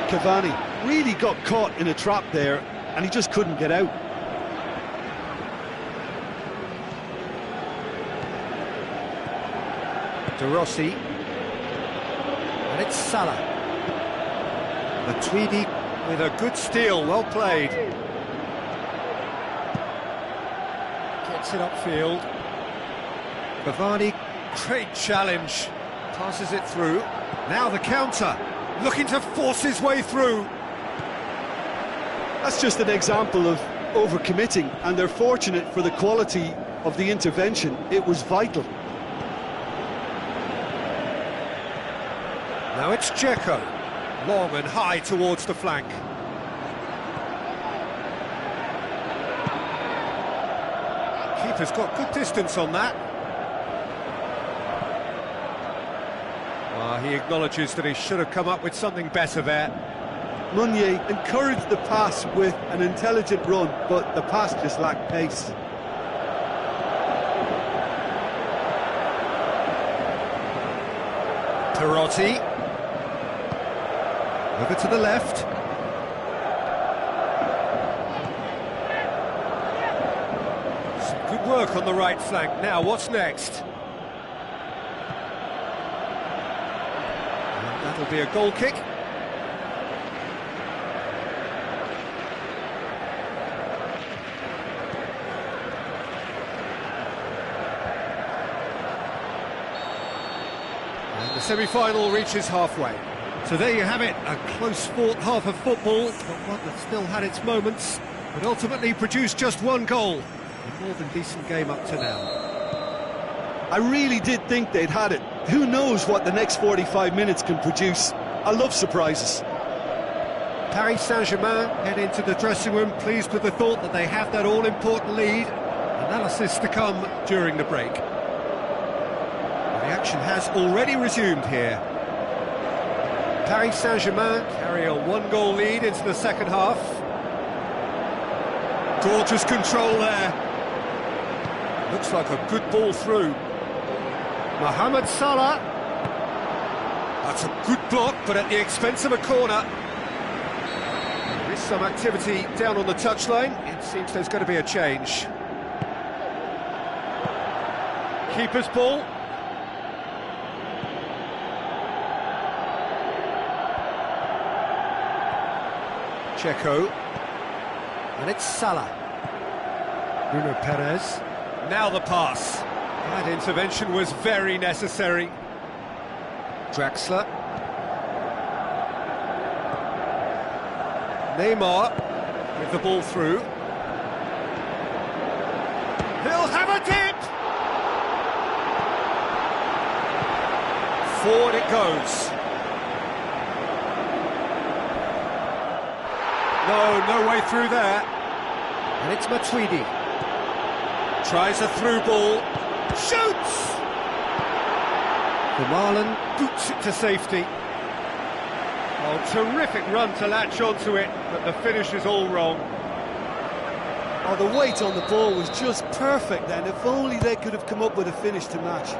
Cavani really got caught in a trap there, and he just couldn't get out. De Rossi. And it's Salah. Matuidi with a good steal, well played. Gets it upfield. Cavani, great challenge. Passes it through. Now the counter. Looking to force his way through. That's just an example of overcommitting, and they're fortunate for the quality of the intervention. It was vital. Now it's Dzeko. Long and high towards the flank. Keeper's got good distance on that. He acknowledges that he should have come up with something better there. Meunier encouraged the pass with an intelligent run, but the pass just lacked pace. Perotti. Over to the left. Some good work on the right flank. Now, what's next? And that'll be a goal kick. And the semi-final reaches halfway. So there you have it, a close-fought half of football, but one that still had its moments, but ultimately produced just one goal. A more than decent game up to now. I really did think they'd had it. Who knows what the next 45 minutes can produce? I love surprises. Paris Saint-Germain head into the dressing room pleased with the thought that they have that all-important lead. Analysis to come during the break. The action has already resumed here. Paris Saint-Germain carry a one-goal lead into the second half. Gorgeous control there. Looks like a good ball through. Mohamed Salah. That's a good block, but at the expense of a corner. There is some activity down on the touchline. It seems there's going to be a change. Keeper's ball. Checo, and it's Salah. Bruno Perez. Now the pass. That intervention was very necessary. Draxler. Neymar with the ball through. He'll have a dip! Forward it goes. No way through there. And it's Matuidi. Tries a through ball. Shoots! Marlon boots it to safety. Oh, terrific run to latch onto it, but the finish is all wrong. Oh, the weight on the ball was just perfect then. If only they could have come up with a finish to match.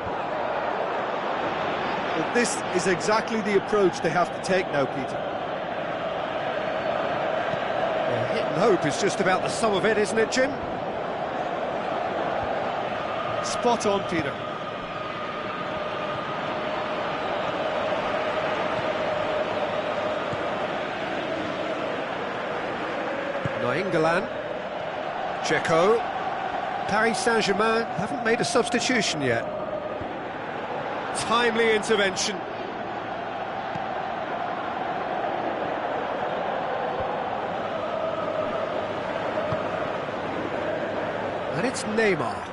But this is exactly the approach they have to take now, Peter. Hit and hope is just about the sum of it, isn't it, Jim? Spot on, Peter. Nainggolan. Checo. Paris Saint-Germain haven't made a substitution yet. Timely intervention. And it's Neymar.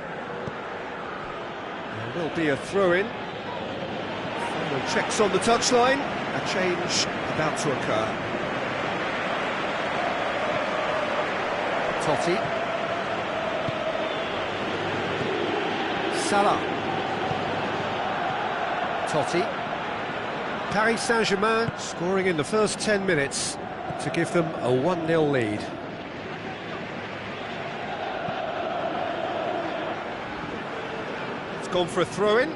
There will be a throw-in. Final checks on the touchline. A change about to occur. Totti. Salah. Totti. Paris Saint-Germain scoring in the first 10 minutes to give them a 1-0 lead. It's gone for a throw-in.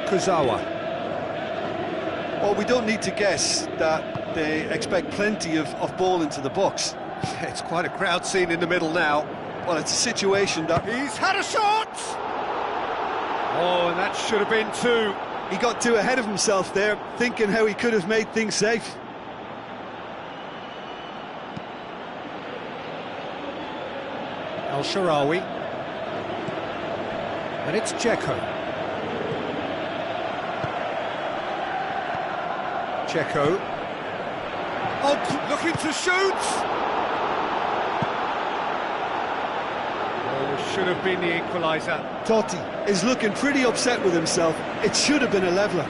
Kurzawa. Well, we don't need to guess that they expect plenty of ball into the box. It's quite a crowd scene in the middle now. Well, it's a situation that... He's had a shot! Oh, and that should have been two. He got too ahead of himself there, thinking how he could have made things safe. El Shaarawy. And it's Checo. Checo. Oh, looking to shoot! Oh, should have been the equaliser. Totti is looking pretty upset with himself. It should have been a leveller.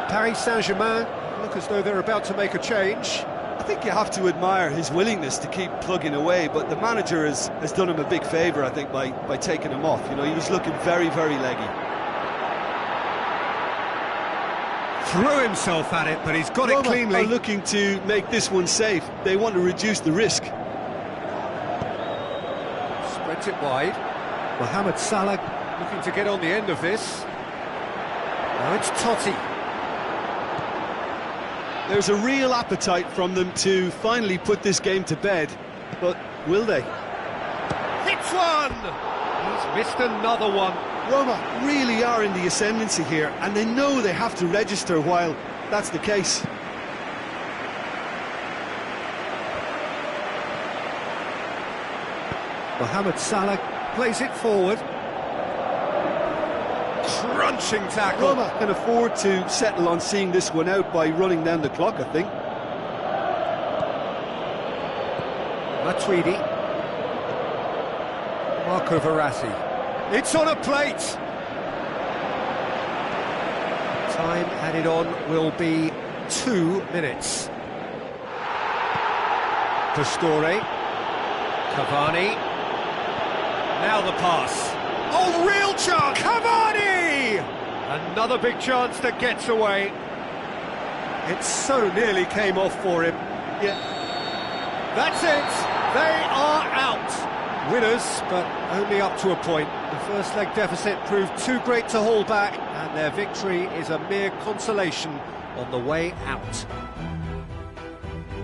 Paris Saint-Germain look as though they're about to make a change. I think you have to admire his willingness to keep plugging away, but the manager has done him a big favour, I think, by taking him off. You know, he was looking very, very leggy. Threw himself at it, but he's got Roma it cleanly. are looking to make this one safe. They want to reduce the risk. Spreads it wide. Mohamed Salah looking to get on the end of this. Now it's Totti. There's a real appetite from them to finally put this game to bed, but will they? Hits one! He's missed another one. Roma really are in the ascendancy here, and they know they have to register while that's the case. Mohamed Salah plays it forward. Crunching tackle. Roma can afford to settle on seeing this one out by running down the clock, I think. Matuidi. Marco Verratti. It's on a plate. Time added on will be 2 minutes. Pastore. Cavani. Now the pass. Oh, real chance! Cavani! Another big chance that gets away. It so nearly came off for him. Yeah. That's it. They are out. Winners, but only up to a point. The first leg deficit proved too great to hold back, and their victory is a mere consolation on the way out.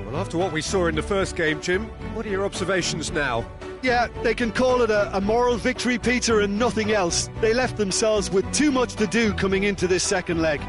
Well, after what we saw in the first game, Jim, what are your observations now? Yeah, they can call it a moral victory, Peter, and nothing else. They left themselves with too much to do coming into this second leg.